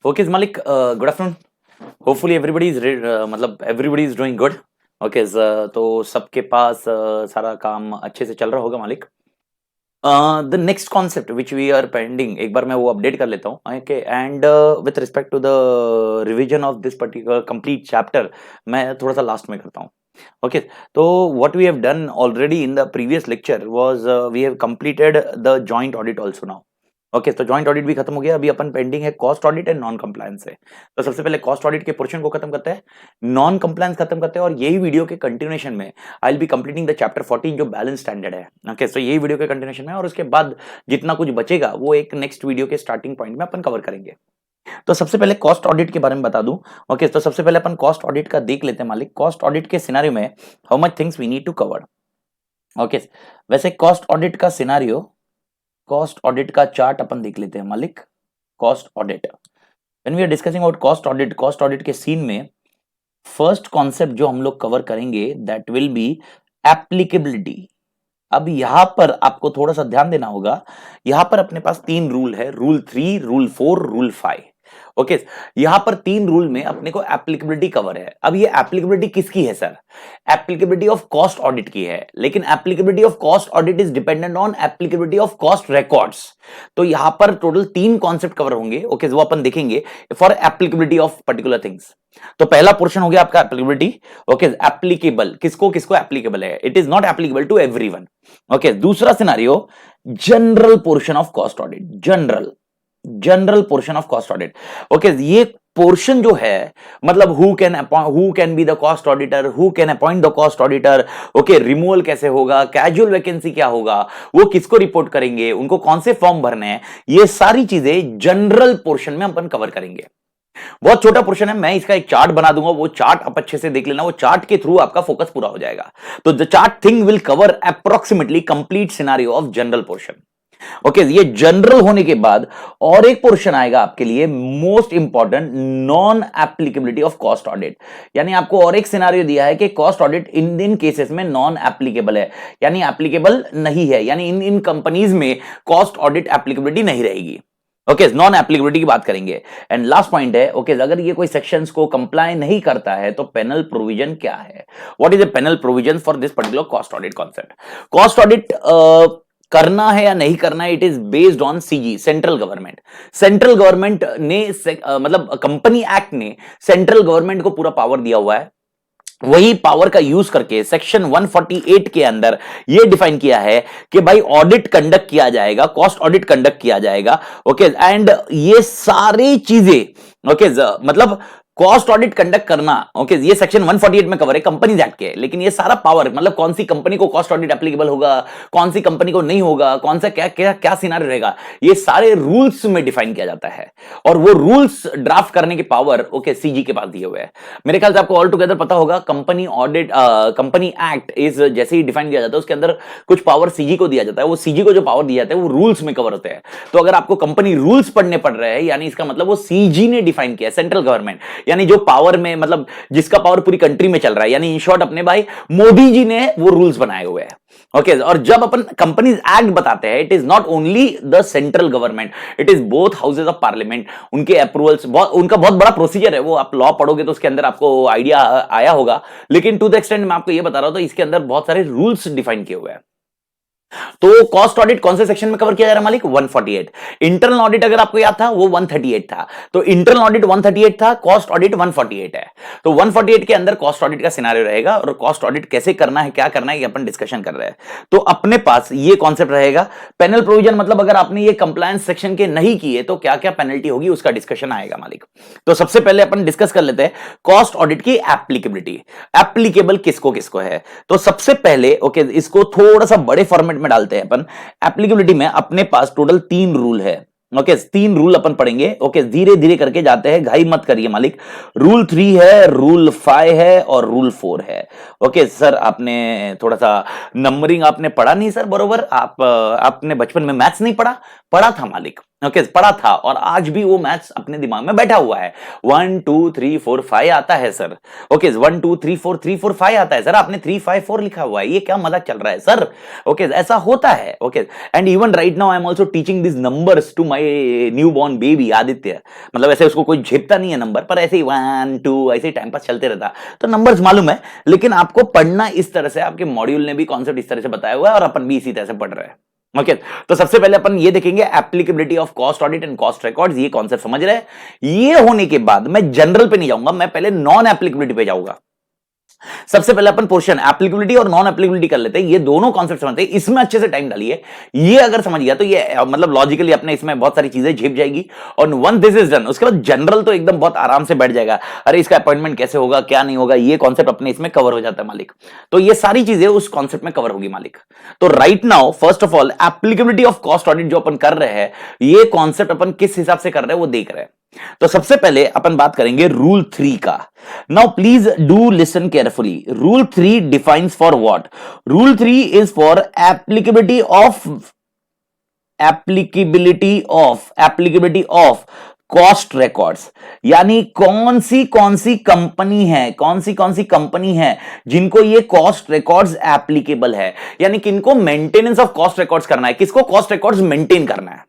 Okay मालिक, good afternoon. Hopefully everybody is मतलब everybody is doing good. Okay, तो सबके पास सारा काम अच्छे से चल रहा होगा मालिक। The next concept which we are pending, एक बार मैं वो अपडेट कर लेता हूँ। Okay, and with respect to the revision of this particular complete chapter, मैं थोड़ा सा लास्ट में करता हूँ। ओके, तो what we have done already in the previous lecture was we have completed the joint audit also now. Okay, तो joint audit भी खत्म हो गया। अभी अपन पेंडिंग है cost audit and non compliance है। तो सबसे पहले कॉस्ट ऑडिट के पोर्शन को खत्म करते हैं, नॉन कंप्लायंस खत्म करते हैं, और यही वीडियो के कंटिन्यूएशन में I will be completing the chapter 14 जो बैलेंस स्टैंडर्ड है। ओके, तो यही वीडियो के कंटिन्यूएशन में, और उसके बाद जितना कुछ बचेगा वो एक नेक्स्ट वीडियो के स्टार्टिंग पॉइंट में अपन कवर करेंगे। तो सबसे पहले कॉस्ट ऑडिट के बारे में बता दूं। ओके, तो सबसे पहले अपन कॉस्ट ऑडिट का देख लेते हैं मालिक। कॉस्ट ऑडिट के सिनेरियो में how much things we need to cover. Okay, वैसे कॉस्ट ऑडिट का सिनेरियो, कॉस्ट ऑडिट का चार्ट अपन देख लेते हैं मालिक। Cost audit, when we are discussing about cost audit के सीन में फर्स्ट कॉन्सेप्ट जो हम लोग कवर करेंगे दैट विल बी एप्लीकेबिलिटी। अब यहां पर आपको थोड़ा सा ध्यान देना होगा। यहां पर अपने पास तीन रूल है, रूल 3, रूल 4, रूल 5। ओके, यहां पर तीन रूल में अपने को एप्लीकेबिलिटी कवर है। अब ये एप्लीकेबिलिटी किसकी है sir? Applicability of cost audit की है, लेकिन applicability of cost audit is dependent on applicability of cost records. तो यहां पर टोटल तीन कॉन्सेप्ट कवर होंगे। ओके, वो अपन देखेंगे for applicability of particular things. तो पहला पोर्शन हो गया आपका एप्लीकेबिलिटी। ओके, एप्लीकेबल किसको किसको एप्लीकेबल है? It is not applicable to everyone. Okay, दूसरा scenario general portion of cost audit. General portion of cost audit. Okay, ये पोर्शन जो है मतलब who can be the cost auditor, who can appoint the cost auditor. Okay, removal कैसे होगा, casual vacancy क्या होगा, वो किसको रिपोर्ट करेंगे, उनको कौन से फॉर्म भरने हैं, ये सारी चीजें जनरल पोर्शन में अपन कवर करेंगे। बहुत छोटा पोर्शन है, मैं इसका एक चार्ट बना दूंगा, वो चार्ट आप अच्छे से देख लेना, वो चार्ट के थ्रू आपका फोकस पूरा हो जाएगा। तो the chart thing will cover approximately complete scenario of general portion. Okay, ये जनरल होने के बाद और एक पोर्शन आएगा आपके लिए most important, non applicability of cost audit. यानी आपको और एक सिनेरियो दिया है कि कॉस्ट ऑडिट इन केसेस में नॉन एप्लीकेबल है, यानी एप्लीकेबल नहीं है, यानी इन कंपनीज में कॉस्ट ऑडिट एप्लीकेबिलिटी नहीं रहेगी। ओके, नॉन एप्लीकेबिलिटी की बात करेंगे। एंड लास्ट पॉइंट है, ओके, अगर ये कोई सेक्शंस को कंप्लाई नहीं करता है तो पेनल प्रोविजन क्या है? What is the penal provision for this particular cost audit concept? Cost audit करना है या नहीं करना है, it is based on CG, central government. Central government ने मतलब कंपनी एक्ट ने सेंट्रल गवर्नमेंट को पूरा पावर दिया हुआ है। वही पावर का यूज करके सेक्शन 148 के अंदर यह डिफाइन किया है कि भाई ऑडिट कंडक्ट किया जाएगा, कॉस्ट ऑडिट कंडक्ट किया जाएगा। ओके, एंड ये सारी चीजें ओके मतलब कॉस्ट ऑडिट कंडक्ट करना, ओके, ये सेक्शन 148 में कवर है, कंपनीज एक्ट के। लेकिन ये सारा पावर मतलब कौन सी कंपनी को कॉस्ट ऑडिट एप्लीकेबल होगा, कौन सी कंपनी को नहीं होगा, कौन सा क्या क्या क्या सिनेरियो रहेगा, ये सारे रूल्स में डिफाइन किया जाता है। और वो रूल्स ड्राफ्ट करने की पावर ओके सीजी के पास दिए हुए है। मेरे ख्याल से आपको ऑल टुगेदर पता होगा, company audit company act is जैसे ही डिफाइन किया जाता है उसके अंदर कुछ पावर सीजी को दिया जाता है। वो सीजी को जो पावर दिया जाता है वो रूल्स में कवर होते हैं। तो अगर आपको कंपनी रूल्स पढ़ने पड़ रहे हैं, यानी इसका मतलब वो सीजी ने डिफाइन किया, सेंट्रल गवर्नमेंट, यानी जो पावर में मतलब जिसका पावर पूरी कंट्री में चल रहा है, यानी इन शॉर्ट अपने भाई मोदी जी ने वो रूल्स बनाए हुए हैं। ओके, और जब अपन कंपनीज एक्ट बताते हैं, it is not only the central government, it is both houses of parliament. उनके अप्रूवल्स, उनका बहुत बड़ा प्रोसीजर है, वो आप लॉ पढ़ोगे तो उसके अंदर आपको आइडिया आया होगा। लेकिन टू द एक्सटेंट मैं आपको ये बता रहा हूं, तो इसके अंदर बहुत सारे रूल्स डिफाइन किए हुए हैं। तो कॉस्ट ऑडिट कौन से सेक्शन में कवर किया जा रहा है मालिक? 148। इंटरनल ऑडिट अगर आपको याद था वो 138 था, तो इंटरनल ऑडिट 138 था, कॉस्ट ऑडिट 148 है। तो 148 के अंदर कॉस्ट ऑडिट का सिनेरियो रहेगा, और कॉस्ट ऑडिट कैसे करना है, क्या करना है, ये अपन डिस्कशन कर रहे हैं। तो अपने पास ये कॉन्सेप्ट रहेगा। पेनल प्रोविजन मतलब अगर आपने ये कंप्लायंस सेक्शन के नहीं किए तो क्या क्या पेनल्टी होगी, उसका डिस्कशन आएगा मालिक। तो सबसे पहले अपन डिस्कस कर लेते हैं कॉस्ट ऑडिट की एप्लीकेबिलिटी। एप्लीकेबल किसको किसको है? तो सबसे पहले ओके, इसको थोड़ा सा बड़े फॉर्मेट में डालते हैं अपन। एप्लीकेबिलिटी में अपने पास टोटल 3 रूल है। ओके, 3 रूल अपन पढ़ेंगे। ओके, धीरे धीरे करके जाते हैं, घाई मत करिए मालिक। रूल 3 है, रूल 5 है और रूल 4 है। ओके सर, आपने थोड़ा सा नंबरिंग आपने पढ़ा नहीं सर बरोबर, आपने बचपन में मैथ्स नहीं पढ़ा था मालिक। ओके पढ़ा था और आज भी वो मैथ्स अपने दिमाग में बैठा हुआ है। 1 2 3 4 5 आता है सर। ओके 1 2 3 4 3 4 5 आता है सर, आपने 3 5 4 लिखा हुआ है, ये क्या मजाक चल रहा है सर? ओके ऐसा होता है। Okay and even right now I am also teaching this numbers to my new born baby Aditya. मतलब ऐसे उसको कोई झेपता नहीं है नंबर, पर ऐसे ही 1 2 ऐसे ही टाइम पास चलते रहता, तो नंबर्स मालूम है, लेकिन आपको पढ़ना इस तरह से, आपके मॉड्यूल ने भी कॉन्सेप्ट इस तरह से बताया हुआ है और अपन भी इसी तरह से पढ़ रहे हैं। ओके तो सबसे पहले अपन ये देखेंगे applicability of cost audit and cost records, ये कॉन्सेप्ट समझ रहे हैं। ये होने के बाद मैं जनरल पे नहीं जाऊंगा, मैं पहले नॉन एप्लीकेबिलिटी पे जाऊंगा। सबसे पहले अपन पोर्शन एप्लीकेबिलिटी और नॉन एप्लीकेबिलिटी कर लेते हैं, ये दोनों कॉन्सेप्ट समझते हैं, इसमें अच्छे से टाइम डालिए। ये अगर समझ गया तो ये मतलब लॉजिकली अपने इसमें बहुत सारी चीजें झेप जाएगी, और वन दिस इज डन उसके बाद जनरल तो एकदम बहुत आराम से बैठ जाएगा। अरे इसका अपॉइंटमेंट कैसे होगा, क्या नहीं होगा, ये कॉन्सेप्ट अपने इसमें कवर हो जाता है मालिक। तो ये सारी चीजें उस कॉन्सेप्ट में कवर होगी मालिक। तो right now first of all applicability of cost audit जो अपन कर रहे हैं, ये कॉन्सेप्ट अपन किस हिसाब से कर रहे हैं वो देख रहे हैं। तो सबसे पहले अपन बात करेंगे रूल 3 का। Now please do listen carefully. Rule 3 defines for what? Rule 3 is for applicability of cost records, यानी कौन सी कंपनी है जिनको ये कॉस्ट रिकॉर्ड्स एप्लीकेबल है, यानी किनको मेंटेनेंस ऑफ कॉस्ट रिकॉर्ड्स करना है, किसको कॉस्ट रिकॉर्ड्स मेंटेन करना है।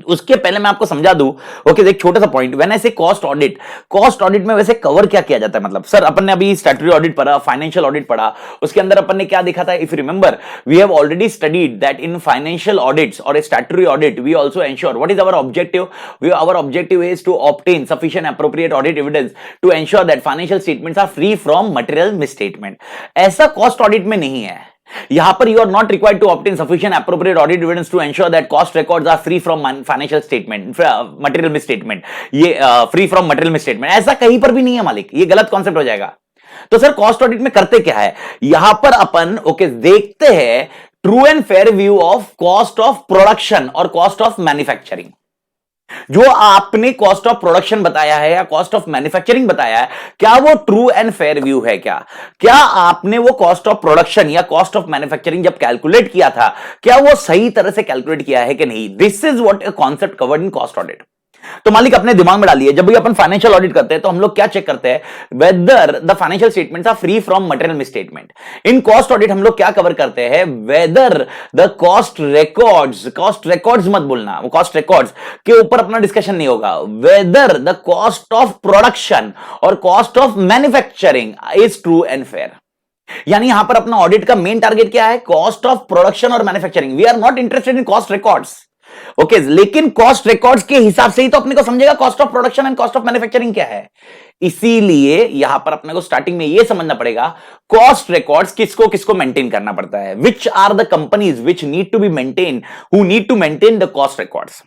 उसके पहले मैं आपको समझा दूं। ओके एक छोटा सा पॉइंट, व्हेन आई से कॉस्ट ऑडिट में वैसे कवर क्या किया जाता है, मतलब सर अपन ने अभी स्टैट्यूटरी ऑडिट पढ़ा, फाइनेंशियल ऑडिट पढ़ा, उसके अंदर अपन ने क्या देखा था, if you remember we have already studied that in financial audits और statutory audit we also ensure what is our objective, our objective is to obtain sufficient appropriate audit evidence to ensure that financial statements are free from material misstatement. ऐसा cost audit में नहीं है। यहां पर you are not required to obtain sufficient appropriate audit evidence to ensure that cost records are free from financial statement material misstatement, ये free from material misstatement ऐसा कहीं पर भी नहीं है मालिक, ये गलत कॉन्सेप्ट हो जाएगा। तो सर कॉस्ट ऑडिट में करते क्या है, यहां पर अपन ओके देखते हैं true and fair view of cost of production और कॉस्ट ऑफ मैन्युफैक्चरिंग। जो आपने कॉस्ट ऑफ प्रोडक्शन बताया है या कॉस्ट ऑफ मैन्युफैक्चरिंग बताया है, क्या वो ट्रू एंड फेयर व्यू है? क्या आपने वो कॉस्ट ऑफ प्रोडक्शन या कॉस्ट ऑफ मैन्युफैक्चरिंग जब कैलकुलेट किया था, क्या वो सही तरह से कैलकुलेट किया है कि नहीं? This is what a concept covered in cost audit. तो मालिक अपने दिमाग में डालिए, जब भी अपन फाइनेंशियल ऑडिट करते हैं तो हम लोग क्या चेक करते हैं, whether the financial statements are free from material misstatement. In cost audit हम लोग क्या कवर करते हैं, वेदर द कॉस्ट रिकॉर्ड्स मत बोलना, वो कॉस्ट रिकॉर्ड्स के ऊपर अपना डिस्कशन नहीं होगा, whether the cost of production और cost of manufacturing is true and fair. यानी यहां पर अपना ऑडिट का मेन टारगेट क्या है, कॉस्ट ऑफ प्रोडक्शन और manufacturing. We are not interested in cost records. Okay लेकिन कॉस्ट रिकॉर्ड्स के हिसाब से ही तो अपने को समझेगा cost of production and cost of manufacturing क्या है। इसीलिए यहां पर अपने को स्टार्टिंग में यह समझना पड़ेगा कॉस्ट रिकॉर्ड्स किसको किसको मेंटेन करना पड़ता है, which are the companies which need to be maintain, who need to maintain the cost records.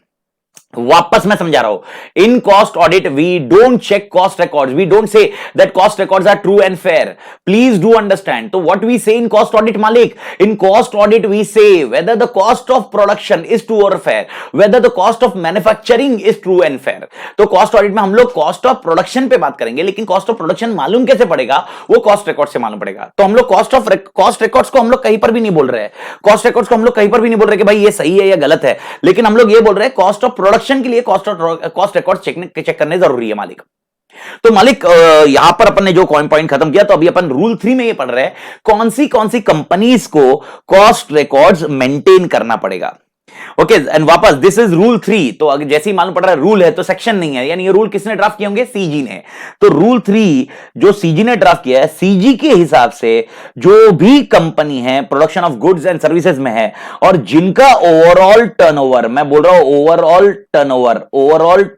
वापस मैं समझा रहा हूं, in cost audit we don't check cost records, we don't say that cost records are true and fair, please do understand. तो what we say in cost audit मालिक, in cost audit we say whether the cost of production is true और fair, whether the cost of manufacturing is true and fair. तो cost audit में हम लोग cost of production पे बात करेंगे, लेकिन कॉस्ट ऑफ प्रोडक्शन मालूम कैसे पड़ेगा, वो कॉस्ट रिकॉर्ड से मालूम पड़ेगा। तो हम लोग कॉस्ट रिकॉर्ड्स को हम लोग कहीं पर भी नहीं बोल रहे हैं, कॉस्ट रिकॉर्ड्स को हम लोग कहीं पर भी नहीं बोल रहे कि भाई ये सही है या गलत है, लेकिन हम लोग ये बोल रहे हैं कॉस्ट ऑफ प्रोडक्शन के लिए कॉस्ट रिकॉर्ड चेक करने जरूरी है मालिक। तो मालिक यहां पर अपन ने जो पॉइंट खत्म किया, तो अभी अपन रूल 3 में ये पढ़ रहे हैं कौन सी कंपनीज को कॉस्ट रिकॉर्ड्स मेंटेन करना पड़ेगा। ओके एंड वापस दिस इज रूल 3। तो अगर जैसे ही मालूम पड़ रहा है रूल है तो सेक्शन नहीं है, यानी ये रूल किसने ड्राफ्ट किए होंगे, सीजी ने। तो रूल 3 जो सीजी ने ड्राफ्ट किया है, सीजी के हिसाब से जो भी कंपनी है production of goods and services में है और जिनका ओवरऑल टर्नओवर, मैं बोल रहा हूं overall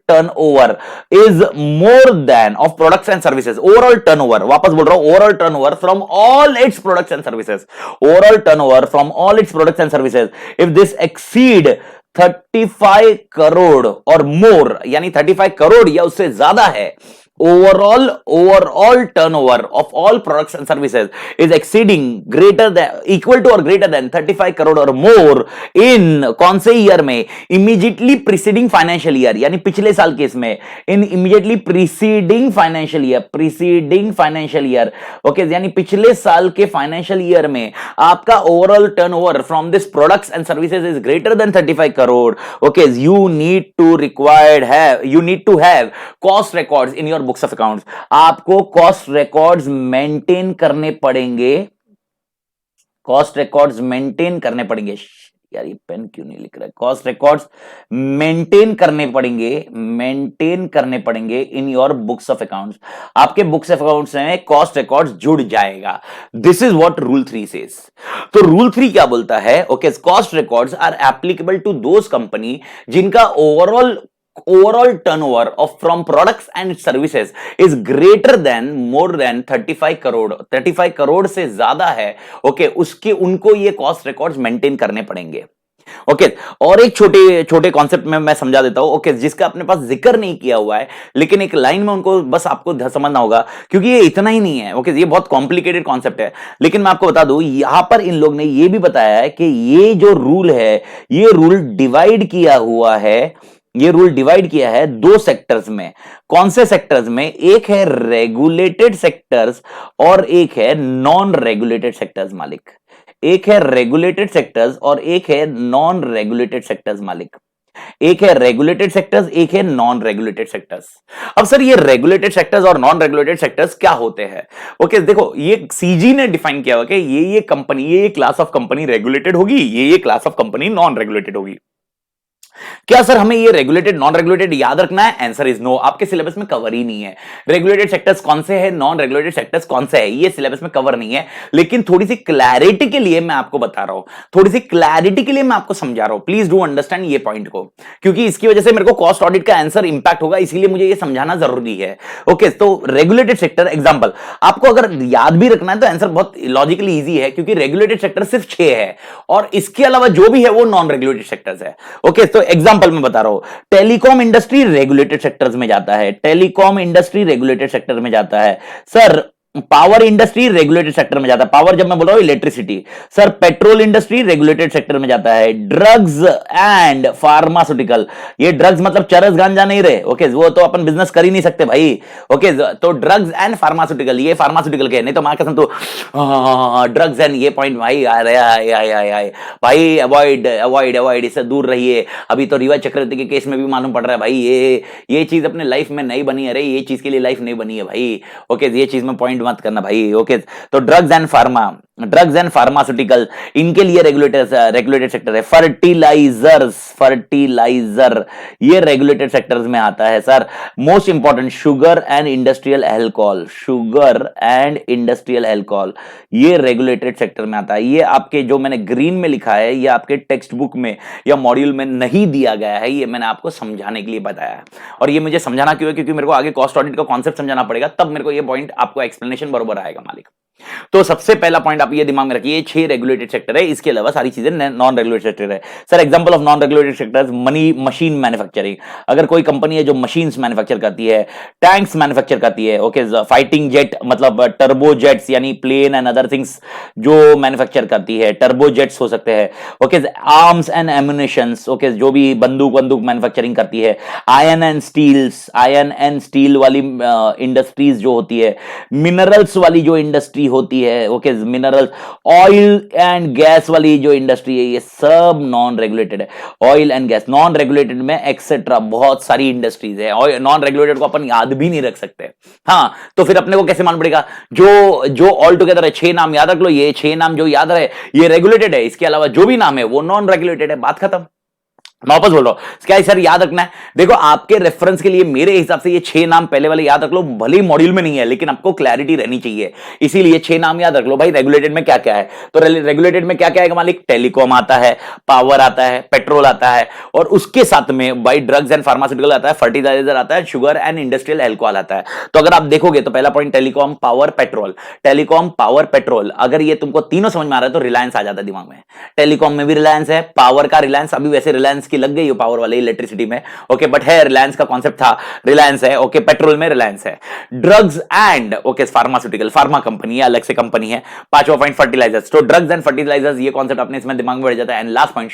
turnover is more then of products and services, overall turnover, वापस बोल रहा हूं overall turnover from all it's products and services, overall turnover from all it's products and services if this exceed 35 crore or मोर, यानी 35 करोड़ या उससे ज्यादा है, overall turnover of all products and services is exceeding greater than equal to or greater than 35 crore or more in कौन से year में, immediately preceding financial year, यानी पिछले साल के इसमें, in immediately preceding financial year, okay, यानी पिछले साल के फाइनेंशियल ईयर में आपका overall turnover from this products and services is greater than 35 crore, okay, you need to have cost records in your books of accounts. आपको कॉस्ट रिकॉर्ड्स मेंटेन करने पड़ेंगे, यार ये पेन क्यों नहीं लिख रहा है, कॉस्ट रिकॉर्ड्स मेंटेन करने पड़ेंगे in your books of accounts. आपके बुक्स ऑफ अकाउंट्स में कॉस्ट रिकॉर्ड्स जुड़ जाएगा। This is what rule 3 says. तो रूल 3 क्या बोलता है, okay, cost records are applicable to those company जिनका overall turnover of from products and services is greater than more than 35 crore से ज्यादा है, ओके, उसके उनको ये कॉस्ट रिकॉर्ड्स मेंटेन करने पड़ेंगे, ओके। और एक छोटे कॉन्सेप्ट में मैं समझा देता हूं, ओके, जिसका अपने पास जिक्र नहीं किया हुआ है, लेकिन एक लाइन में उनको बस आपको समझना होगा, क्योंकि ये इतना ही नहीं है, ओके, ये बहुत कॉम्प्लिकेटेड कॉन्सेप्ट है, लेकिन मैं आपको बता दूं यहां पर इन लोग ने ये भी बताया है कि ये जो रूल है, ये रूल डिवाइड किया है दो सेक्टर्स में। कौन से सेक्टर्स में? एक है रेगुलेटेड सेक्टर्स और एक है नॉन रेगुलेटेड सेक्टर्स मालिक। एक है रेगुलेटेड सेक्टर्स और एक है नॉन रेगुलेटेड सेक्टर्स मालिक। एक है रेगुलेटेड सेक्टर्स, एक है नॉन रेगुलेटेड सेक्टर्स। अब सर ये रेगुलेटेड सेक्टर्स और नॉन रेगुलेटेड सेक्टर्स क्या होते हैं? ओके, देखो ये सीजी ने डिफाइन किया हुआ कि ये कंपनी, ये क्लास ऑफ कंपनी रेगुलेटेड होगी, ये class of company non regulated होगी। क्या सर हमें ये रेगुलेटेड नॉन रेगुलेटेड याद रखना है? आंसर इज नो, आपके सिलेबस में कवर ही नहीं है। रेगुलेटेड सेक्टर्स कौन से हैं, नॉन रेगुलेटेड सेक्टर्स कौन से हैं, ये सिलेबस में कवर नहीं है। लेकिन थोड़ी सी क्लैरिटी के लिए मैं आपको बता रहा हूं, थोड़ी सी क्लैरिटी के लिए मैं आपको समझा रहा हूं। प्लीज डू अंडरस्टैंड ये पॉइंट को, क्योंकि इसकी वजह से मेरे को कॉस्ट ऑडिट का आंसर इंपैक्ट होगा, इसीलिए मुझे ये समझाना जरूरी है। ओके, तो रेगुलेटेड सेक्टर एग्जांपल आपको अगर याद भी रखना है तो आंसर बहुत लॉजिकली इजी है, क्योंकि रेगुलेटेड सेक्टर सिर्फ 6 है और इसके अलावा जो भी है वो नॉन रेगुलेटेड सेक्टर्स है। ओके, तो एग्जांपल में बता रहा हूं, टेलीकॉम इंडस्ट्री रेगुलेटेड सेक्टर्स में जाता है, टेलीकॉम इंडस्ट्री रेगुलेटेड सेक्टर में जाता है। Sir power industry regulated sector में जाता है, पावर जब मैं बोल रहा हूं electricity. Sir petrol industry regulated sector में जाता है। ड्रग्स एंड फार्मास्यूटिकल, ये ड्रग्स मतलब चरस गांजा नहीं रहे, ओके, वो तो अपन बिजनेस कर ही नहीं सकते भाई। ओके, तो ड्रग्स एंड फार्मास्यूटिकल, ये फार्मास्यूटिकल के, नहीं तो मां कसम तो ड्रग्स एंड ये पॉइंट भाई भाई अवॉइड, इससे दूर रहिए। अभी तो रीवा चक्रवर्ती के केस में भी मालूम पड़ रहा है भाई, ये चीज अपने लाइफ में नहीं बनी है रे, ये चीज के लिए लाइफ नहीं बनी है भाई। ओके, ये चीज में पॉइंट मत करना भाई। ओके, तो ड्रग्स एंड फार्मास्यूटिकल, इनके लिए रेगुलेटेड सेक्टर है। फर्टिलाइजर ये रेगुलेटेड सेक्टर्स में आता है। Sir most important, sugar and industrial alcohol, ये रेगुलेटेड सेक्टर में आता है। ये आपके जो मैंने ग्रीन में लिखा है, ये आपके टेक्स्ट बुक में या मॉड्यूल में नहीं दिया गया है, ये मैंने आपको समझाने के लिए बताया है। और ये मुझे समझाना क्यों है? क्योंकि मेरे को आगे कॉस्ट ऑडिट का कॉन्सेप्ट समझाना पड़ेगा, तब मेरे को ये पॉइंट आपको एक्सप्लेनेशन बरोबर आएगा मालिक। तो सबसे पहला पॉइंट आप ये दिमाग में रखिए, 6 रेगुलेटेड सेक्टर है, इसके अलावा सारी चीजें नॉन रेगुलेटेड सेक्टर है। Sir example of non regulated sectors, machine manufacturing, अगर कोई कंपनी है जो मशीन्स मैन्युफैक्चर करती है, टैंक्स मैन्युफैक्चर करती है, ओके, फाइटिंग जेट मतलब टर्बो जेट्स यानी प्लेन एंड अदर थिंग्स जो मैन्युफैक्चर करती है, टर्बो जेट्स हो सकते हैं। Okay, arms and ammunitions, okay, जो भी बंदूक मैन्युफैक्चरिंग करती है। आयरन एंड स्टील वाली इंडस्ट्रीज जो होती है, मिनरल्स वाली जो इंडस्ट्री होती है, okay, mineral, oil and gas वाली जो इंडस्ट्री है, ये सब नॉन रेगुलेटेड है। Oil and gas non regulated में एक्सेट्रा बहुत सारी इंडस्ट्रीज है, और नॉन रेगुलेटेड को अपन याद भी नहीं रख सकते। हाँ, तो फिर अपने को कैसे मालूम पड़ेगा? जो ऑल टुगेदर है, 6 नाम याद रख लो, ये 6 नाम जो याद रहे ये रेगुलेटेड है, इसके अलावा जो भी नाम है वो नॉन रेगुलेटेड है। बात खत्म। मैं वापस बोल रहा हूं, क्या सर याद रखना है? देखो आपके रेफरेंस के लिए मेरे हिसाब से ये 6 नाम पहले वाले याद रख लो, भले ही मॉड्यूल में नहीं है लेकिन आपको क्लैरिटी रहनी चाहिए, इसीलिए 6 नाम याद रख लो भाई। रेगुलेटेड में क्या क्या है? तो रेगुलेटेड में क्या क्या है मालिक? टेलीकॉम आता है, पावर आता है, पेट्रोल आता है, और उसके साथ में भाई ड्रग्स एंड फार्मास्यूटिकल आता है, फर्टिलाइजर आता है, शुगर एंड इंडस्ट्रियल अल्कोहल आता है। तो अगर आप देखोगे तो पहला पॉइंट टेलीकॉम, पावर, पेट्रोल, अगर ये तुमको तीनों समझ में आ रहा है तो रिलायंस आ जाता है दिमाग में। टेलीकॉम में भी रिलायंस है, पावर का रिलायंस, अभी वैसे रिलायंस इसकी लग गई हो पावर वाले इलेक्ट्रिसिटी में, ओके, बट है रिलायंस का कॉन्सेप्ट था, रिलायंस है, ओके, पेट्रोल में रिलायंस है। Drugs and okay pharmaceutical, pharma company है, अलग से कंपनी है। पांचवा पॉइंट फर्टिलाइजर्स, तो ड्रग्स एंड फर्टिलाइजर्स, ये कॉन्सेप्ट अपने इसमें दिमाग में बढ़ जाता है। And last point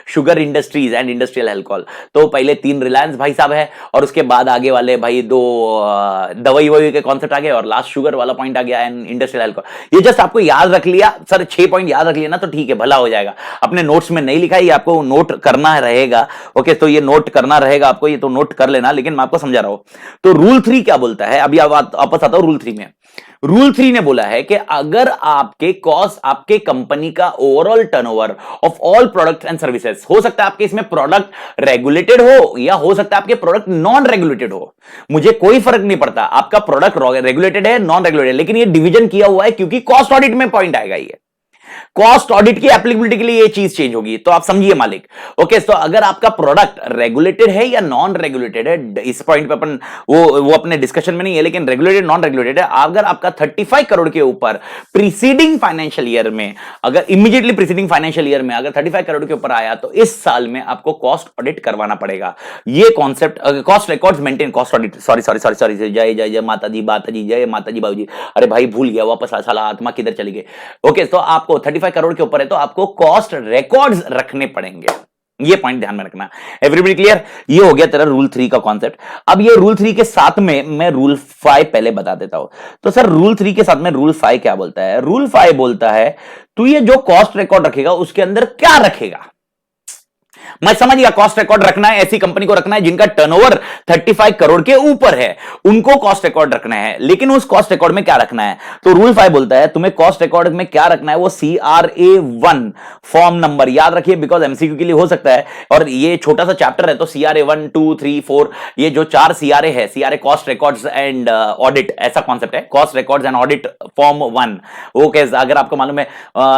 sugar industries and industrial alcohol. तो पहले 3 रिलायंस भाई साहब है, और उसके बाद आगे वाले भाई 2 दवाई वही के कॉन्सेप्ट आ गए, और लास्ट शुगर वाला पॉइंट आ गया एंड इंडस्ट्रियल अल्कोहल। ये जस्ट आपको याद रख लिया सर, 6 पॉइंट याद रख लिया ना तो ठीक है, भला हो जाएगा। अपने नोट्स में नहीं लिखा है, ये आपको नोट करना रहेगा, ओके, तो ये नोट करना रहेगा आपको, ये तो नोट कर लेना, लेकिन मैं आपको समझा रहा हूं। तो रूल 3 क्या बोलता है, अभी वापस आता हूं रूल 3 में। रूल 3 ने बोला है कि अगर आपके कॉस्ट, आपके कंपनी का overall turnover of all products and services, हो सकता है आपके इसमें प्रोडक्ट रेगुलेटेड हो या हो सकता है आपके प्रोडक्ट नॉन रेगुलेटेड हो, मुझे कोई फर्क नहीं पड़ता, आपका प्रोडक्ट रेगुलेटेड है नॉन रेगुलेटेड, लेकिन ये डिवीजन किया हुआ है क्योंकि कॉस्ट ऑडिट में पॉइंट आएगा, ये कॉस्ट ऑडिट की एप्लीकेबिलिटी के लिए ये चीज चेंज होगी, तो आप समझिए मालिक। ओके, तो अगर आपका प्रोडक्ट रेगुलेटेड है या नॉन रेगुलेटेड है, इस पॉइंट पे अपन वो अपने डिस्कशन में नहीं है, लेकिन रेगुलेटेड नॉन रेगुलेटेड है, अगर आपका 35 करोड़ के ऊपर प्रीसीडिंग फाइनेंशियल ईयर में, अगर इमीडिएटली प्रीसीडिंग फाइनेंशियल ईयर में अगर 35 करोड़ के ऊपर आया, तो इस साल में आपको कॉस्ट ऑडिट करवाना पड़ेगा। ये concept cost records maintain, cost audit, sorry, जय जय जय माता जी, जय माता जी, बाबूजी, अरे भाई भूल गया, वापस साला आत्मा किधर चली गई। ओके, तो आपको 35 करोड़ के ऊपर है तो आपको कॉस्ट रिकॉर्ड्स रखने पड़ेंगे, ये पॉइंट ध्यान में रखना। Everybody clear? ये हो गया तेरा रूल 3 का कॉन्सेप्ट। अब ये रूल 3 के साथ में मैं रूल 5 पहले बता देता हूं। तो सर रूल 3 के साथ में रूल 5 क्या बोलता है? रूल 5 बोलता है तू ये जो कॉस्ट रिकॉर्ड रखेगा उसके अंदर क्या रखेगा। मैं समझ गया, कॉस्ट रिकॉर्ड रखना है, ऐसी कंपनी को रखना है जिनका टर्नओवर 35 करोड़ के ऊपर है, उनको कॉस्ट रिकॉर्ड रखना है, लेकिन उस कॉस्ट रिकॉर्ड में क्या रखना है? तो रूल 5 बोलता है तुम्हें कॉस्ट रिकॉर्ड में क्या रखना है, वो CRA1 फॉर्म नंबर याद रखिए, बिकॉज एमसीक्यू के लिए हो सकता है, और ये छोटा सा चैप्टर है, तो CRA1 2 3 4 ये जो 4 CRA है, CRA cost records and audit, ऐसा कॉन्सेप्ट है, cost records and audit form 1। Okay, अगर आपको मालूम है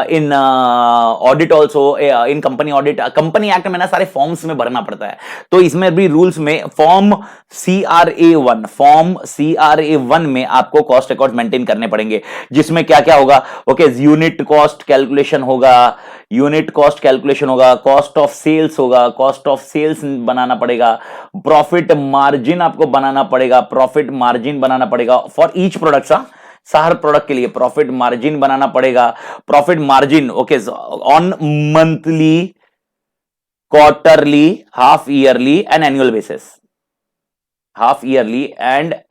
इन ऑडिट ऑल्सो, इन कंपनी ऑडिट, कंपनी एक्ट में ना सारे फॉर्म्स में भरना पड़ता है, तो इसमें भी रूल्स में फॉर्म CRA1 में आपको कॉस्ट रिकॉर्ड मेंटेन करने पड़ेंगे, जिसमें क्या क्या होगा? ओके, यूनिट कॉस्ट कैलकुलेशन होगा, कॉस्ट ऑफ सेल्स होगा, कॉस्ट ऑफ सेल्स बनाना पड़ेगा, प्रॉफिट मार्जिन आपको बनाना पड़ेगा, for each product, her product के लिए प्रॉफिट मार्जिन बनाना पड़ेगा। Profit margin okay on monthly, quarterly, half yearly and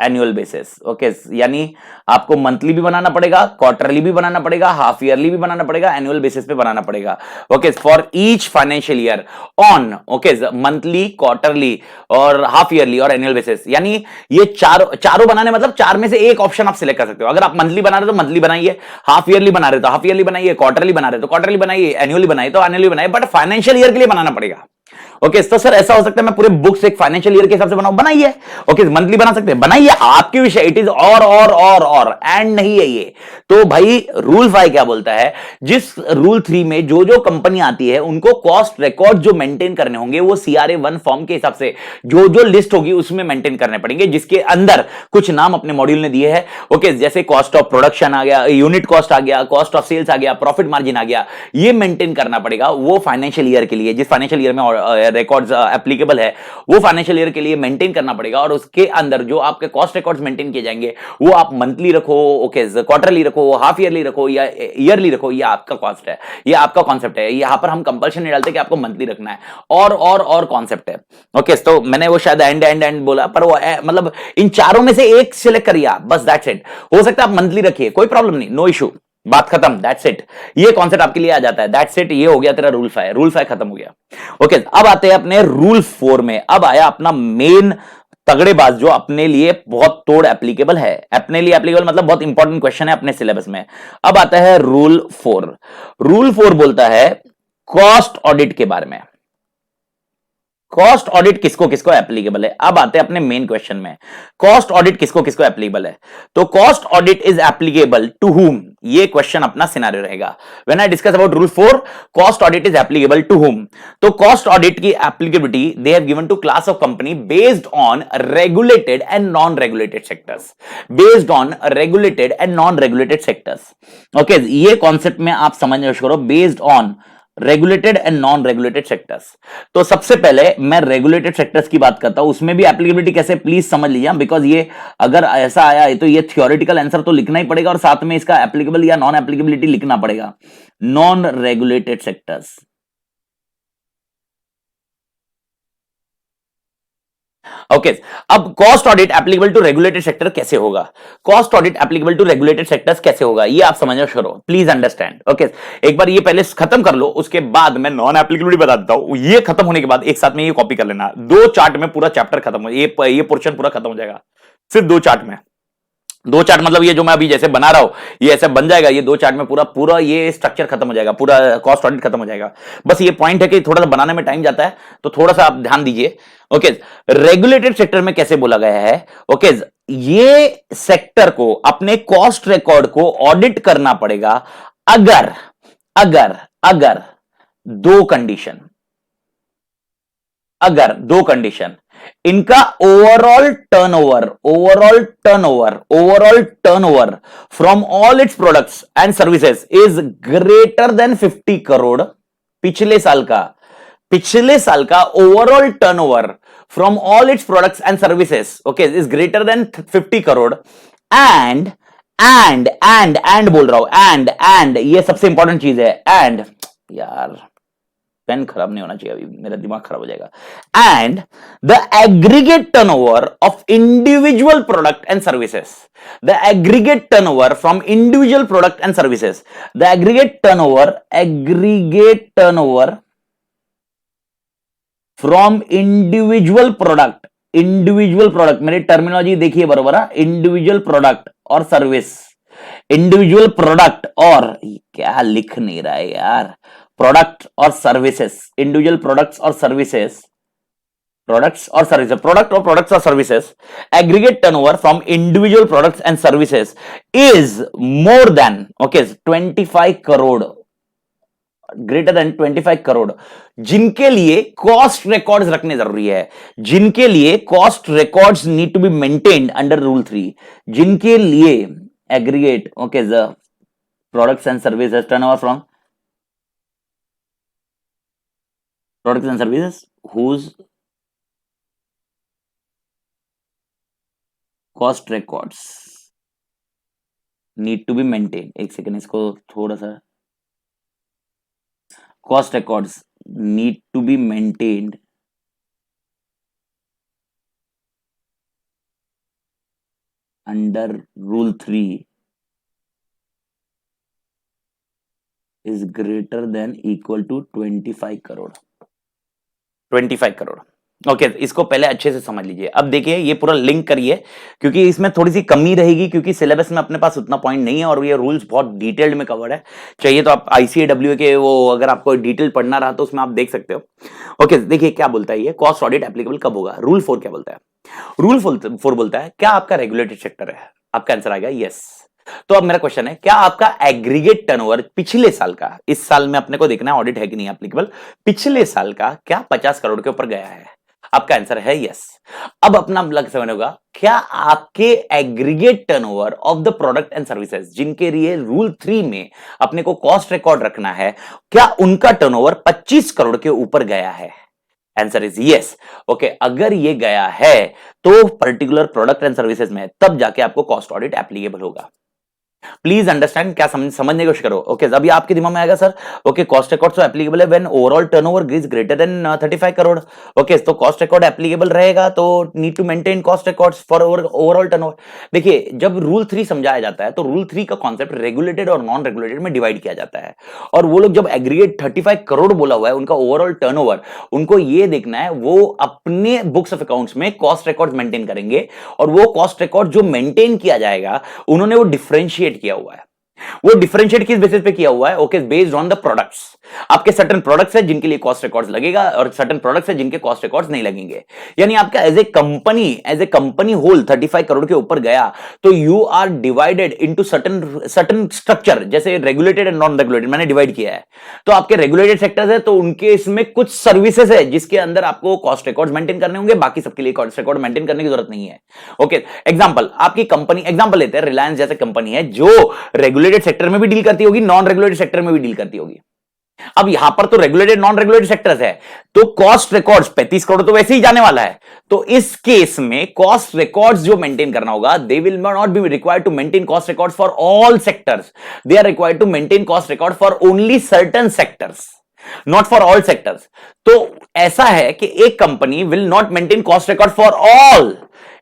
annual basis. Okay, यानी आपको मंथली भी बनाना पड़ेगा, क्वार्टरली भी बनाना पड़ेगा, हाफ ईयरली भी बनाना पड़ेगा, एनुअल बेसिस पे बनाना पड़ेगा। Okay, for each financial year on okay monthly, quarterly और हाफ ईयरली और एनुअल बेसिस, यानी ये चारों बनाने, मतलब 4 में से एक ऑप्शन आप सिलेक्ट कर सकते हो। अगर आप मंथली बना रहे हो तो मंथली बनाइए, हाफ ईयरली बना रहे हो तो हाफ ईयरली बनाइए, क्वार्टरली बना रहे हो तो क्वार्टरली बनाइए, एनुअली बनाइए तो एनुअली बनाइए, बट फाइनेंशियल ईयर के लिए बनाना पड़ेगा। ओके, तो सर ऐसा हो सकता है मैं पूरे बुक्स एक फाइनेंशियल ईयर के हिसाब से बनाऊं, बनाइए। ओके, मंथली बना सकते हैं, बनाइए, आपके विषय, इट इज और एंड नहीं है ये। तो भाई रूल 5 क्या बोलता है? जिस रूल 3 में जो जो कंपनी आती है उनको कॉस्ट रिकॉर्ड जो मेंटेन करने होंगे वो CRA1 फॉर्म के हिसाब से जो जो लिस्ट होगी उसमें मेंटेन करने पड़ेंगे, जिसके अंदर कुछ नाम अपने मॉड्यूल ने दिए हैं। ओके, जैसे कॉस्ट ऑफ प्रोडक्शन आ गया, यूनिट कॉस्ट आ गया, कॉस्ट ऑफ सेल्स आ गया, प्रॉफिट मार्जिन आ गया, ये मेंटेन करना पड़ेगा वो फाइनेंशियल ईयर के लिए, जिस फाइनेंशियल ईयर में रिकॉर्ड्स एप्लीकेबल है वो फाइनेंशियल ईयर के लिए मेंटेन करना पड़ेगा। और उसके अंदर जो आपके कॉस्ट रिकॉर्ड्स मेंटेन किए जाएंगे वो आप मंथली रखो, ओके, क्वार्टरली रखो, हाफ ईयरली रखो या ईयरली रखो, ये आपका कॉस्ट है, ये आपका कॉन्सेप्ट है। यहां पर हम कंपल्शन नहीं डालते कि आपको मंथली रखना है, और कॉन्सेप्ट है। ओके, तो मैंने वो शायद एंड बोला, पर वो मतलब इन चारों में से एक सिलेक्ट करिए आप, बस दैट्स इट। हो सकता है आप मंथली रखिए, कोई प्रॉब्लम नहीं, नो इशू, बात खत्म, दैट्स इट। ये कॉन्सेप्ट आपके लिए आ जाता है, दैट्स इट। ये हो गया तेरा रूल 5 खत्म हो गया। ओके, अब आते हैं अपने रूल 4 में। अब आया अपना मेन तगड़ेबाज जो अपने लिए बहुत तोड़ एप्लीकेबल है, अपने लिए एप्लीकेबल मतलब बहुत इंपॉर्टेंट क्वेश्चन है अपने सिलेबस में। अब आता है रूल 4। रूल 4 बोलता है कॉस्ट ऑडिट के बारे में। कॉस्ट ऑडिट किसको किसको एप्लीकेबल है? अब आते हैं अपने मेन क्वेश्चन में, कॉस्ट ऑडिट किसको किसको एप्लीकेबल है? तो cost audit is applicable to whom, ये क्वेश्चन अपना सिनेरियो रहेगा। When I discuss about rule 4, cost audit is applicable to whom. तो कॉस्ट ऑडिट की applicability they have given to class of company based on regulated and non regulated sectors, okay, ये concept में आप समझना शुरू करो, based on regulated and non regulated sectors. तो सबसे पहले मैं रेगुलेटेड सेक्टर्स की बात करता हूं, उसमें भी एप्लीकेबिलिटी कैसे प्लीज समझ लीजिए, बिकॉज ये अगर ऐसा आया है तो ये थियोरेटिकल आंसर तो लिखना ही पड़ेगा और साथ में इसका एप्लीकेबल या नॉन एप्लीकेबिलिटी लिखना पड़ेगा। Non regulated sectors, okay. अब cost audit applicable to regulated sector कैसे होगा, cost audit applicable to regulated sectors कैसे होगा, ये आप समझना शुरू करो, प्लीज अंडरस्टैंड। ओके, एक बार ये पहले खत्म कर लो, उसके बाद मैं नॉन एप्लीकेबिलिटी बता देता हूं। ये खत्म होने के बाद एक साथ में ये कॉपी कर लेना, 2 चार्ट में पूरा चैप्टर खत्म हो, ये पोर्शन पूरा खत्म हो जाएगा सिर्फ 2 चार्ट में। 2 चार्ट मतलब ये जो मैं अभी जैसे बना रहा हूं ये ऐसे बन जाएगा, ये 2 चार्ट में पूरा पूरा ये स्ट्रक्चर खत्म हो जाएगा, पूरा कॉस्ट ऑडिट खत्म हो जाएगा। बस ये पॉइंट है कि थोड़ा सा बनाने में टाइम जाता है, तो थोड़ा सा आप ध्यान दीजिए। ओके, रेगुलेटेड सेक्टर में कैसे बोला गया है, ओके, ये सेक्टर को अपने कॉस्ट रिकॉर्ड को ऑडिट करना पड़ेगा अगर अगर अगर 2 कंडीशन, अगर 2 कंडीशन, इनका overall turnover from all it's products and services is greater than 50 crore. पिछले साल का overall turnover from all it's products and services, okay, is greater than 50 crore. And बोल रहा हूं, एंड ये सबसे इंपॉर्टेंट चीज है, एंड यार पेन खराब नहीं होना चाहिए, अभी मेरा दिमाग खराब हो जाएगा। And the aggregate turnover of individual product and services, the aggregate turnover from individual product and services, the aggregate turnover from individual product, मेरी टर्मिनोलॉजी देखिए बरोबर है, इंडिविजुअल प्रोडक्ट और सर्विस, इंडिविजुअल प्रोडक्ट और क्या लिख नहीं रहा है यार, प्रोडक्ट और सर्विसेज, इंडिविजुअल प्रोडक्ट्स और सर्विसेज, प्रोडक्ट्स और services, aggregate turnover from individual products and services is more then, okay, 25 crore, greater then 25 crore, जिनके लिए कॉस्ट रिकॉर्ड्स रखने जरूरी है, जिनके लिए cost records need to be maintained under rule 3, जिनके लिए aggregate, okay, the products and services turnover from products and services whose cost records need to be maintained, एक सेकेंड इसको थोड़ा सा, cost records need to be maintained under rule 3 is greater than equal to 25 crore, 25 crore. Okay, इसको पहले अच्छे से समझ लीजिए। अब देखिए ये पूरा लिंक करिए, क्योंकि इसमें थोड़ी सी कमी रहेगी, क्योंकि सिलेबस में अपने पास उतना पॉइंट नहीं है और ये रूल्स बहुत डिटेल्ड में कवर है। चाहिए तो आप ICAW के वो अगर आपको डिटेल पढ़ना रहा तो उसमें आप देख सकते हो। ओके, देखिए क्या बोलता है ये, कॉस्ट ऑडिट एप्लीकेबल कब होगा। रूल 4 क्या बोलता है, रूल 4 बोलता है क्या आपका रेगुलेटेड सेक्टर है, आपका आंसर आएगा यस। तो अब मेरा क्वेश्चन है, क्या आपका एग्रीगेट टर्नओवर पिछले साल का, इस साल में अपने को देखना है ऑडिट है कि नहीं एप्लीकेबल, पिछले साल का क्या 50 करोड़ के ऊपर गया है, आपका आंसर है यस। अब अपना लग समझ होगा, क्या आपके aggregate turnover of the product and services, जिनके लिए रूल 3 में अपने को कॉस्ट रिकॉर्ड रखना है, क्या उनका टर्नओवर 25 करोड़ के ऊपर गया है, आंसर इज यस। ओके, अगर ये गया है तो पर्टिकुलर प्रोडक्ट एंड सर्विसेज में तब जाके आपको कॉस्ट ऑडिट एप्लीकेबल होगा। प्लीज अंडरस्टैंड, क्या समझने की कोशिश करो। ओके, अभी आपके दिमाग में आएगा सर, ओके, कॉस्ट रिकॉर्ड तो एप्लीकेबल है when overall turnover is greater than 35 crore. Okay, तो कॉस्ट रिकॉर्ड एप्लीकेबल रहेगा तो need to maintain cost records for overall turnover. देखिए, जब रूल 3 समझाया जाता है तो रूल 3 का कॉन्सेप्ट रेगुलेटेड और नॉन रेगुलेटेड में डिवाइड किया जाता है, और वो लोग जब एग्रीगेट 35 करोड़ बोला हुआ है उनका ओवरऑल टर्नओवर, उनको ये देखना है वो अपने बुक्स ऑफ अकाउंट्स में कॉस्ट रिकॉर्ड मेंटेन करेंगे, और वो कॉस्ट रिकॉर्ड जो मेंटेन किया जाएगा उन्होंने वो डिफरेंशिएट किया हुआ है। वो डिफरेंशिएट किस बेसिस पे किया हुआ है, okay, based on the products. आपके सर्टेन प्रोडक्ट्स है जिनके लिए कॉस्ट रिकॉर्ड्स लगेगा और सर्टेन प्रोडक्ट्स है जिनके कॉस्ट रिकॉर्ड्स नहीं लगेंगे। यानी आपका as a company whole 35 crore के ऊपर गया तो you are divided into certain structure, जैसे रेगुलेटेड एंड नॉन रेगुलेटेड मैंने डिवाइड किया है। तो आपके रेगुलेटेड सेक्टर्स है तो उनके इसमें कुछ सर्विसेज है जिसके अंदर आपको कॉस्ट रिकॉर्ड्स मेंटेन करने होंगे, बाकी सबके लिए कॉस्ट रिकॉर्ड मेंटेन करने की जरूरत नहीं है। ओके, एग्जांपल, आपकी कंपनी, एग्जांपल लेते हैं, रिलायंस जैसे कंपनी है जो रेगुलेटेड सेक्टर में भी डील करती होगी, नॉन रेगुलेटेड सेक्टर में भी डील करती होगी। अब यहां पर तो रेगुलेटेड नॉन रेगुलेटेड सेक्टर्स है, तो कॉस्ट रिकॉर्ड्स 35 करोड़ तो वैसे ही जाने वाला है। तो इस केस में कॉस्ट रिकॉर्ड्स जो मेंटेन करना होगा, they will not be required to maintain cost records for all sectors, they are required to maintain cost record for only certain sectors, not for all sectors. तो ऐसा है कि एक company will not maintain cost record for all,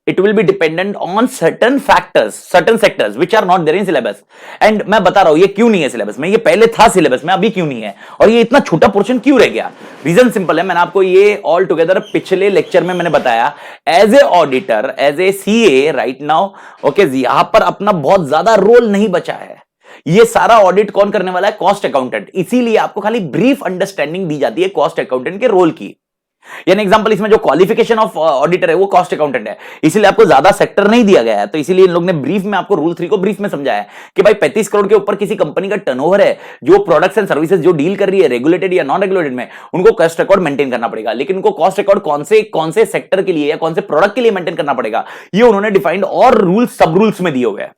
it will be dependent on certain factors, certain sectors which are not there in syllabus। and मैं बता रहा हूं ये क्यों नहीं है सिलेबस में, ये पहले था सिलेबस में, अभी क्यों नहीं है, और ये इतना छोटा पोर्शन क्यों रह गया। रीजन सिंपल है, मैंने आपको ये ऑल टुगेदर पिछले लेक्चर में मैंने बताया, as a auditor, as a CA right now, okay, यहां पर अपना बहुत ज्यादा रोल नहीं बचा है। ये सारा ऑडिट कौन करने वाला है, कॉस्ट अकाउंटेंट। इसीलिए आपको खाली ब्रीफ अंडरस्टैंडिंग दी जाती है कॉस्ट अकाउंटेंट के रोल की। यानी एग्जांपल, इसमें जो क्वालिफिकेशन ऑफ ऑडिटर है वो कॉस्ट अकाउंटेंट है, इसीलिए आपको ज्यादा सेक्टर नहीं दिया गया है। तो इसीलिए इन लोग ने ब्रीफ में आपको रूल 3 को ब्रीफ में समझाया कि भाई 35 करोड़ के ऊपर किसी कंपनी का टर्नओवर है, जो प्रोडक्ट्स एंड सर्विसेज जो डील कर रही है रेगुलेटेड या नॉन रेगुलेटेड में, उनको कॉस्ट रिकॉर्ड मेंटेन करना पड़ेगा। लेकिन उनको कॉस्ट रिकॉर्ड कौन से सेक्टर के लिए या कौन से प्रोडक्ट के लिए मेंटेन करना पड़ेगा, ये उन्होंने डिफाइंड और रूल्स सब रूल्स में दिए हुए हैं।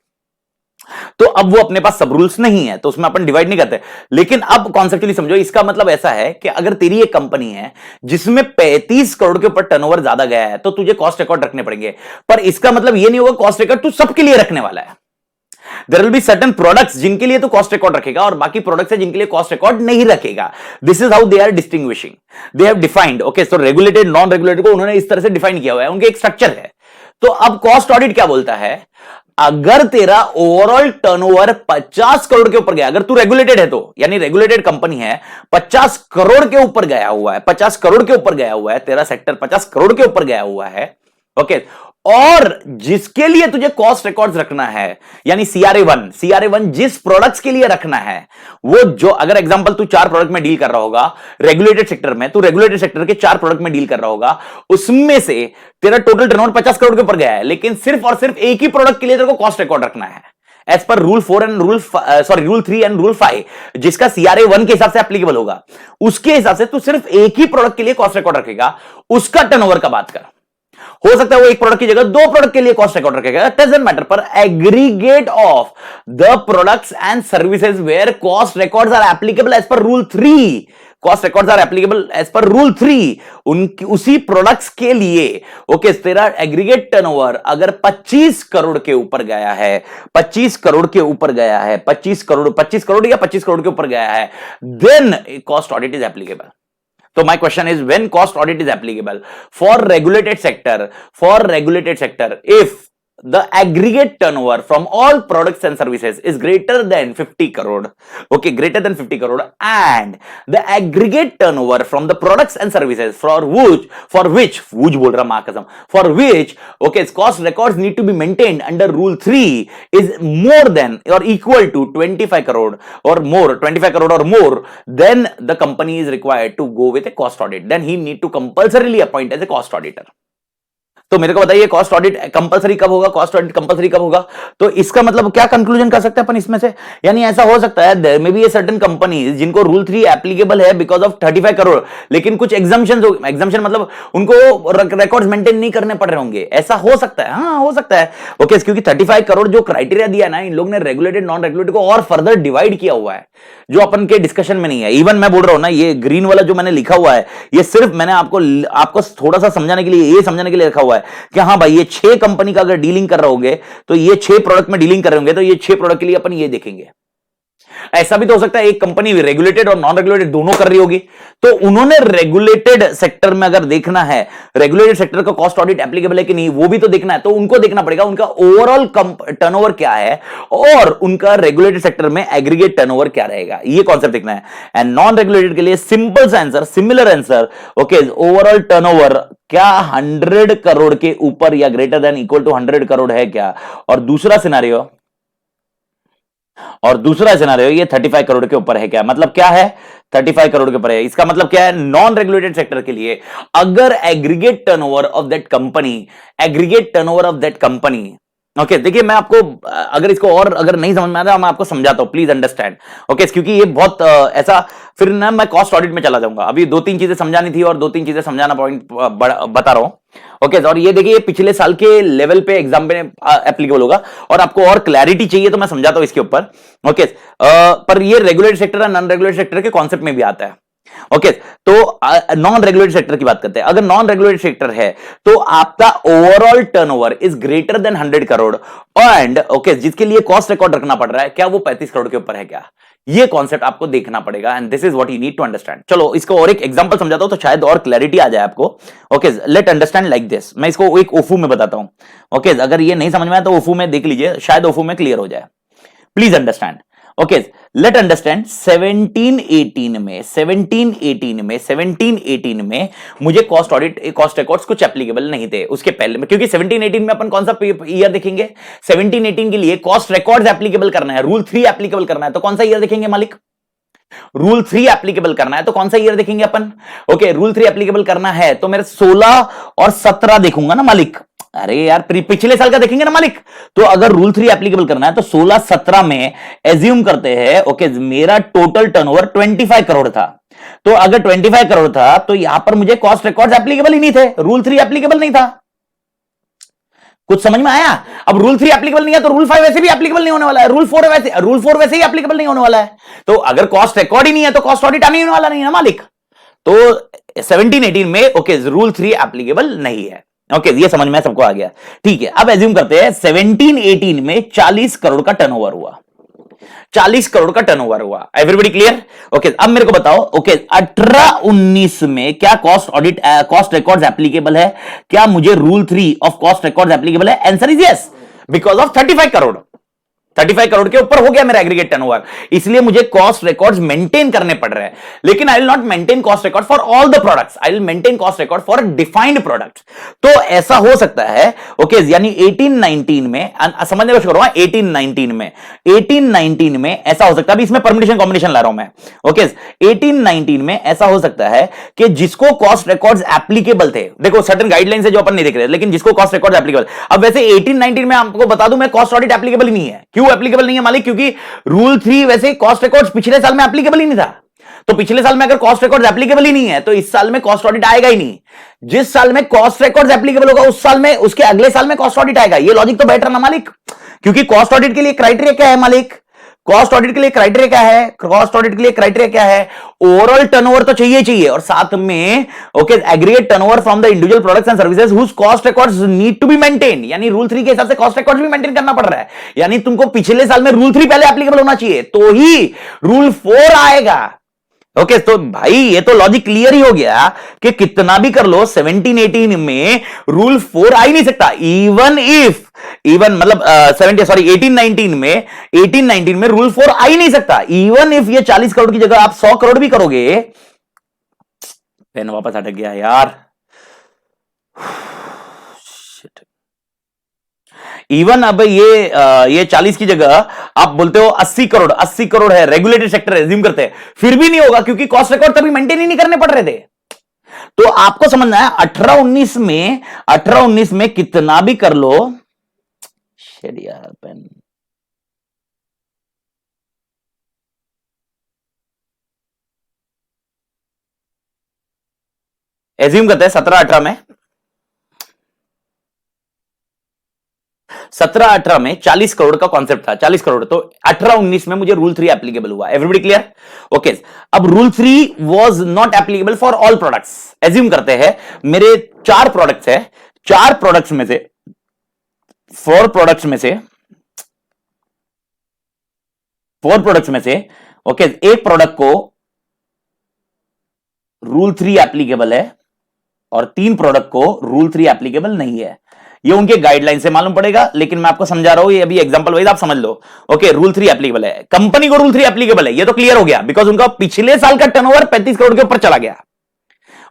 तो अब वो अपने पास सब रूल्स नहीं है, तो उसमें अपन डिवाइड नहीं करते। लेकिन अब कॉन्सेप्चुअली समझो, इसका मतलब ऐसा है कि अगर तेरी एक कंपनी है जिसमें 35 करोड़ के ऊपर टर्नओवर ज्यादा गया है, तो तुझे कॉस्ट रिकॉर्ड रखने पड़ेंगे। पर इसका मतलब ये नहीं होगा कॉस्ट रिकॉर्ड तू सबके लिए रखने वाला है। There will be certain products जिनके लिए तो कॉस्ट रिकॉर्ड रखेगा, और बाकी प्रोडक्ट्स है जिनके लिए कॉस्ट रिकॉर्ड नहीं रखेगा। This is how they are distinguishing, they have defined. Okay, so regulated non regulated को उन्होंने इस तरह से डिफाइन किया हुआ है, उनके एक स्ट्रक्चर है। तो अब कॉस्ट ऑडिट क्या बोलता है, अगर तेरा ओवरऑल टर्नओवर 50 करोड़ के ऊपर गया, अगर तू रेगुलेटेड है तो, यानी रेगुलेटेड कंपनी है, 50 करोड़ के ऊपर गया हुआ है, 50 करोड़ के ऊपर गया हुआ है, तेरा सेक्टर 50 करोड़ के ऊपर गया हुआ है, ओके, और जिसके लिए तुझे कॉस्ट रिकॉर्ड्स रखना है, यानी सीआरए1 जिस प्रोडक्ट्स के लिए रखना है, वो जो, अगर एग्जांपल तू 4 प्रोडक्ट में डील कर रहा होगा रेगुलेटेड सेक्टर में, तू रेगुलेटेड सेक्टर के 4 प्रोडक्ट में डील कर रहा होगा, उसमें से तेरा टोटल टर्नओवर 50 करोड़ के ऊपर गया है, लेकिन सिर्फ और सिर्फ एक ही प्रोडक्ट के लिए तेरे को कॉस्ट रिकॉर्ड रखना है, as per rule 3 and rule 5, जिसका सीआरए1 के हिसाब से एप्लीकेबल होगा, उसके हिसाब से तू सिर्फ एक ही प्रोडक्ट के लिए कॉस्ट रिकॉर्ड रखेगा। उसका टर्नओवर का बात कर, हो सकता है वो एक प्रोडक्ट की जगह 2 प्रोडक्ट के लिए कॉस्ट रिकॉर्ड रखेगा, डजंट मैटर, पर aggregate of the products and services where cost records are applicable as per rule 3, cost records are applicable as per rule 3, उनकी उसी प्रोडक्ट्स के लिए। ओके, तेरा एग्रीगेट टर्नओवर अगर 25 करोड़ के ऊपर गया है, 25 करोड़ के ऊपर गया है, 25 करोड़ या 25 करोड़ के ऊपर गया है, then cost audit is applicable. So my question is, when cost audit is applicable for regulated sector, if the aggregate turnover from all products and services is greater than 50 crore, okay, greater than 50 crore, and the aggregate turnover from the products and services for which बोल रहा मां कसम, for which, okay, cost records need to be maintained under rule 3 is more than or equal to 25 crore or more, then the company is required to go with a cost audit, then he need to compulsorily appoint as a cost auditor। तो मेरे को बताइए cost audit compulsory कब होगा, cost audit compulsory कब होगा। तो इसका मतलब क्या कंक्लूजन कर सकते हैं अपन इसमें से, यानी ऐसा हो सकता है there may be a certain companies जिनको रूल 3 एप्लीकेबल है बिकॉज ऑफ 35 करोड़, लेकिन कुछ एग्जम्पशन मतलब उनको रिकॉर्ड्स मेंटेन नहीं करने पड़ रहे होंगे, ऐसा हो सकता है। हाँ, हो सकता है, ओके, क्योंकि 35 करोड़ जो क्राइटेरिया दिया ना, इन लोग ने रेगुलेटेड नॉन रेगुलेटेड को और फर्दर डिवाइड किया हुआ है, जो अपन के डिस्कशन में नहीं है। इवन मैं बोल रहा हूं ना, ये ग्रीन वाला जो मैंने लिखा हुआ है, ये सिर्फ मैंने आपको थोड़ा सा समझाने के लिए, ये समझाने के लिए रखा हुआ है कि हाँ भाई, ये 6 कंपनी का अगर डीलिंग कर रहे होंगे, तो ये 6 प्रोडक्ट में डीलिंग कर रहे होंगे, तो ये 6 प्रोडक्ट के लिए अपन ये देखेंगे। ऐसा भी तो हो सकता है एक कंपनी रेगुलेटेड और नॉन रेगुलेटेड दोनों कर रही होगी, तो उन्होंने रेगुलेटेड सेक्टर में अगर देखना है रेगुलेटेड सेक्टर का कॉस्ट ऑडिट एप्लीकेबल है कि नहीं, वो भी तो देखना है। तो उनको देखना पड़ेगा उनका ओवरऑल टर्नओवर क्या है और उनका रेगुलेटेड सेक्टर में एग्रीगेट टर्नओवर क्या रहेगा, ये कॉन्सेप्ट देखना है। एंड नॉन रेगुलेटेड के लिए सिंपल सा answer, similar answer, okay, overall turnover क्या 100 करोड़ के ऊपर या greater than equal to 100 crore है क्या, और दूसरा सिनेरियो ये 35 करोड़ के ऊपर है क्या। मतलब क्या है, 35 करोड़ के ऊपर है, इसका मतलब क्या है, नॉन रेगुलेटेड सेक्टर के लिए अगर aggregate turnover of that company okay देखिए मैं आपको अगर इसको और अगर नहीं समझ में आ रहा मैं आपको समझाता हूं, प्लीज अंडरस्टैंड। ओके क्योंकि ये बहुत ऐसा फिर ना मैं कॉस्ट ऑडिट में चला जाऊंगा। अभी दो तीन चीजें समझानी थी और दो तीन चीजें समझाना पॉइंट बता रहा हूं। ओके और ये देखिए पिछले साल के लेवल पे एग्जाम में एप्लीकेबल होगा और आपको और क्लैरिटी चाहिए तो मैं समझाता हूं इसके ऊपर। ओके पर ये रेगुलेटेड सेक्टर और नॉन रेगुलेटेड सेक्टर के कॉन्सेप्ट में भी आता है। ओके तो नॉन रेगुलेटेड सेक्टर की बात करते हैं। अगर नॉन रेगुलेटेड सेक्टर है तो आपका overall turnover is greater than 100 crore and okay जिसके लिए कॉस्ट रिकॉर्ड रखना पड़ रहा है, क्या वो 35 करोड़ के ऊपर है क्या? ये कॉन्सेप्ट आपको देखना पड़ेगा and this is what you need to understand. चलो इसको और एक एग्जांपल समझाता हूं तो शायद और क्लैरिटी आ जाए आपको। Okay let understand like this. मैं इसको एक ओफू में बताता हूं। ओके अगर ये नहीं समझ में आया तो ओफू में देख लीजिए, शायद ओफू में क्लियर हो जाए। Please understand. Okay let understand 1718 में मुझे कॉस्ट ऑडिट कॉस्ट रिकॉर्ड्स कुछ एप्लीकेबल नहीं थे उसके पहले में, क्योंकि 1718 में अपन कौन सा ईयर देखेंगे? 1718 के लिए कॉस्ट रिकॉर्ड्स एप्लीकेबल करना है, रूल 3 एप्लीकेबल करना है, तो कौन सा ईयर देखेंगे मालिक? रूल 3 एप्लीकेबल करना है तो कौन सा ईयर देखेंगे अपन? ओके रूल 3 एप्लीकेबल करना है तो मेरे 16 और 17 देखूंगा ना मालिक। अरे यार पिछले साल का देखेंगे ना मालिक। तो अगर रूल 3 एप्लीकेबल करना है तो 16-17 में एज्यूम करते हैं ओके मेरा टोटल टर्नओवर 25 करोड़ था। तो अगर 25 करोड़ था तो यहां पर मुझे कॉस्ट रिकॉर्ड्स एप्लीकेबल ही नहीं थे, रूल 3 एप्लीकेबल नहीं था। कुछ समझ में आया? अब रूल 3 एप्लीकेबल नहीं है तो रूल 5 वैसे भी एप्लीकेबल नहीं होने वाला है, रूल 4 वैसे ही एप्लीकेबल नहीं होने वाला है। तो अगर कॉस्ट रिकॉर्ड ही नहीं है तो कॉस्ट ऑडिट आने वाला नहीं है मालिक। तो 1718 में ओके रूल 3 एप्लीकेबल नहीं है। ओके ये समझ में सबको आ गया, ठीक है। अब एज्यूम करते हैं 1718 में 40 करोड़ का टर्नओवर हुआ, 40 करोड़ का टर्नओवर हुआ। Everybody clear? ओके अब मेरे को बताओ ओके 18-19 में क्या cost audit cost records applicable है? क्या मुझे rule 3 of cost records applicable है? Answer is yes, because of 35 crore. 35 crore के ऊपर हो गया मेरा एग्रीगेट टर्नओवर, इसलिए मुझे कॉस्ट रिकॉर्ड्स मेंटेन करने पड़ रहे हैं। लेकिन I will not maintain cost record for all the products, I will maintain cost record for defined products. तो ऐसा हो सकता है ओके यानी 18-19 में समझने को करूंगा 18-19 में ऐसा हो सकता है। अभी इसमें परम्यूटेशन कॉम्बिनेशन ला रहा हूं मैं। ओके 18-19 में ऐसा हो सकता है कि जिसको कॉस्ट रिकॉर्ड्स एप्लीकेबल थे, देखो सर्टेन गाइडलाइंस है जो अपन नहीं देख रहे, लेकिन जिसको कॉस्ट रिकॉर्ड्स एप्लीकेबल। अब वैसे 18-19 में आपको बता दूं मैं कॉस्ट ऑडिट एप्लीकेबल ही नहीं है। क्यों एप्लीकेबल नहीं है मालिक? क्योंकि रूल 3 वैसे कॉस्ट रिकॉर्ड्स पिछले साल में एप्लीकेबल ही नहीं था। तो पिछले साल में अगर कॉस्ट रिकॉर्ड्स एप्लीकेबल ही नहीं है तो इस साल में कॉस्ट ऑडिट आएगा ही नहीं। जिस साल में कॉस्ट रिकॉर्ड्स एप्लीकेबल होगा उस साल में उसके अगले साल में कॉस्ट ऑडिट आएगा। ये लॉजिक तो बेटर ना मालिक, क्योंकि कॉस्ट ऑडिट के लिए क्राइटेरिया क्या है मालिक? कॉस्ट ऑडिट के लिए क्राइटेरिया क्या है? कॉस्ट ऑडिट के लिए क्राइटेरिया क्या है? ओवरऑल टर्नओवर तो चाहिए और साथ में okay aggregate turnover from the individual products and services whose cost records need to be maintain. यानी रूल 3 के हिसाब से कॉस्ट रिकॉर्ड्स भी मेंटेन करना पड़ रहा है। यानी तुमको पिछले साल में रूल 3 पहले एप्लीकेबल होना चाहिए तो ही रूल 4 आएगा। ओके तो भाई ये तो लॉजिक क्लियर ही हो गया कि कितना भी कर लो 17-18 में रूल 4 आ ही नहीं सकता। इवन मतलब 18-19 में रूल 4 आ ही नहीं सकता। इवन इफ ये 40 करोड़ की जगह आप 100 करोड़ भी करोगे। पेन वापस अटक गया यार। इवन अब ये 40 की जगह आप बोलते हो 80 करोड़ है, रेगुलेटेड सेक्टर एज्यूम करते हैं, फिर भी नहीं होगा क्योंकि कॉस्ट रिकॉर्ड तभी मेंटेन ही नहीं करने पड़ रहे थे। तो आपको समझना है 18-19 में कितना भी कर लो। यार पेन एज्यूम करते हैं 17-18 में 17-18 में 40 करोड़ का कॉन्सेप्ट था, 40 करोड़। तो 18-19 में मुझे रूल 3 एप्लीकेबल हुआ। Everybody clear? ओके अब rule 3 was not applicable for all products. Assume करते हैं मेरे 4 प्रोडक्ट्स है, 4 प्रोडक्ट्स में से 4 प्रोडक्ट्स में से ओके एक प्रोडक्ट को रूल 3 एप्लीकेबल है और 3 प्रोडक्ट को रूल 3 एप्लीकेबल नहीं है। ये उनके गाइडलाइन से मालूम पड़ेगा, लेकिन मैं आपको समझा रहा हूं, ये अभी एग्जांपल वाइज आप समझ लो। ओके रूल 3 एप्लीकेबल है, कंपनी को रूल 3 एप्लीकेबल है, ये तो क्लियर हो गया बिकॉज उनका पिछले साल का टर्नओवर 35 करोड़ के ऊपर चला गया।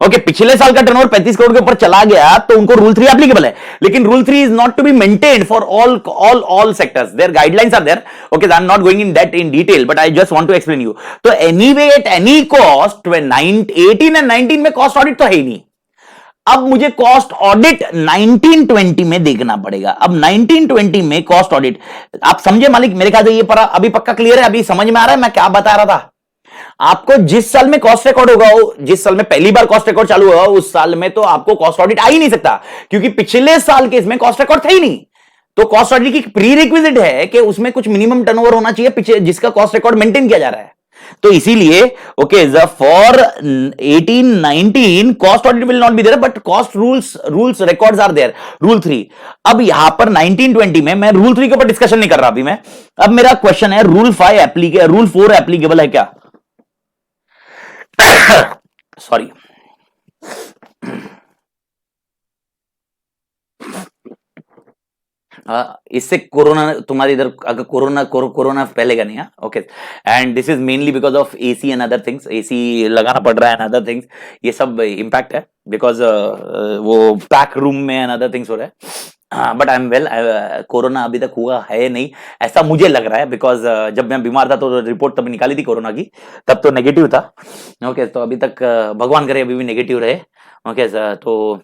ओके पिछले साल का टर्नओवर 35 करोड़ के ऊपर चला गया तो उनको रूल 3 एप्लीकेबल है। लेकिन rule 3 is not to be maintained for all sectors, there guidelines are there. Okay I am not going in that in detail but I just want to explain you. तो anyway at any cost 18 and 19 में cost audit तो है ही नहीं। अब मुझे cost audit 1920 में देखना पड़ेगा। अब 1920 में कॉस्ट ऑडिट, आप समझे मालिक? मेरे ख्याल से ये पर अभी पक्का क्लियर है, अभी समझ में आ रहा है मैं क्या बता रहा था? आपको जिस साल में कॉस्ट रिकॉर्ड होगा, जिस साल में पहली बार कॉस्ट रिकॉर्ड चालू होगा, उस साल में तो आपको कॉस्ट ऑडिट आ ही नहीं सकता, क्योंकि पिछले साल के इसमें कॉस्ट रिकॉर्ड था ही नहीं। तो कॉस्ट ऑडिट की प्री रिक्विजिट है कि उसमें कुछ मिनिमम टर्नओवर होना चाहिए पीछे, जिसका कॉस्ट रिकॉर्ड मेंटेन किया जा रहा है। तो इसीलिए okay, for 1819 cost audit will not be there, but cost rules records are there, rule 3। अब यहां पर 1920 में मैं रूल 3 के ऊपर डिस्कशन नहीं कर रहा अभी मैं। अब मेरा क्वेश्चन है, रूल 4 एप्लीकेबल है क्या? सॉरी, इससे कोरोना तुम्हारे इधर, अगर कोरोना फैलेगा नहीं। Okay, and this is mainly because of AC and other things, AC लगाना पड़ रहा है एंड अदर थिंग्स, ये सब इंपैक्ट है बिकॉज वो पैक रूम में एंड अदर थिंग्स हो रहा है। But I am well, corona अभी तक हुआ है नहीं ऐसा मुझे लग रहा है, बिकॉज जब मैं बीमार था तो रिपोर्ट तब निकाली थी कोरोना की, तब तो नेगेटिव था। ओके, तो अभी तक भगवान करे अभी भी नेगेटिव रहे। ओके, तो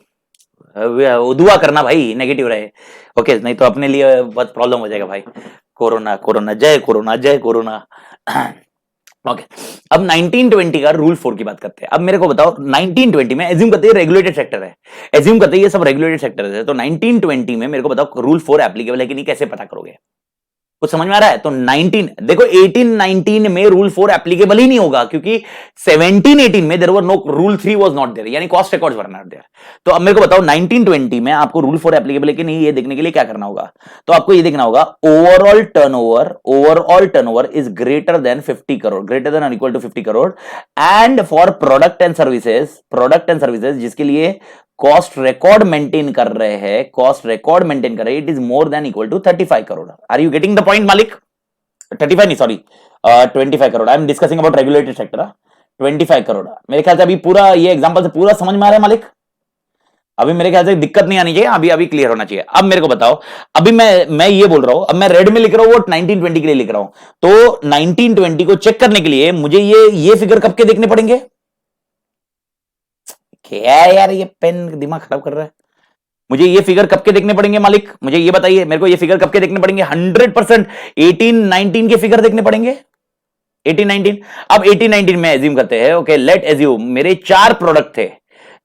दुआ करना भाई नेगेटिव रहे। ओके, नहीं तो अपने लिए बहुत प्रॉब्लम हो जाएगा भाई। कोरोना कोरोना जय कोरोना जय कोरोना। ओके, अब 1920 का रूल 4 की बात करते हैं। अब मेरे को बताओ, 1920 में एज्यूम करते हैं रेगुलेटेड सेक्टर है, एज्यूम करते हैं ये सब रेगुलेटेड सेक्टर है, तो 1920 में मेरे को बताओ रूल 4 एप्लीकेबल है कि नहीं, कैसे पता करोगे? कुछ समझ में आ रहा है? तो 1819 में रूल 4 एप्लीकेबल ही नहीं होगा, क्योंकि 1718 में there were no, rule 3 was not there, यानी cost records were not there. तो अब मेरे को बताओ 1920 में आपको रूल 4 एप्लीकेबल है कि नहीं, ये देखने के लिए क्या करना होगा? तो आपको ये देखना होगा, overall turnover is greater than 50 crore, greater than or equal to 50 crore, and for product and services जिसके लिए कॉस्ट रिकॉर्ड मेंटेन कर रहे हैं, it is more than equal to 35 crore. Are you getting the point मालिक? 35 नहीं, sorry 25 crore. I am discussing about regulated sector. 25 crore मेरे ख्याल से अभी पूरा ये एग्जांपल से पूरा समझ में आ रहा है मालिक? अभी मेरे ख्याल से दिक्कत नहीं आनी चाहिए, अभी क्लियर होना चाहिए। अब मेरे को बताओ, अभी मैं ये बोल रहा हूं, अब मैं रेड में लिख रहा हूं, वो 1920 के लिए लिख रहा हूं, तो 1920 को चेक करने के लिए मुझे ये फिगर कब के देखने पड़ेंगे? क्या यार, ये पेन दिमाग खराब कर रहा है। मुझे ये फिगर कब के देखने पड़ेंगे मालिक? मुझे ये बताइए, मेरे को ये फिगर कब के देखने पड़ेंगे? 100% 1819 के फिगर देखने पड़ेंगे। 1819, अब 1819 में एज्यूम करते हैं, ओके लेट एज्यूम मेरे 4 प्रोडक्ट थे,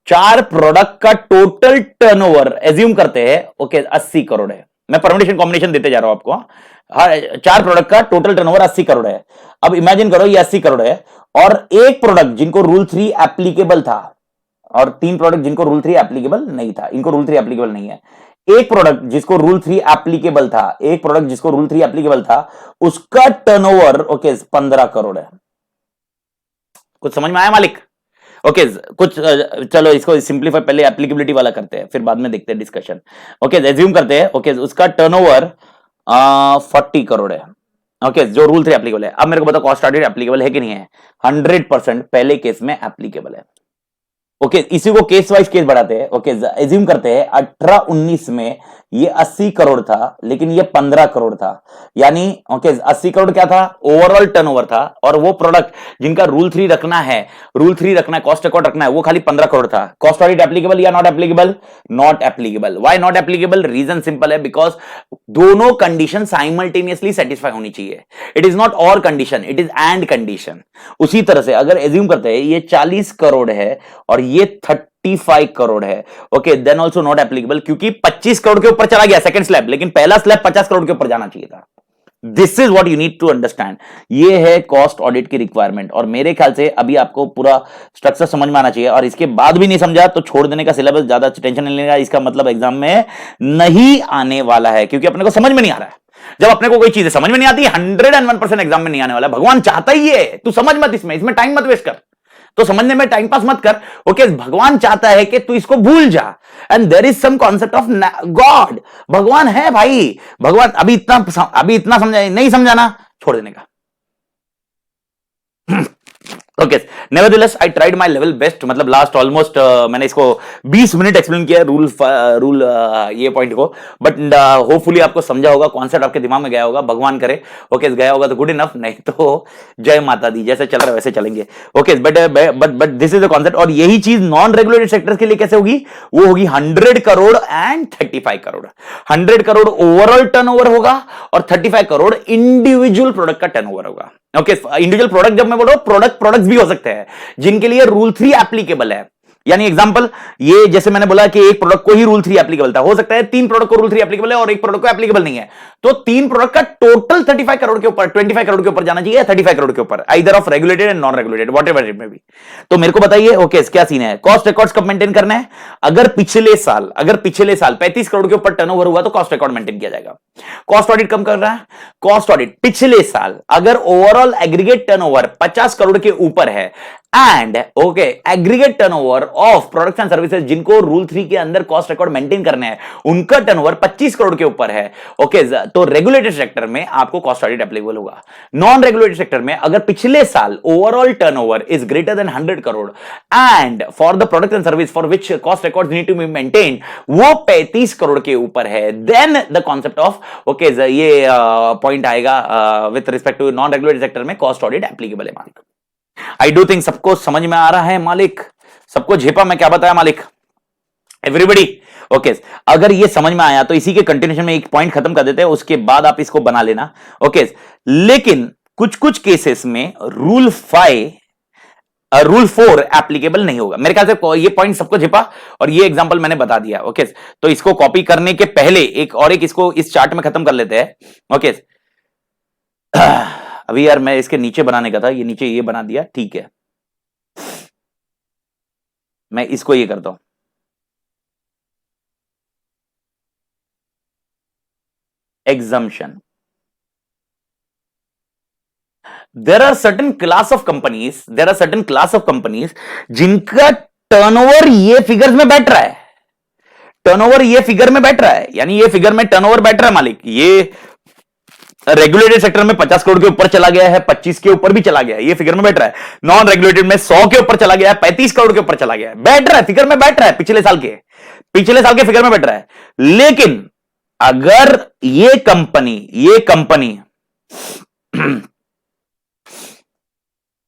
4 प्रोडक्ट का टोटल टर्नओवर एज्यूम करते हैं, ओके 80 करोड़ है। मैं परमुटेशन कॉम्बिनेशन देते जा रहा हूं आपको। हाँ, 4 प्रोडक्ट का टोटल टर्नओवर 80 करोड़ है। अब इमेजिन करो ये 80 करोड़ है, और एक प्रोडक्ट जिनको रूल 3 एप्लीकेबल था, और 3 प्रोडक्ट जिनको रूल 3 एप्लीकेबल नहीं था, इनको रूल 3 एप्लीकेबल नहीं है। एक प्रोडक्ट जिसको रूल 3 एप्लीकेबल था, उसका टर्नओवर ओके 15 करोड़ है। कुछ समझ में आया मालिक? ओके, कुछ चलो इसको सिंप्लीफाई, पहले एप्लीकेबिलिटी वाला करते हैं, फिर बाद में देखते हैं डिस्कशन। ओके, एज्यूम करते हैं, ओके उसका टर्नओवर 40 करोड़ है, ओके जो रूल 3 एप्लीकेबल है। अब मेरे को बताओ कॉस्ट ऑडिट एप्लीकेबल है कि नहीं है? 100% पहले केस में एप्लीकेबल है। ओके, इसी को केस वाइज केस बढ़ाते हैं। ओके, एज्यूम करते हैं 18-19 में ये 80 करोड़ था, लेकिन ये 15 करोड़ था, यानी ओके 80 करोड़ क्या था? ओवरऑल टर्नओवर था, और वो प्रोडक्ट जिनका रूल 3 रखना है, कॉस्ट रिकॉर्ड रखना है, वो खाली 15 करोड़ था। कॉस्ट ऑडिट एप्लीकेबल या not applicable? Not applicable. Why not applicable? Reason simple है, बिकॉज दोनों कंडीशन साइमल्टेनियसली सेटिस्फाई होनी चाहिए। इट इज नॉट और condition, it is and condition. उसी तरह से अगर एज्यूम करते हैं ये 40 करोड़ है और ये 35 करोड़ है, okay then also not applicable, क्योंकि 25 करोड़ के ऊपर चला गया सेकंड स्लैब, लेकिन पहला स्लैब 50 करोड़ के ऊपर जाना चाहिए था। This is what you need to understand. ये है कॉस्ट ऑडिट की रिक्वायरमेंट, और मेरे ख्याल से अभी आपको पूरा स्ट्रक्चर समझ में आना चाहिए, और इसके बाद भी नहीं समझा तो छोड़ देने का सिलेबस, ज्यादा टेंशन नहीं लेगा, इसका मतलब एग्जाम में नहीं आने वाला है, क्योंकि अपने को समझ में नहीं आ रहा है। जब अपने को कोई चीजें समझ में नहीं आती, 101% एग्जाम में नहीं आने वाला। भगवान चाहता ही है तू समझ मत, इसमें टाइम मत वेस्ट कर, तो समझने में टाइम पास मत कर। ओके, भगवान चाहता है कि तू इसको भूल जा, and there is some concept of god. भगवान है भाई, भगवान अभी इतना समझा नहीं, समझाना छोड़ देने का। Okay, nevertheless I tried my level best, मतलब लास्ट ऑलमोस्ट मैंने इसको 20 मिनट एक्सप्लेन किया रूल ये पॉइंट को, बट होपफुली आपको समझा होगा, कॉन्सेप्ट आपके दिमाग में गया होगा, भगवान करे। ओके, गया होगा तो गुड इनफ, नहीं तो जय माता दी, जैसे चल रहा है वैसे चलेंगे। Okay, but this is the concept. और यही चीज नॉन रेगुलेटेड सेक्टर के लिए कैसे होगी, वो होगी 100 crore and 35 crore. 100 crore overall turnover होगा और 35 करोड़ इंडिविजुअल प्रोडक्ट का टर्नओवर होगा। ओके, इंडिविजुअल प्रोडक्ट जब मैं बोल रहा हूं, प्रोडक्ट्स भी हो सकते हैं जिनके लिए रूल 3 एप्लीकेबल है। यानी एग्जांपल, ये जैसे मैंने बोला कि एक प्रोडक्ट को ही रूल 3 एप्लीकेबल था, हो सकता है 3 प्रोडक्ट को रूल 3 एप्लीकेबल है और एक प्रोडक्ट को एप्लीकेबल नहीं है, तो 3 प्रोडक्ट का टोटल 35 करोड़ के ऊपर, 25 करोड़ के ऊपर जाना चाहिए, 35 करोड़ के ऊपर, either of regulated and non regulated, whatever it may B. तो मेरे को बताइए, ओके, क्या सीन है, कॉस्ट रिकॉर्ड्स कब मेंटेन करना है? अगर पिछले साल 35 करोड़ के ऊपर टर्नओवर हुआ तो कॉस्ट रिकॉर्ड मेंटेन किया जाएगा। कॉस्ट ऑडिट कम कर रहा है, कॉस्ट ऑडिट पिछले साल अगर ओवरऑल एग्रीगेट टर्नओवर 50 करोड़ के ऊपर है and okay aggregate turnover of products and services जिनको रूल 3 के अंदर कॉस्ट रिकॉर्ड मेंटेन करने हैं, उनका टर्नओवर 25 करोड़ के ऊपर है, ओके, तो रेगुलेटेड सेक्टर में आपको कॉस्ट ऑडिट एप्लीकेबल होगा। नॉन रेगुलेटेड सेक्टर में अगर पिछले साल overall turnover is greater than 100 crore and for the product and service for which cost record need to be maintain वो 35 करोड़ के ऊपर है, then the concept of okay ये पॉइंट आएगा with respect to non regulated sector में cost audit applicable है मालिक। I do think सबको समझ में आ रहा है मालिक, सबको झेपा मैं क्या बताया मालिक, एवरीबडी? ओके, अगर ये समझ में आया तो इसी के कंटिन्यूशन में एक पॉइंट खत्म कर देते हैं, उसके बाद आप इसको बना लेना। ओके, लेकिन कुछ कुछ केसेस में रूल 4 एप्लीकेबल नहीं होगा। मेरे ख्याल से ये पॉइंट सबको झेपा और ये एग्जांपल मैंने बता दिया। ओके, तो इसको कॉपी करने के पहले एक इसको इस चार्ट में खत्म कर लेते हैं। ओके, अभी यार मैं इसके नीचे बनाने का था, ये नीचे ये बना दिया, ठीक है, मैं इसको ये करता हूं। Exemption, there are certain class of companies जिनका टर्नओवर ये फिगर्स में बैठ रहा है, टर्नओवर ये फिगर में बैठ रहा है, यानी ये फिगर में टर्नओवर बैठ रहा है मालिक, ये रेगुलेटेड सेक्टर में 50 करोड़ के ऊपर चला गया है, 25 के ऊपर भी चला गया है, ये फिगर में बैठ रहा है। नॉन रेगुलेटेड में 100 के ऊपर चला गया है, 35 करोड़ के ऊपर चला गया है, बैठ रहा है, फिगर में बैठ रहा है, पिछले साल के फिगर में बैठ रहा है। लेकिन अगर ये कंपनी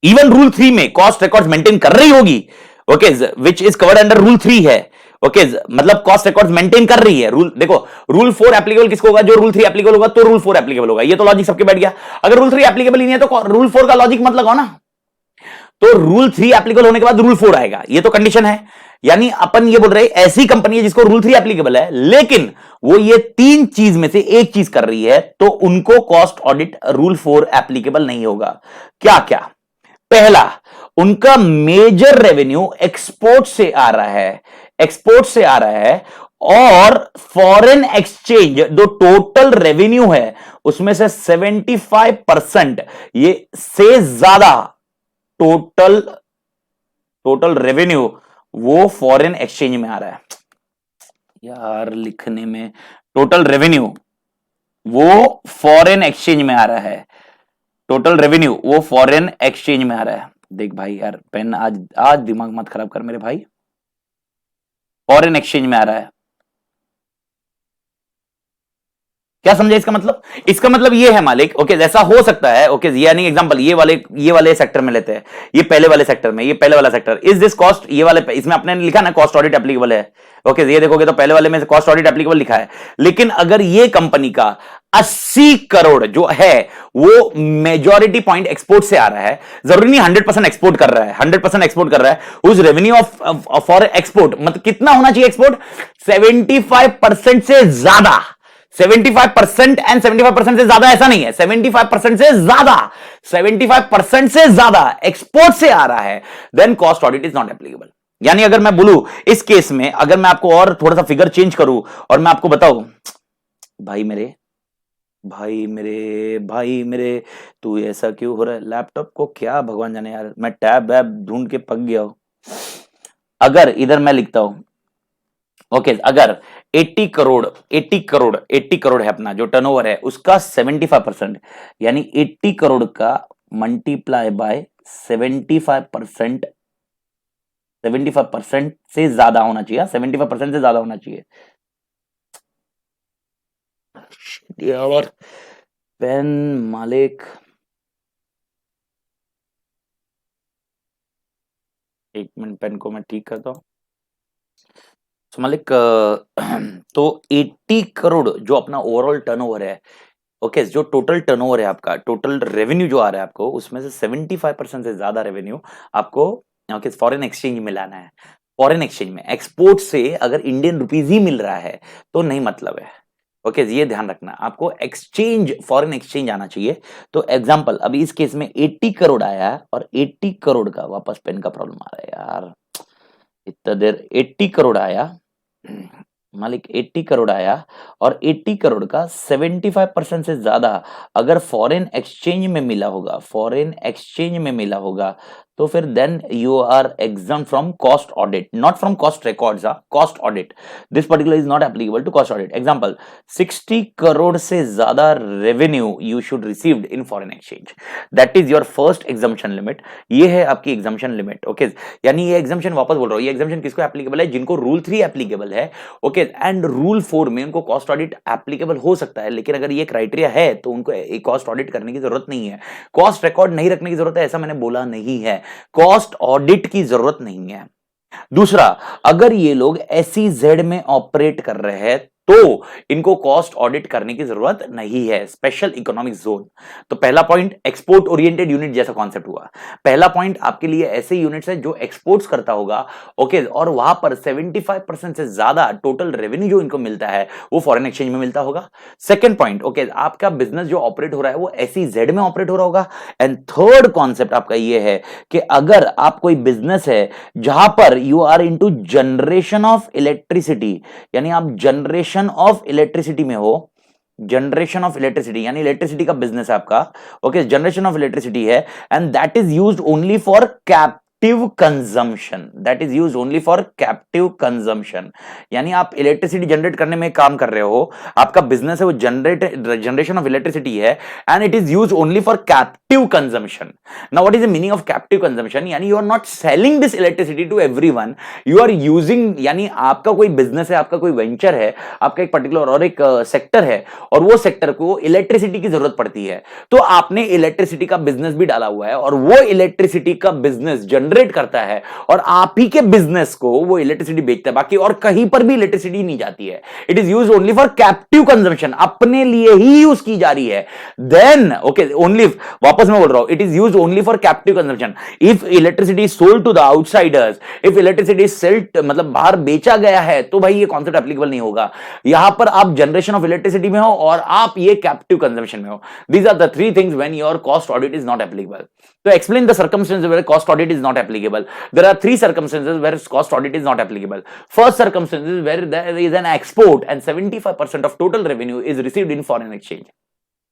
इवन रूल 3 में कॉस्ट रिकॉर्ड्स मेंटेन कर रही होगी, okay, which is covered under rule 3 है, ओके, मतलब कॉस्ट रिकॉर्ड्स मेंटेन कर रही है। रूल देखो, रूल 4 एप्लीकेबल किसको होगा? जो रूल 3 एप्लीकेबल होगा तो रूल 4 एप्लीकेबल होगा, ये तो लॉजिक सबके बैठ गया। अगर रूल 3 एप्लीकेबल ही नहीं है तो रूल 4 का लॉजिक मत लगाओ ना, तो रूल 3 एप्लीकेबल होने के बाद रूल 4 आएगा, ये तो कंडीशन है। यानी अपन ये बोल रहे हैं ऐसी कंपनी है जिसको रूल 3 एप्लीकेबल है, लेकिन वो ये 3 चीज में से एक चीज कर रही है, तो उनको कॉस्ट ऑडिट रूल 4 एप्लीकेबल नहीं होगा। क्या क्या? पहला, उनका मेजर रेवेन्यू एक्सपोर्ट से आ रहा है और फॉरेन एक्सचेंज जो टोटल रेवेन्यू है उसमें से 75% ये से ज्यादा टोटल रेवेन्यू वो फॉरेन एक्सचेंज में आ रहा है। यार लिखने में टोटल रेवेन्यू वो फॉरेन एक्सचेंज में आ रहा है, टोटल रेवेन्यू वो फॉरेन एक्सचेंज में आ रहा है। देख भाई यार, पेन आज दिमाग मत खराब कर मेरे भाई, फॉरेन एक्सचेंज में आ रहा है। क्या समझे इसका मतलब? इसका मतलब ये है मालिक, ओके, जैसा हो सकता है, ओके, यानी एग्जांपल ये वाले सेक्टर में लेते हैं, ये पहले वाले सेक्टर में, ये पहले वाला सेक्टर इज दिस कॉस्ट, ये वाले इसमें आपने लिखा ना कॉस्ट ऑडिट एप्लीकेबल है, ओके, ये देखोगे तो पहले वाले में कॉस्ट ऑडिट एप्लीकेबल लिखा है। लेकिन अगर ये कंपनी का 80 करोड़ जो है वो मेजॉरिटी पॉइंट एक्सपोर्ट से आ रहा है, जरूरी नहीं 100% एक्सपोर्ट कर रहा है, 100% एक्सपोर्ट कर रहा है, उस रेवेन्यू ऑफ फॉर एक्सपोर्ट मतलब कितना होना चाहिए एक्सपोर्ट? 75% से ज्यादा, 75% एंड 75% से ज्यादा ऐसा नहीं है, 75% से ज्यादा, 75% से ज्यादा एक्सपोर्ट से आ रहा है, then cost audit is not applicable. यानी अगर मैं बोलूं इस केस में, अगर मैं आपको और थोड़ा सा फिगर चेंज करूं और मैं आपको बताऊं, भाई मेरे तू ऐसा क्यों हो रहा है? लैपटॉप को क्या भगवान जाने यार, मैं टैब वैब ढूंढ के पक गया हूं। अगर इधर मैं लिखता हूं, ओके, अगर 80 करोड़ है अपना जो टर्नओवर है उसका 75%, यानी 80 करोड़ का मल्टीप्लाई बाय 75% 75% से ज्यादा होना चाहिए, 75% से ज्यादा होना चाहिए। और पेन मालिक, एक मिनट, पेन को मैं ठीक करता हूँ। तो मालिक तो 80 करोड़ जो अपना ओवरऑल टर्नओवर है, ओके, जो टोटल टर्नओवर है आपका, टोटल रेवेन्यू जो आ रहा है आपको, उसमें से 75% से ज्यादा रेवेन्यू आपको ओके फॉरेन एक्सचेंज में लाना है। फॉरेन एक्सचेंज में, एक्सपोर्ट से अगर इंडियन रुपीज ही मिल रहा है तो नहीं मतलब है। ओके, ये ध्यान रखना, आपको एक्सचेंज, फॉरेन एक्सचेंज आना चाहिए। तो एग्जांपल, अभी इस केस में 80 करोड़ आया है और 80 करोड़ का, वापस पेन का प्रॉब्लम आ रहा है यार, इतना देर, 80 करोड़ आया मालिक, 80 करोड़ आया और 80 करोड़ का 75% से ज्यादा अगर फॉरेन एक्सचेंज में मिला होगा, फॉरेन एक्सचेंज में मिला होगा, तो फिर then you are exempt from cost audit, not from cost records, cost audit. This particular is not applicable to cost audit. Example, 60 crore से ज्यादा revenue you should received in foreign exchange, that is your first exemption limit. ये है आपकी exemption limit. Okay, यानी ये exemption, वापस बोल रहा हूं, ये एग्जम्पशन किसको एप्लीकेबल है? जिनको रूल 3 एप्लीकेबल है। ओके, एंड रूल 4 में उनको कॉस्ट ऑडिट एप्लीकेबल हो सकता है, लेकिन अगर ये क्राइटेरिया है तो उनको एक कॉस्ट ऑडिट करने की जरूरत नहीं है। कॉस्ट रिकॉर्ड नहीं रखने की जरूरत है, ऐसा मैंने बोला नहीं है। कॉस्ट ऑडिट की जरूरत नहीं है। दूसरा, अगर ये लोग एसईजेड में ऑपरेट कर रहे हैं तो इनको कॉस्ट ऑडिट करने की जरूरत नहीं है, स्पेशल इकोनॉमिक जोन। तो पहला पॉइंट, एक्सपोर्ट ओरिएंटेड यूनिट जैसा कॉन्सेप्ट हुआ। पहला पॉइंट आपके लिए ऐसे यूनिट्स है जो एक्सपोर्ट्स करता होगा, ओके, और वहां पर 75% से ज्यादा टोटल रेवेन्यू जो इनको मिलता है वो फॉरेन एक्सचेंज में मिलता होगा। सेकंड पॉइंट, ओके, आपका बिजनेस जो ऑपरेट हो रहा है वो एसईजेड में ऑपरेट हो रहा होगा। एंड थर्ड कॉन्सेप्ट आपका ये है कि अगर आप कोई बिजनेस है जहां पर you are into generation of electricity, यानी आप जनरेशन ऑफ इलेक्ट्रिसिटी में हो, जनरेशन ऑफ इलेक्ट्रिसिटी यानी इलेक्ट्रिसिटी का बिजनेस है आपका, ओके, जनरेशन ऑफ इलेक्ट्रिसिटी है, and that is used only for captive consumption, that is used only for captive consumption. यानी आप इलेक्ट्रिसिटी जनरेट करने में काम कर रहे हो, आपका बिजनेस है वो जनरेशन ऑफ इलेक्ट्रिसिटी है, and it is used only for captive consumption. Now what is the meaning of captive consumption? यानी you are not selling this electricity to everyone, you are using, यानी आपका कोई business है, आपका कोई venture है, आपका एक पर्टिकुलर और एक सेक्टर है, और वो सेक्टर को इलेक्ट्रिसिटी की जरूरत पड़ती है, तो आपने इलेक्ट्रिसिटी का बिजनेस भी डाला हुआ है, और वो इलेक्ट्रिसिटी का बिजनेस जनरेट करता है और आप ही के बिजनेस को वो इलेक्ट्रिसिटी बेचता है, बाकी और कहीं पर भी इलेक्ट्रिसिटी नहीं जाती है। It is use only for captive consumption, अपने लिए ही यूज की जा रही है। देन ओके, ओनली, वापस मैं बोल रहा हूं, it is use only for captive consumption. If electricity sold to the outsiders, if electricity selled, मतलब बाहर बेचा गया है, तो भाई ये कॉन्सेप्ट एप्लीकेबल नहीं होगा। यहां पर आप जनरेशन ऑफ इलेक्ट्रिसिटी में हो और आप ये कैप्टिव कंजम्पशन में हो। These are the three things when your cost audit is not applicable. तो explain the circumstances where cost audit is not applicable. There are three circumstances where cost audit is not applicable. First circumstances where there is an export and 75% of total revenue is received in foreign exchange.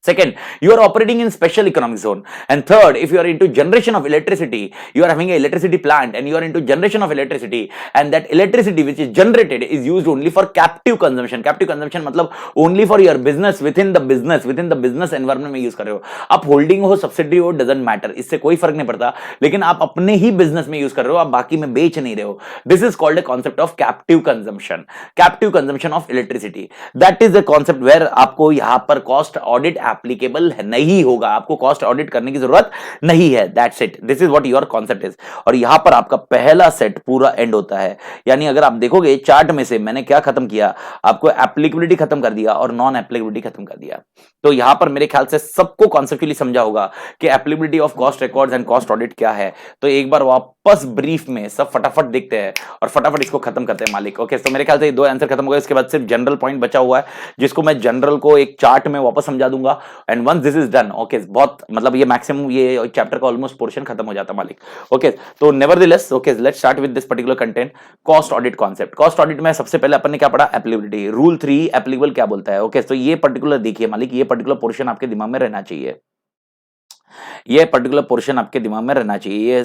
Second, you are operating in special economic zone. And third, if you are into generation of electricity, you are having an electricity plant and you are into generation of electricity, and that electricity which is generated is used only for captive consumption. Captive consumption मतलब only for your business, within the business environment में use कर रहे हो। आप holding हो, subsidiary हो, doesn't matter, इससे कोई फर्क नहीं पड़ता, लेकिन आप अपने ही business में use कर रहे हो, आप बाकी में बेच नहीं रहे हो। This is called a concept of captive consumption of electricity. That is the concept where आपको यहाँ पर cost audit एप्लीकेबल नहीं होगा, आपको कॉस्ट ऑडिट करने की जरूरत नहीं है। That's it, this is what your concept is. और यहां पर आपका पहला सेट पूरा एंड होता है। यानी अगर आप देखोगे चार्ट में से मैंने क्या खत्म किया, आपको एप्लीकेबिलिटी खत्म कर दिया और नॉन एप्लीकेबिलिटी खत्म कर दिया। तो यहां पर मेरे ख्याल से सबको कॉन्सेप्चुअली समझा होगा कि applicability of cost records and cost audit क्या है। तो एक बार वापस ब्रीफ में सब फटाफट देखते हैं और फटाफट इसको खत्म करते हैं मालिक। ओके, तो मेरे ख्याल से ये दो आंसर खत्म हो गए। इसके बाद सिर्फ जनरल पॉइंट बचा हुआ है, जिसको मैं जनरल को एक चार्ट में वापस समझा दूंगा। And once this is done, okay, बहुत मतलब ये मैक्सिमम ये चैप्टर का ऑलमोस्ट पोर्शन खत्म हो जाता मालिक। ओके, तो nevertheless, okay, let's start with this particular content, cost audit concept. Cost audit में सबसे पहले अपन ने क्या पढ़ा? एप्लीकेबिलिटी, रूल 3 एप्लीकेबल क्या बोलता है। ओके, तो ये पर्टिकुलर देखिए मालिक, ये पर्टिकुलर पोर्शन आपके दिमाग में रहना चाहिए, ये पर्टिकुलर पोर्शन आपके दिमाग में रहना चाहिए। ये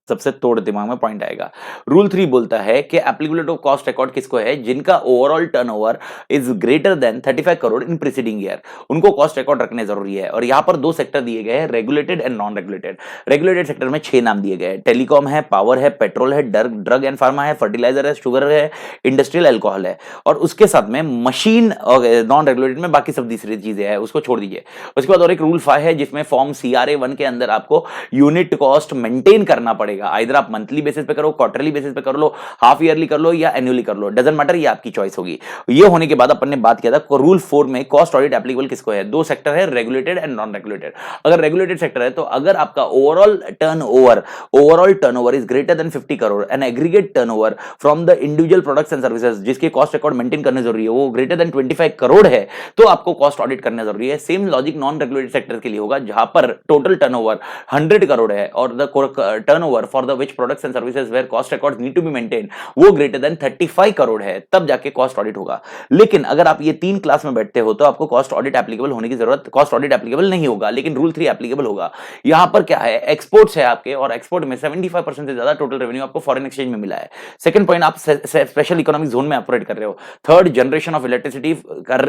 सबसे तोड़ दिमाग में पॉइंट आएगा। रूल 3 बोलता है कि एप्लीकेबिलिटी ऑफ कॉस्ट रिकॉर्ड किसको है, जिनका overall turnover is greater than 35 crore in preceding year, उनको कॉस्ट रिकॉर्ड रखने जरूरी है। और यहां पर दो सेक्टर दिए गए हैं, regulated and non regulated. Regulated sector में 6 नाम दिए गए हैं, टेलीकॉम है, पावर है, पेट्रोल है, ड्रग एंड फार्मा है, फर्टिलाइजर है, शुगर है, इंडस्ट्रियल अल्कोहल है। और उसके साथ में मशीन, नॉन रेगुलेटेड में बाकी सब दूसरी चीजें हैं, उसको छोड़ दीजिए। उसके बाद और एक रूल 5 है जिसमें फॉर्म CRA 1 के अंदर आपको यूनिट कॉस्ट मेंटेन करना पड़ेगा। आइदर आप मंथली बेसिस पे करो, क्वार्टरली बेसिस पे कर लो, हाफ ईयरली कर लो या एनुअली कर लो, डजंट मैटर, ये आपकी चॉइस होगी। ये होने के बाद अपन ने बात किया था रूल 4 में कॉस्ट ऑडिट एप्लीकेबल किसको है। दो सेक्टर है, रेगुलेटेड एंड नॉन रेगुलेटेड। अगर रेगुलेटेड सेक्टर है तो अगर आपका overall turnover is greater than 50 crore and aggregate turnover from the individual products and services, जिसके कॉस्ट रिकॉर्ड मेंटेन करने जरूरी है, वो ग्रेटर देन 25 करोड़ है, तो आपको कॉस्ट ऑडिट करना जरूरी है। Same logic non regulated sector के लिए होगा, जहां पर टोटल टर्नओवर 100 करोड़ है और the turnover for the which products and services where cost records need to be maintain वो ग्रेटर देन 35 करोड़ है, तब जाके कॉस्ट ऑडिट होगा। लेकिन अगर आप ये 3 क्लास में बैठते हो तो आपको कॉस्ट ऑडिट एप्लीकेबल होने की जरूरत, कॉस्ट ऑडिट एप्लीकेबल नहीं होगा, लेकिन रूल 3 एप्लीकेबल होगा। यहां पर क्या है, एक्सपोर्ट्स है आपके, और एक्सपोर्ट में 75% से ज्यादा टोटल रेवेन्यू आपको फॉरेन एक्सचेंज में मिला है। सेकंड पॉइंट, आप स्पेशल इकोनॉमिक जोन में ऑपरेट कर रहे हो। थर्ड, जनरेशन ऑफ इलेक्ट्रिसिटी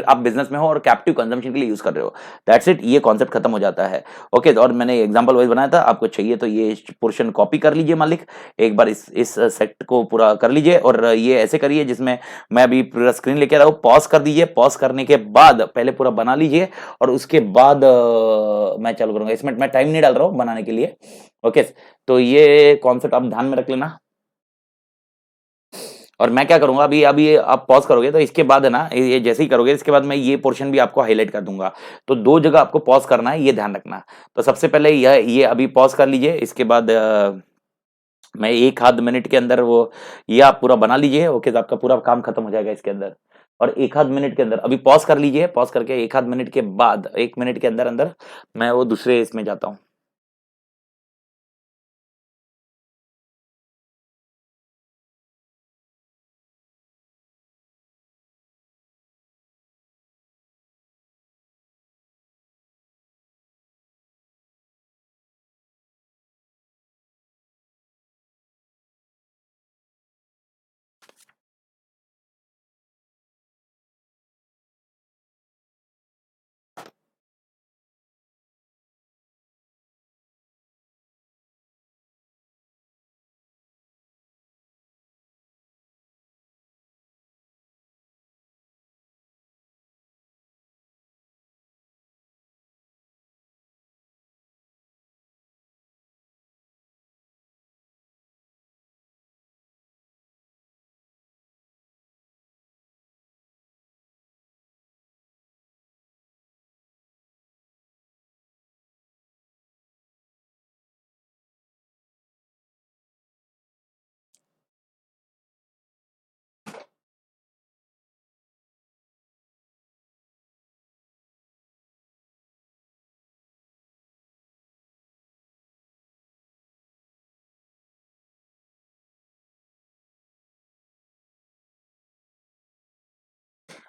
आप बिजनेस में हो और कैप्टिव कंजम्पशन के लिए यूज कर रहे हो। दैट्स इट, ये कॉन्सेप्ट खत्म हो जाता है। ओके, और मैंने एग्जांपल वाइज बनाया था, आपको चाहिए तो ये पोर्शन कॉपी कर लीजिए मालिक, एक बार इस सेट को पूरा कर लीजिए, और ये ऐसे करिए जिसमें मैं अभी पूरा स्क्रीन लेके आ रहा हूं। पॉज कर दीजिए, पॉज करने के बाद पहले पूरा बना लीजिए और उसके बाद मैं चालू करूंगा। इसमें मैं टाइम नहीं डाल रहा हूं बनाने के लिए। ओके, तो ये कॉन्सेप्ट आप ध्यान में रख लेना। और मैं क्या करूंगा, अभी अभी आप पॉज करोगे तो इसके बाद है ना, ये जैसे ही करोगे इसके बाद मैं ये पोर्शन भी आपको हाईलाइट कर दूंगा। तो दो जगह आपको पॉज करना है, ये ध्यान रखना। तो सबसे पहले ये अभी पॉज कर लीजिए, इसके बाद मैं एक आध मिनट के अंदर वो ये आप पूरा बना लीजिए। ओके, तो आपका पूरा काम खत्म हो जाएगा इसके अंदर। और एक आध मिनट के अंदर अभी पॉज कर लीजिए, पॉज करके एक आध मिनट के बाद 1 मिनट के अंदर अंदर मैं वो दूसरे इसमें जाता हूँ।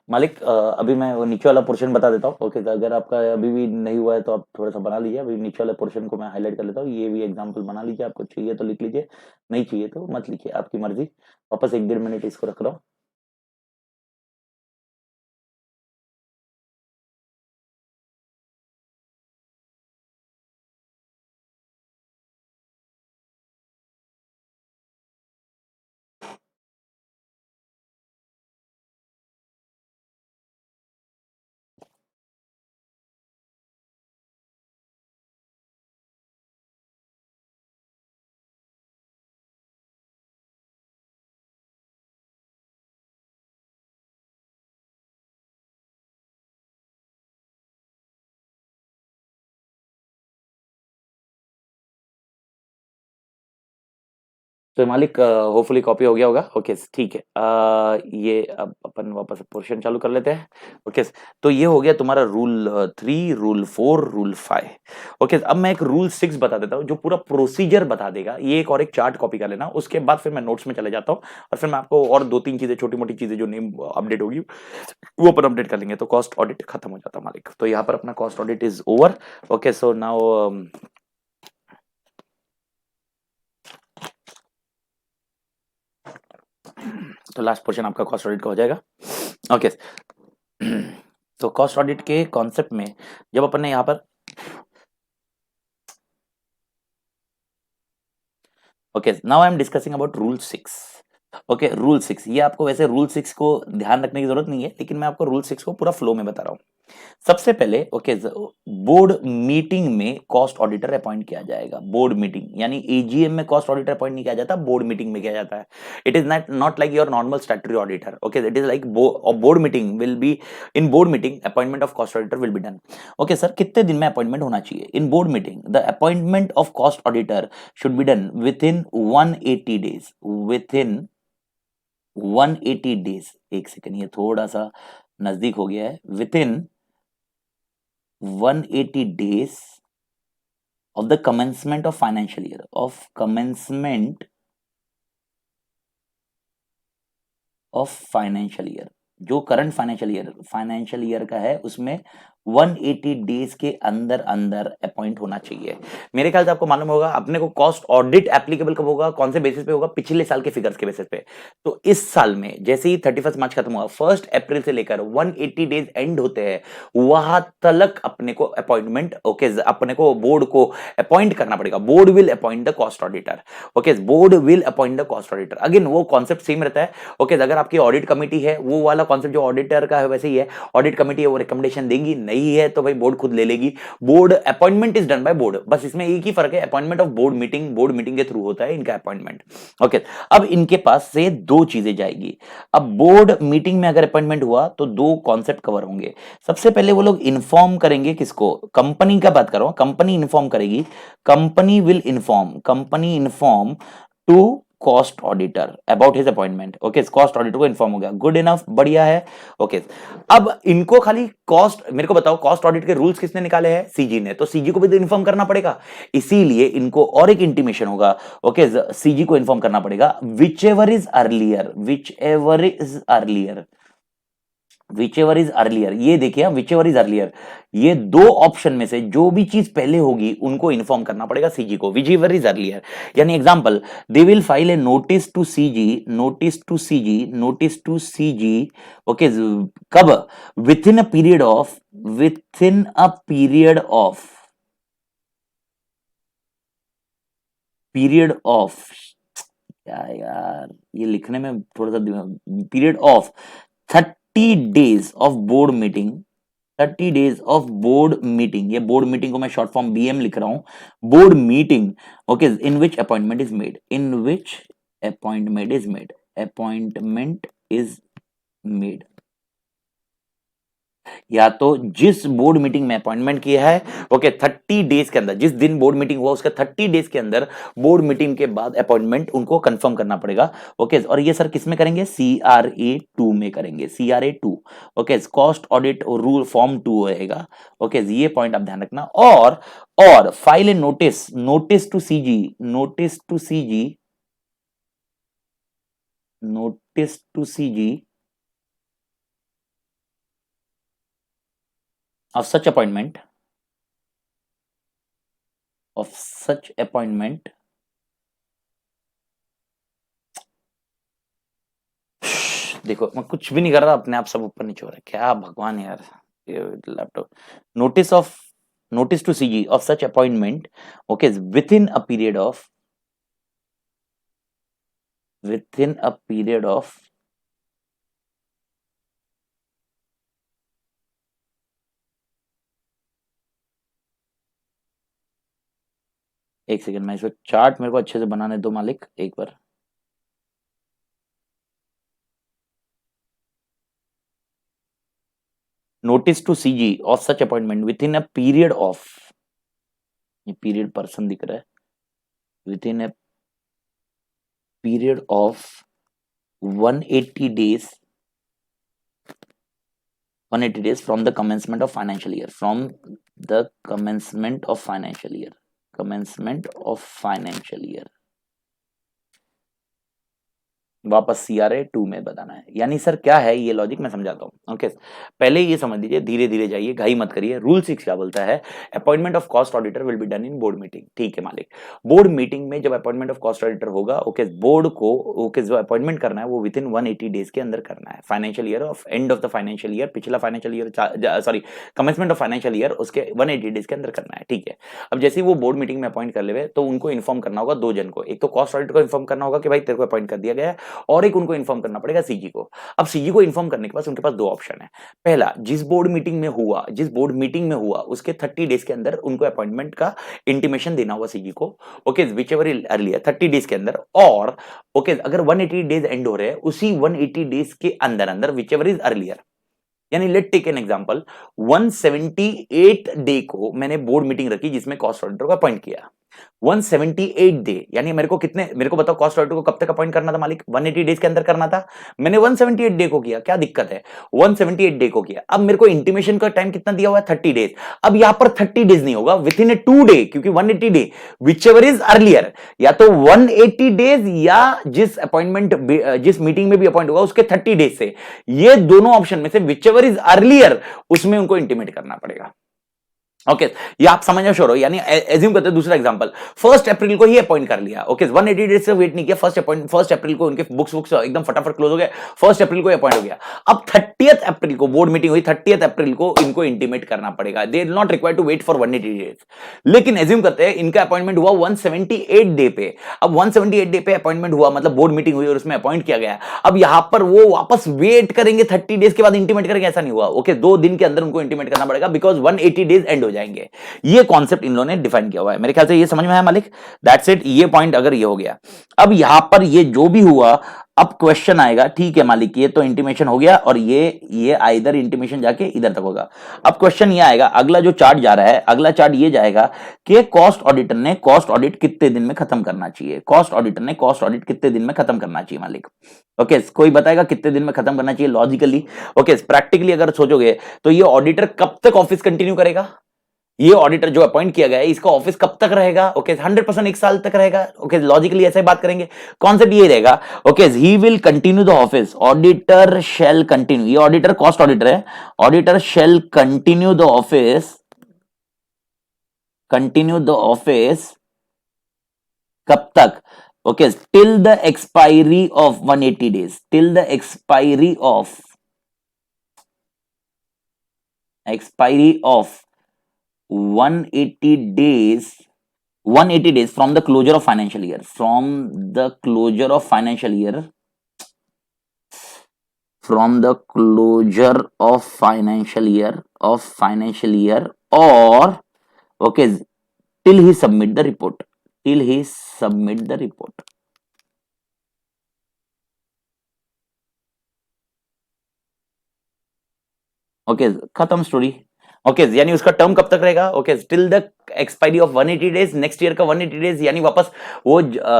मालिक, अभी मैं वो नीचे वाला पोर्शन बता देता हूँ। ओके, तो अगर आपका अभी भी नहीं हुआ है तो आप थोड़ा सा बना लीजिए। अभी नीचे वाले पोर्शन को मैं हाईलाइट कर लेता हूँ, ये भी एग्जांपल बना लीजिए। आपको चाहिए तो लिख लीजिए, नहीं चाहिए तो मत लिखिए, आपकी मर्जी। वापस 1 डेढ़ मिनट इसको रख रहा हूँ। तो मालिक, होपफुली कॉपी हो गया होगा। ओके, ठीक है। ये अब अपन वापस पोर्शन चालू कर लेते हैं। ओके, तो ये हो गया तुम्हारा रूल 3, रूल 4, रूल 5। ओके, अब मैं एक रूल 6 बता देता हूँ जो पूरा प्रोसीजर बता देगा। ये एक और एक चार्ट कॉपी कर लेना, उसके बाद फिर मैं नोट्स में चले जाता हूँ और फिर मैं आपको और 2-3 चीजें, छोटी मोटी चीजें जो नहीं अपडेट होगी वो अपन अपडेट कर लेंगे, तो कॉस्ट ऑडिट खत्म हो जाता मालिक। तो यहाँ पर अपना cost audit is over. Okay, so now तो लास्ट पोर्शन आपका कॉस्ट ऑडिट का हो जाएगा। ओके, तो कॉस्ट ऑडिट के कॉन्सेप्ट में जब अपन ने यहाँ पर okay, now I am discussing about rule 6। Okay, rule 6, ये आपको वैसे रूल 6 को ध्यान रखने की जरूरत नहीं है, लेकिन मैं आपको रूल 6 को पूरा फ्लो में बता रहा हूँ। सबसे पहले ओके, बोर्ड मीटिंग में कॉस्ट ऑडिटर अपॉइंट किया जाएगा। बोर्ड मीटिंग यानी एजीएम में कॉस्ट ऑडिटर अपॉइंट नहीं किया जाता, बोर्ड मीटिंग में किया जाता है। It is not like your normal statutory auditor. Okay, it is like board meeting will be, in board meeting appointment of cost auditor will be done. Okay sir, कितने दिन में अपॉइंटमेंट होना चाहिए? इन board meeting the appointment of cost auditor should be done with in 180 days. With in 180 days, एक second, ये थोड़ा सा नजदीक हो गया है। With in 180 days of the commencement of financial year, of commencement of financial year, जो current financial year का है उसमें 180 डेज के अंदर अंदर अपॉइंट होना चाहिए। मेरे ख्याल से आपको मालूम होगा अपने को कॉस्ट ऑडिट एप्लीकेबल कब होगा, कौन से बेसिस पे होगा? पिछले साल के फिगर्स के बेसिस पे। तो इस साल में जैसे ही 31 मार्च खत्म हुआ, 1 अप्रैल से लेकर 180 डेज एंड होते हैं, वहां तक अपने को अपॉइंटमेंट ओके, अपने को बोर्ड को अपॉइंट करना पड़ेगा। Board will appoint the cost auditor. Okay, board will appoint the cost auditor. Again वो कॉन्सेप्ट सेम रहता है। ओके, अगर आपकी ऑडिट कमिटी है, वो वाला कॉन्सेप्ट जो ऑडिटर का है वैसे ही है। ऑडिट कमिटी है, वो रिकमेंडेशन देगी, नहीं है तो भाई बोर्ड खुद ले लेगी। Board appointment is done by board, बस इसमें एक ही फर्क है, appointment of board meeting, board meeting के थ्रू होता है इनका अपॉइंटमेंट। ओके, अब इनके पास से दो चीजें जाएगी। अब बोर्ड मीटिंग में अगर अपॉइंटमेंट हुआ तो दो कॉन्सेप्ट कवर होंगे। सबसे पहले वो लोग इन्फॉर्म करेंगे किसको? कंपनी का बात करो, कंपनी इन्फॉर्म करेगी। Company inform to cost auditor about his appointment. Okay, cost auditor को इन्फॉर्म हो गया, गुड इनफ, बढ़िया है। ओके, अब इनको खाली कॉस्ट, मेरे को बताओ कॉस्ट ऑडिट के रूल्स किसने निकाले हैं? सीजी ने, तो सीजी को भी तो इन्फॉर्म करना पड़ेगा। इसीलिए इनको और एक इंटीमेशन होगा। ओके, सीजी को इन्फॉर्म करना पड़ेगा, विच एवर इज अर्लियर, ये देखिए, विच एवर इज अर्लियर, ये दो ऑप्शन में से जो भी चीज पहले होगी उनको इन्फॉर्म करना पड़ेगा सीजी को, विच एवर इज अर्लियर। यानी example, they will file a notice to CG. Okay, कब? With in a period of क्या यार, ये लिखने में थोड़ा सा period of 30 days of board meeting. 30 days of board meeting, ये बोर्ड मीटिंग को मैं शॉर्ट फॉर्म बीएम लिख रहा हूं, board meeting. Okay, in which appointment is made, या तो जिस बोर्ड मीटिंग में अपॉइंटमेंट किया है, ओके, 30 डेज के अंदर, जिस दिन बोर्ड मीटिंग हुआ उसका 30 डेज के अंदर बोर्ड मीटिंग के बाद अपॉइंटमेंट उनको कंफर्म करना पड़ेगा। ओके, और ये सर किस में करेंगे? CRA 2 में करेंगे, CRA 2। Okay, cost audit rule form 2 रहेगा। ओके, ये पॉइंट आप ध्यान रखना। और file a notice to CG of such appointment देखो मैं कुछ भी नहीं कर रहा, अपने आप सब ऊपर नीचे हो रहा है, क्या भगवान यार, ये laptop. Notice to CG of such appointment, okay, with in a period of एक सेकंड, मैं इसको चार्ट मेरे को अच्छे से बनाने दो मालिक, एक बार। Notice to CG of such appointment with in a period of, ये पीरियड पर्सन दिख रहा है, with in a period of 180 days, 180 days from the commencement of financial year, वापस CRA 2 में बताना है। यानी सर क्या है ये लॉजिक, मैं समझाता हूँ। ओके, पहले ये समझ लीजिए, धीरे धीरे जाइए, घाई मत करिए। रूल 6 क्या बोलता है, appointment of cost auditor will be done in board meeting. ठीक है मालिक, बोर्ड मीटिंग में जब अपॉइंटमेंट ऑफ कॉस्ट ऑडिटर होगा, ओके, बोर्ड को ओके जो अपॉइंटमेंट करना है वो विद इन 180 डेज के अंदर करना है। Financial year of end of the financial year, पिछला financial year sorry commencement of financial year, उसके 180 डेज के अंदर करना है। ठीक है, अब जैसे ही वो बोर्ड मीटिंग में अपॉइंट कर ले तो उनको इन्फॉर्म करना होगा दो जन को, एक तो कॉस्ट ऑडिटर को इन्फॉर्म करना होगा कि भाई तेरे को अपॉइंट कर दिया गया है, और एक उनको इन्फॉर्म करना पड़ेगा सीजी को। अब सीजी को इन्फॉर्म करने के बाद उनके पास दो ऑप्शन है। पहला, जिस बोर्ड मीटिंग में हुआ उसके 30 डेज के अंदर उनको अपॉइंटमेंट का इंटीमेशन देना होगा सीजी को, okay, which ever earlier 30 days के अंदर। और ओके, अगर 180 डेज एंड हो रहे हैं उसी 180 डेज के अंदर अंदर विच एवर इज अर्लियर, यानी let take an example, 178 day को मैंने बोर्ड मीटिंग रखी जिसमें कॉस्ट ऑडिटर को अपॉइंट किया। 178 डे यानी मेरे को बताओ कॉस्ट ऑडिटर को कब तक अपॉइंट करना था मालिक, 180 डेज के अंदर करना था। मैंने 178 डे को किया, क्या दिक्कत है, 178 डे को किया। अब मेरे को इंटीमेशन का टाइम कितना दिया हुआ है, 30 डेज। अब यहां पर 30 डेज नहीं होगा, विद इन ए 2 डे, क्योंकि 180 day which ever is earlier, या तो 180 डेज या जिस मीटिंग में भी अपॉइंट होगा उसके 30 डेज से, ये दोनों ऑप्शन में से विच एवर इज अर्लियर उसमें उनको इंटीमेट करना पड़ेगा। ओके, ये आप समझना श्योर हो। यानी एज्यूम करते हैं दूसरा एग्जांपल, 1 अप्रैल को ही अपॉइंट कर लिया, ओके, 180 डेज से वेट नहीं किया, 1 अप्रैल को उनके बुक्स एकदम फटाफट क्लोज हो गए, 1 अप्रैल को अपॉइंट हो गया। अब 30 अप्रैल को बोर्ड मीटिंग हुई, 30 अप्रैल को इनको इंटीमेट करना पड़ेगा, they will not require to wait for 180 days. लेकिन एज्यूम करते हैं इनका अपॉइंटमेंट हुआ 178 डे पे। अब 178 डे पे अपॉइंटमेंट हुआ, मतलब बोर्ड मीटिंग हुई और उसमें अपॉइंट किया गया। अब यहां पर वो वापस वेट करेंगे 30 डेज के बाद इंटीमेट करेंगे, ऐसा नहीं हुआ, ओके, 2 दिन के अंदर उनको इंटीमेट करना पड़ेगा, बिकॉज 180 डेज एंड हो जाएंगे। ये कॉन्सेप्ट इन लोगों ने डिफाइन किया हुआ है, मेरे ख्याल से ये समझ में आया मालिक। दैट्स इट, ये पॉइंट अगर ये हो गया। अब यहां पर ये जो भी हुआ, अब क्वेश्चन आएगा, ठीक है मालिक, ये तो इंटीमेशन हो गया और ये आइदर इंटीमेशन जाके इधर तक होगा। अब क्वेश्चन ये आएगा, अगला जो चार्ट जा रहा है, अगला चार्ट ये जाएगा कि कॉस्ट ऑडिटर ने कॉस्ट ऑडिट कितने दिन में खत्म करना चाहिए, कॉस्ट ऑडिटर ने कॉस्ट ऑडिट कितने दिन में खत्म करना चाहिए मालिक। ओके, कोई बताएगा कितने दिन में खत्म करना चाहिए लॉजिकली। ओके, प्रैक्टिकली अगर सोचोगे तो ये ऑडिटर कब तक ऑफिस कंटिन्यू करेगा, ये ऑडिटर जो अपॉइंट किया गया है इसका ऑफिस कब तक रहेगा, ओके, 100% 1 साल तक रहेगा। ओके, लॉजिकली ऐसे बात करेंगे, कॉन्सेप्ट ये रहेगा, okay, he will continue the office, auditor shall continue, ये ऑडिटर कॉस्ट ऑडिटर है, auditor shall continue the office कब तक, okay, till the expiry of 180 days, till the expiry of 180 days, 180 days from the closure of financial year, from the closure of financial year, from the closure of financial year, or okay, till he submit the report, till he submit the report. Okay, खत्म story. Okay, यानी उसका term कब तक रहेगा, okay, till the expiry of 180 days, next year का 180 days, यानी वापस वो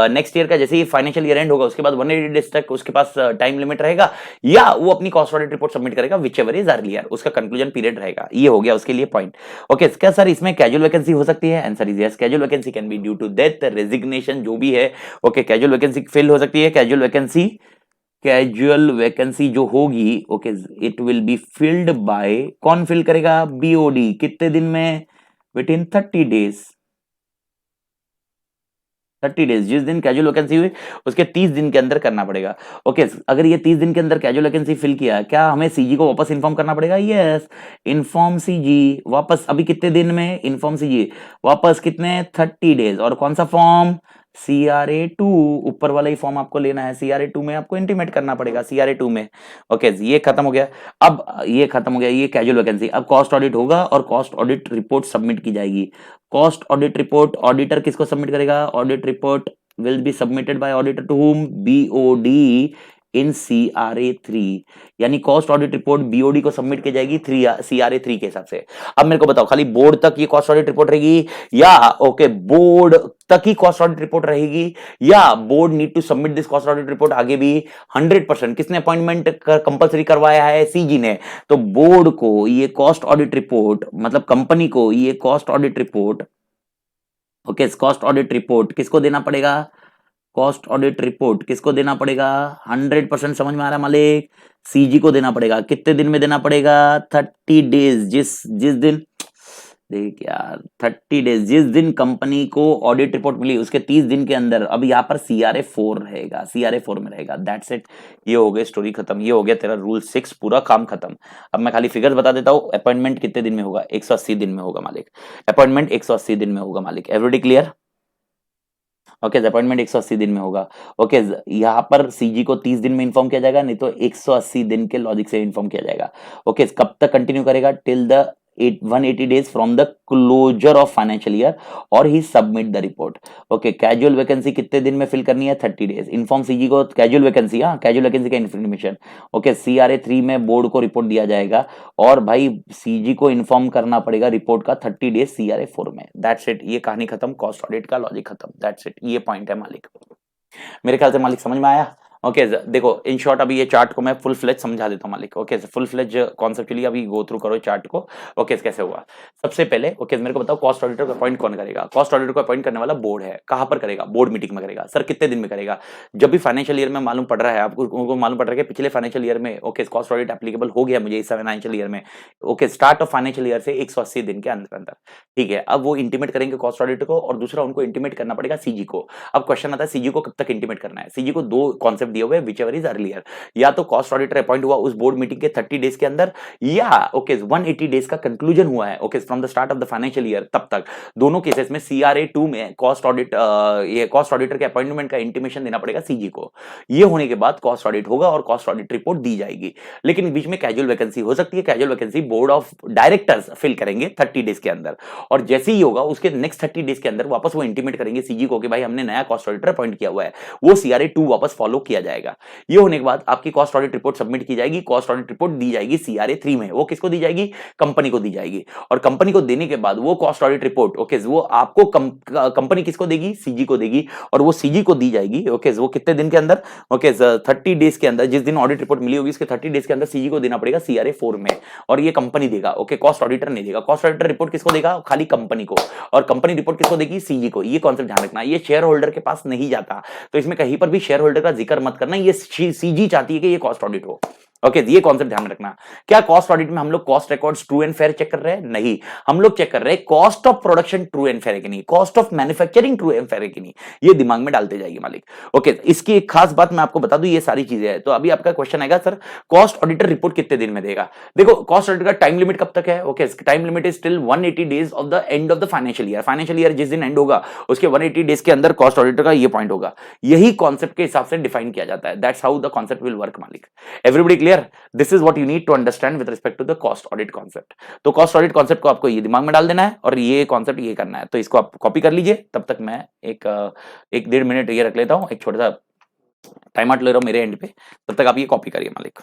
नेक्स्ट ईयर का जैसे ही फाइनेंशियल ईयर एंड होगा उसके बाद 180 डेज तक उसके पास टाइम लिमिट रहेगा, या वो अपनी कॉस्ट ऑडिट रिपोर्ट सबमिट करेगा विच एवर इज अर्लियर, उसका कंक्लूजन पीरियड रहेगा। ये हो गया उसके लिए पॉइंट। ओके, क्या सर इसमें कैजुअल वैकेंसी हो सकती है, answer is yes, casual vacancy can be due to death, resignation, जो भी है, ओके, कैजुअल वैकेंसी फिल हो सकती है। कैजुअल वैकेंसी जो होगी, okay, it will be filled by, कौन फिल करेगा, बीओडी, कितने दिन में, विद इन 30 डेज, 30 डेज, जिस दिन कैजुअल वैकेंसी हुई उसके 30 दिन के अंदर करना पड़ेगा। ओके, अगर ये 30 दिन के अंदर कैजुअल वैकेंसी फिल किया, क्या हमें सीजी को वापस इन्फॉर्म करना पड़ेगा, यस, इन्फॉर्म सीजी वापस, अभी कितने दिन में, इन्फॉर्म सीजी वापस कितने, 30 डेज, और कौन सा फॉर्म, CRA 2, ऊपर वाला ही फॉर्म आपको लेना है, CRA 2 में आपको इंटीमेट करना पड़ेगा, CRA 2 में। ओके, ये खत्म हो गया। अब ये खत्म हो गया, ये कैजुअल वैकेंसी। अब कॉस्ट ऑडिट होगा और कॉस्ट ऑडिट रिपोर्ट सबमिट की जाएगी। कॉस्ट ऑडिट रिपोर्ट ऑडिटर किसको सबमिट करेगा, audit report will be submitted by auditor to whom, BOD इन CRA 3, यानी कॉस्ट ऑडिट रिपोर्ट BOD को सबमिट की जाएगी CRA 3 के हिसाब से। अब मेरे को बताओ, खाली बोर्ड तक ये कॉस्ट ऑडिट रिपोर्ट रहेगी, या ओके बोर्ड तक ही कॉस्ट ऑडिट रिपोर्ट रहेगी, या board need to submit this cost audit report आगे भी 100%, किसने अपॉइंटमेंट कंपलसरी करवाया है, सीजी ने, तो बोर्ड को ये कॉस्ट ऑडिट रिपोर्ट, मतलब कंपनी को ये cost audit report, okay, cost audit report किसको देना पड़ेगा, कॉस्ट ऑडिट रिपोर्ट किसको देना पड़ेगा? 100% समझ में आ रहा है मालिक? सीजी को देना पड़ेगा। कितने दिन में देना पड़ेगा? 30 डेज। जिस जिस दिन, देख यार, 30 डेज, जिस दिन कंपनी को ऑडिट रिपोर्ट मिली उसके 30 दिन के अंदर। अब यहाँ पर CRA 4 रहेगा, CRA 4 में रहेगा। That's it. ये हो गई स्टोरी खत्म, ये हो गया तेरा रूल 6, पूरा काम खत्म। अब मैं खाली फिगर्स बता देता हूँ। अपॉइंटमेंट कितने दिन में होगा? 180 दिन में होगा मालिक। अपॉइंटमेंट 180 दिन में होगा मालिक। Everybody clear? ओके, अपॉइंटमेंट 180 दिन में होगा। ओके, यहाँ पर सीजी को 30 दिन में इन्फॉर्म किया जाएगा, नहीं तो 180 दिन के लॉजिक से इन्फॉर्म किया जाएगा। ओके, कब तक कंटिन्यू करेगा? Till the 180 days from the closure of financial year और ही submit the report. Okay, casual vacancy कितने दिन में फिल करनी है? 30 डेज। इन्फॉर्म सीजी को कैजुअल वैकेंसी, हाँ कैजुअल वैकेंसी का इन्फॉर्मेशन। ओके, CRA 3 में बोर्ड को रिपोर्ट दिया जाएगा और भाई सीजी को इन्फॉर्म करना पड़ेगा रिपोर्ट का 30 डेज CRA 4 में। That's it. ये कहानी खत्म, कॉस्ट ऑडिट का लॉजिक खत्म। That's it. ये पॉइंट है मालिक। मेरे ख्याल से मालिक समझ में आया। ओके, देखो इन शॉर्ट अभी ये चार्ट को मैं फुल फ्लेज समझा देता हूँ मालिक। ओके, फुल फ्लेज कॉन्सेप्चुअली अभी गो थ्रू करो चार्ट को। ओके, कैसे हुआ? सबसे पहले ओके मेरे को बताओ, कॉस्ट ऑडिटर को अपॉइंट कौन करेगा? कॉस्ट ऑडिटर को अपॉइंट करने वाला बोर्ड है। कहां पर करेगा? बोर्ड मीटिंग में करेगा। सर कितने दिन में करेगा? जब भी फाइनेंशियल ईयर में मालूम पड़ रहा है आपको, उनको मालूम पड़ रहा है कि पिछले फाइनेंशियल ईयर में ओके कॉस्ट ऑडिट एप्लीकेबल हो गया मुझे इस फाइनेंशियल ईयर में। Okay, start of financial year से 180 दिन के अंदर अंदर। ठीक है, अब वो इंटीमेट करेंगे कॉस्ट ऑडिटर को, और दूसरा उनको इंटीमेट करना पड़ेगा सीजी को। अब क्वेश्चन आता है सीजी को कब तक इंटीमेट करना है? सीजी को दो कॉन्सेप्ट दिए हुए, विच एवर इज अर्लियर। या तो कॉस्ट ऑडिटर अपॉइंट हुआ उस बोर्ड मीटिंग के 30 डेज के अंदर, या ओके 180 डेज का कंक्लूजन हुआ है okay from the start of the financial year, तब तक। दोनों केसेस में CRA 2 में कॉस्ट ऑडिट, ये कॉस्ट ऑडिटर के अपॉइंटमेंट का इंटीमेशन देना पड़ेगा सीजी को। ये होने के बाद कॉस्ट ऑडिट होगा और कॉस्ट ऑडिट रिपोर्ट दी जाएगी। लेकिन बीच में कैजुअल वैकेंसी हो सकती है। Casual vacancy board of directors fill करेंगे 30 डेज के अंदर, और जैसे ही होगा उसके नेक्स्ट 30 डेज के अंदर वापस वो इंटीमेट करेंगे सीजी को कि भाई हमने नया कॉस्ट ऑडिटर अपॉइंट किया हुआ है। वो CRA 2 वापस फॉलो किया जाएगा। ये होने के बाद आपकी कॉस्ट ऑडिट रिपोर्ट सबमिट की जाएगी। कॉस्ट ऑडिट रिपोर्ट दी जाएगी CRA 3 में। वो किसको दी जाएगी? कंपनी को दी जाएगी। और कंपनी को देने के बाद वो कॉस्ट ऑडिट रिपोर्ट ओके वो आपको कंपनी किसको देगी? सीजी को देगी। और वो सीजी को दी जाएगी ओके वो कितने दिन के अंदर? ओके 30 डेज के अंदर। जिस दिन ऑडिट रिपोर्ट मिली होगी उसके 30 डेज के अंदर सीजी को देना पड़ेगा CRA 4 में। और ये कंपनी देगा ओके, कॉस्ट ऑडिटर नहीं देगा। कॉस्ट ऑडिटर रिपोर्ट किसको देगा? खाली कंपनी को। और कंपनी रिपोर्ट किसको देगी? सीजी को। ये कॉन्सेप्ट ध्यान रखना, ये शेयर होल्डर के पास नहीं जाता। तो इसमें कहीं पर भी शेयर होल्डर का जिक्र मत करना। ये सीजी चाहती है कि ये कॉस्ट ऑडिट हो। ओके, ये कॉन्सेप्ट ध्यान रखना। क्या कॉस्ट ऑडिट में हम लोग cost records true and fair check कर रहे हैं? नहीं, हम लोग चेक कर रहे हैं cost of production true and fair है कि नहीं, cost of manufacturing true and fair है कि नहीं। ये दिमाग में डालते जाइए मालिक। ओके, इसकी एक खास बात मैं आपको बता दूं, ये सारी चीजें हैं। तो अभी आपका क्वेश्चन आएगा सर कॉस्ट ऑडिटर रिपोर्ट कितने दिन में देगा? देखो कॉस्ट ऑडिटर का टाइम लिमिट कब तक है? Okay, time limit is till 180 days of the end of the financial year. Financial year जिस दिन एंड होगा उसके 180 डेज के अंदर कॉस्ट ऑडिटर का ये पॉइंट होगा। यही कॉन्सेप्ट के हिसाब से डिफाइन किया जाता है। That's how the concept will work मालिक। Everybody clear? This is what you need to understand with respect to the cost audit concept. तो कॉस्ट ऑडिट कॉन्सेप्ट को आपको ये दिमाग में डाल देना है और ये कॉन्सेप्ट ये करना है। तो इसको आप कॉपी कर लीजिए। तब तक मैं एक 1.5 मिनट ये रख लेता हूँ, एक छोटा सा टाइम आउट ले रहा हूँ मेरे एंड पे। तब तक आप ये कॉपी करिए मालिक।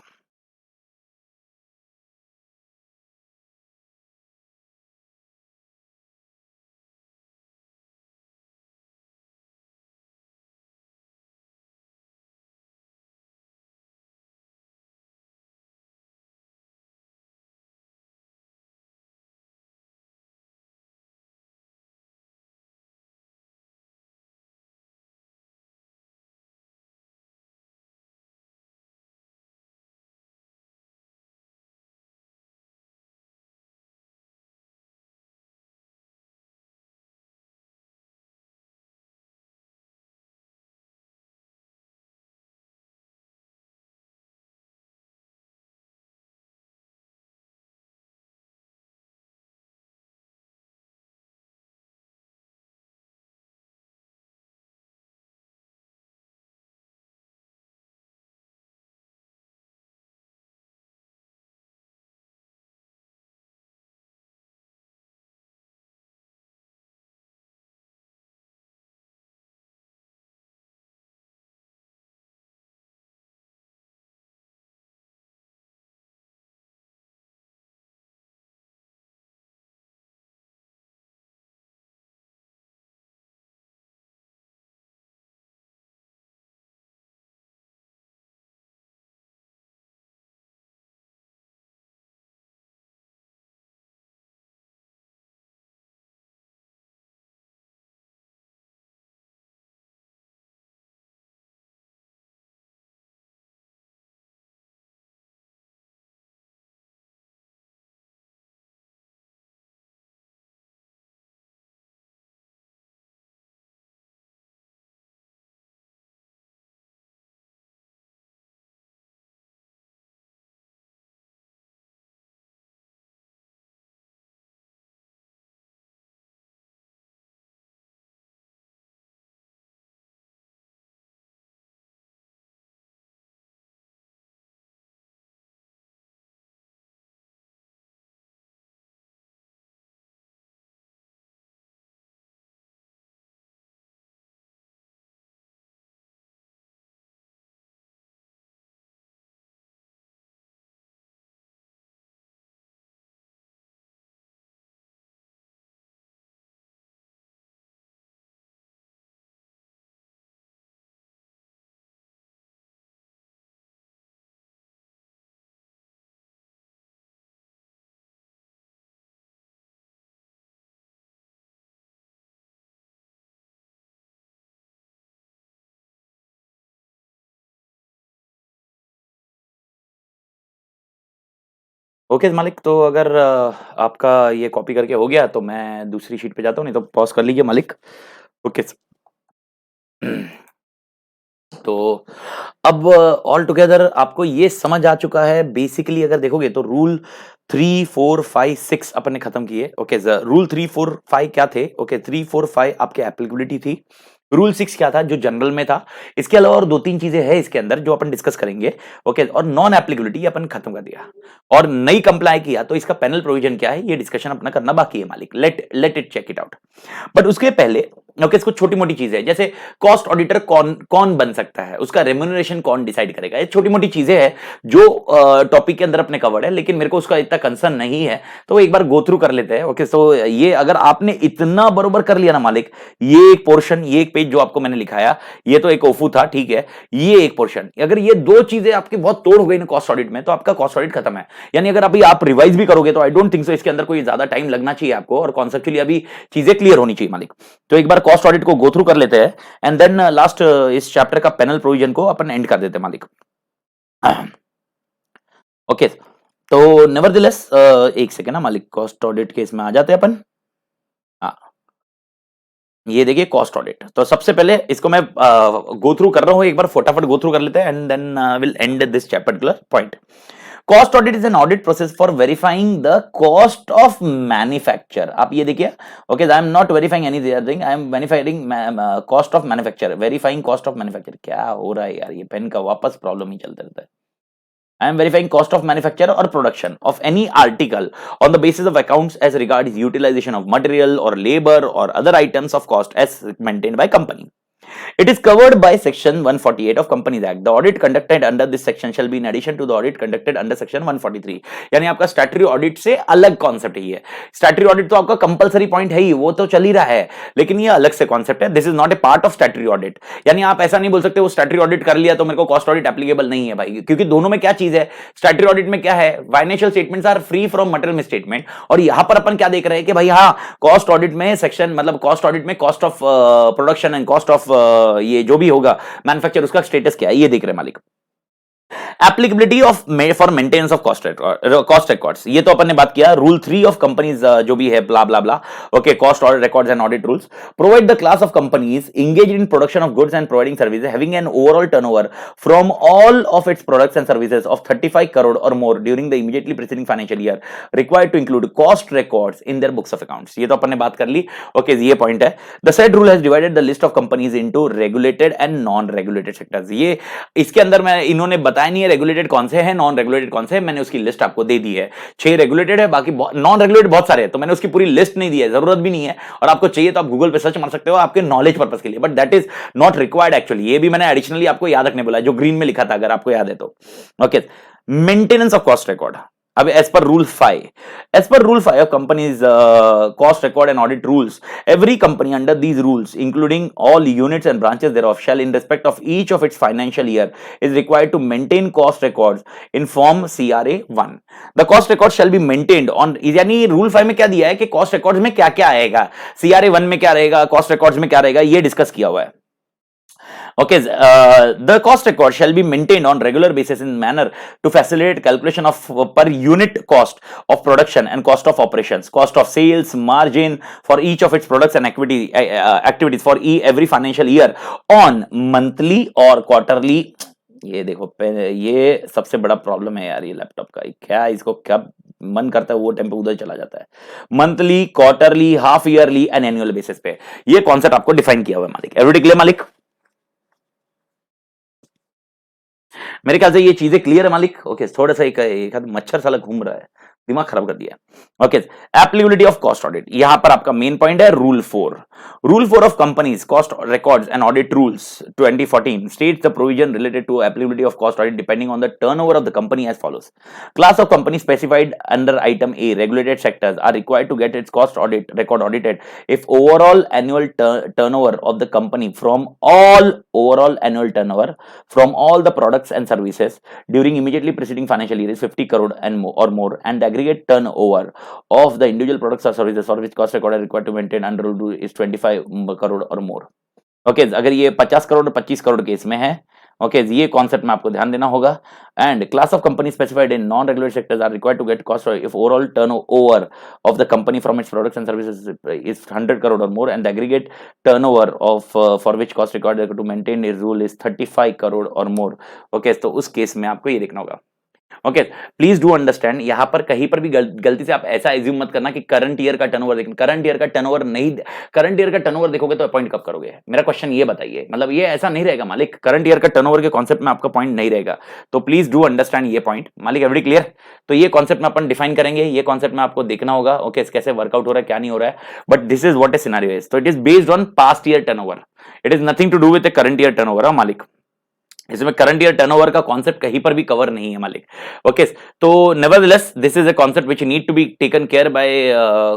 ओके मालिक, तो अगर आपका ये कॉपी करके हो गया तो मैं दूसरी शीट पे जाता हूँ, नहीं तो पॉज कर लीजिए मालिक। ओके। तो अब ऑल टुगेदर आपको ये समझ आ चुका है बेसिकली। अगर देखोगे तो रूल 3, 4, 5, 6 अपन ने खत्म किए। ओके, रूल 3, 4, 5 क्या थे? ओके, 3, 4, 5 आपके एप्लीकेबिलिटी थी। रूल 6 क्या था? जो जनरल में था। इसके अलावा और 2-3 चीजें हैं इसके अंदर जो अपन डिस्कस करेंगे। ओके, और नॉन एप्लीकेबिलिटी अपन खत्म कर दिया और नई कंप्लाई किया, तो इसका पैनल प्रोविजन क्या है ये डिस्कशन अपना करना बाकी है मालिक। Let it check it out. But उसके पहले ओके, इसको छोटी मोटी चीजें है, जैसे कॉस्ट ऑडिटर कौन कौन बन सकता है, उसका रेम्यूनरेशन कौन डिसाइड करेगा, ये छोटी मोटी चीजें हैं जो टॉपिक के अंदर अपने कवर्ड है, लेकिन मेरे को उसका इतना कंसर्न नहीं है, तो एक बार गो थ्रू कर लेते हैं। ओके, तो ये अगर आपने इतना बरोबर कर लिया ना मालिक, ये एक पोर्शन, ये एक पेज जो आपको मैंने लिखाया, ये तो एक ओफू था, ठीक है, ये एक पोर्शन, अगर ये दो चीजें आपकी बहुत तोड़ हो गई ना कॉस्ट ऑडिट में, तो आपका कॉस्ट ऑडिट खत्म है। यानी अगर अभी आप रिवाइज भी करोगे तो आई डोंट थिंक सो इसके अंदर कोई ज्यादा टाइम लगना चाहिए आपको, और कॉन्सेप्चुअली अभी चीजें क्लियर होनी चाहिए मालिक। तो एक बार कॉस्ट ऑडिट को गो थ्रू कर लेते हैं एंड देन लास्ट इस चैप्टर का पैनल प्रोविजन को अपन एंड कर देते हैं मालिक। ओके, तो नेवरदलेस एक सेकेंड ना मालिक, कॉस्ट ऑडिट के इसमें आ जाते हैं अपन। हाँ, ये देखिए कॉस्ट ऑडिट। तो सबसे पहले इसको मैं गो थ्रू कर रहा हूं, एक बार फटाफट गो थ्रू कर लेते हैं and then will end this particular point. Cost audit is an audit process for verifying the cost of manufacture. आप ये देखिए, okay, I am not verifying any other thing, I am verifying cost of manufacture, verifying cost of manufacture. क्या हो रहा है यार, ये pen का वापस प्रॉब्लम ही चलता रहता है। I am verifying cost of manufacture or production of any article on the basis of accounts as regards utilization of material or labor or other items of cost as maintained by company. It is covered by section 148 of Companies Act. The audit conducted under this section shall be in addition to the audit conducted under section 143. यानी आपका statutory audit से अलग concept है ये। Statutory audit तो आपका compulsory point है ही, वो तो चल ही रहा है, लेकिन ये अलग से कॉन्सेप्ट है। This is not a part of statutory audit. यानी आप ऐसा नहीं बोल सकते वो स्टैट्यूटरी ऑडिट कर लिया तो मेरे को कॉस्ट ऑडिट एप्लीकेबल नहीं है भाई, क्योंकि दोनों में क्या चीज है, स्टैट्यूटरी ऑडिट में क्या है, financial statements are free from material misstatement, और यहां पर अपन क्या देख रहे हैं कि भाई हाँ, कॉस्ट ऑडिट में सेक्शन मतलब कॉस्ट ऑडिट में cost of production and cost of ये जो भी होगा मैन्युफैक्चर, उसका स्टेटस क्या है ये देख रहे हैं मालिक। Applicability of for maintenance of cost records, ये तो अपन ने बात किया। रूल 3 ऑफ कंपनीज जो भी है blah blah blah, okay, cost audit records and audit rules provide the class of companies engaged in production of goods and providing services having an overall turnover from all of its products and services of 35 crore or more during the immediately preceding financial year required to include cost records in their books of accounts। ये तो अपन ने बात कर ली। Okay, ये point है। The said rule has divided the list of companies into regulated and non-regulated sectors। ये इसके अंदर मैं इन्होंने बताया नहीं है रेगुलेटेड कौन से हैं, नॉन रेगुलेटेड कौन से हैं, मैंने उसकी लिस्ट आपको दे दी है। 6 रेगुलेटेड है, बाकी नॉन रेगुलेटेड बहुत सारे हैं, तो मैंने उसकी पूरी लिस्ट नहीं दी है, जरूरत भी नहीं है, और आपको चाहिए तो आप गूगल पे सर्च मार सकते हो आपके नॉलेज पर्पस के लिए, but that is not required actually. ये भी मैंने एडिशनली आपको याद रखने बोला है, जो ग्रीन में लिखा था, अगर आपको याद है तो। Okay, maintenance of cost record. अब as per rule 5 of companies cost record and audit rules, every company under these rules including all units and branches thereof shall in respect of each of its financial year is required to maintain cost records in form CRA 1। the cost record shall be maintained on, यानी rule 5 में क्या दिया है कि cost records में क्या क्या आएगा, CRA 1 में क्या रहेगा, कॉस्ट रिकॉर्ड्स में क्या रहेगा, ये डिस्कस किया हुआ है। Okay, the cost record shall be maintained on regular basis in manner to facilitate calculation of per unit cost of production and cost of operations, cost of sales, margin for each of its products and activities for every financial year on monthly or quarterly। ये देखो, ये सबसे बड़ा problem है यार ये laptop का, क्या इसको क्या मन करता है वो टाइम पे उधर चला जाता है। Monthly, quarterly, half yearly and annual basis पे ये कॉन्सेप्ट आपको डिफाइन किया हुआ है मालिक। एवरीबॉडी क्लियर मालिक? मेरे ख्याल से ये चीजें क्लियर है मालिक। ओके, थोड़ा सा एक मच्छर साला घूम रहा है, दिमाग खराब कर दिया। Okay, applicability of cost audit, यहां पर आपका मेन पॉइंट है rule 4 of companies cost records and audit rules 2014 states the provision related to applicability of cost audit depending on the turnover of the company as follows. Class of company specified under item A regulated sectors are required to get its cost audit record audited if overall annual turnover of the company from all the products and services during immediately preceding financial year is 50 crore and more or more, and the aggregate turnover of the individual products or services for which cost record are required to maintain under rule is 25 crore or more। Okay, अगर ये 50 crore 25 crore case में है, okay ये concept में आपको ध्यान देना होगा। And class of company specified in non regulated sectors are required to get cost if overall turnover of the company from its products and services is 100 crore or more and the aggregate turnover of for which cost required to maintain is rule is 35 crore or more. Okay तो उस case में आपको ये देखना होगा। Okay please do understand, यहां पर कहीं पर भी गलती से आप ऐसा एज्यूम मत करना कि करंट ईयर का टर्नओवर देखना, करंट ईयर का टर्नओवर नहीं, करंट ईयर का टर्नओवर देखोगे तो अपॉइंट कब करोगे? मेरा क्वेश्चन ये बताइए, मतलब ये ऐसा नहीं रहेगा मालिक, करंट ईयर का टर्नओवर के कॉन्सेप्ट में आपका पॉइंट नहीं रहेगा। तो प्लीज डू अंडरस्टैंड ये पॉइंट मालिक, एवरी क्लियर? तो ये कॉन्सेप्ट में अपन डिफाइन करेंगे, ये कॉन्सेप्ट में आपको देखना होगा ओके कैसे वर्कआउट हो रहा है क्या नहीं हो रहा है, but this is what a scenario is. तो it is based on past year turnover, it is nothing to do with the current year turnover मालिक। इसमें करंट ईयर टर्नओवर का कॉन्सेप्ट कहीं पर भी कवर नहीं है मालिक। ओके तो nevertheless this is a concept which need to be taken care by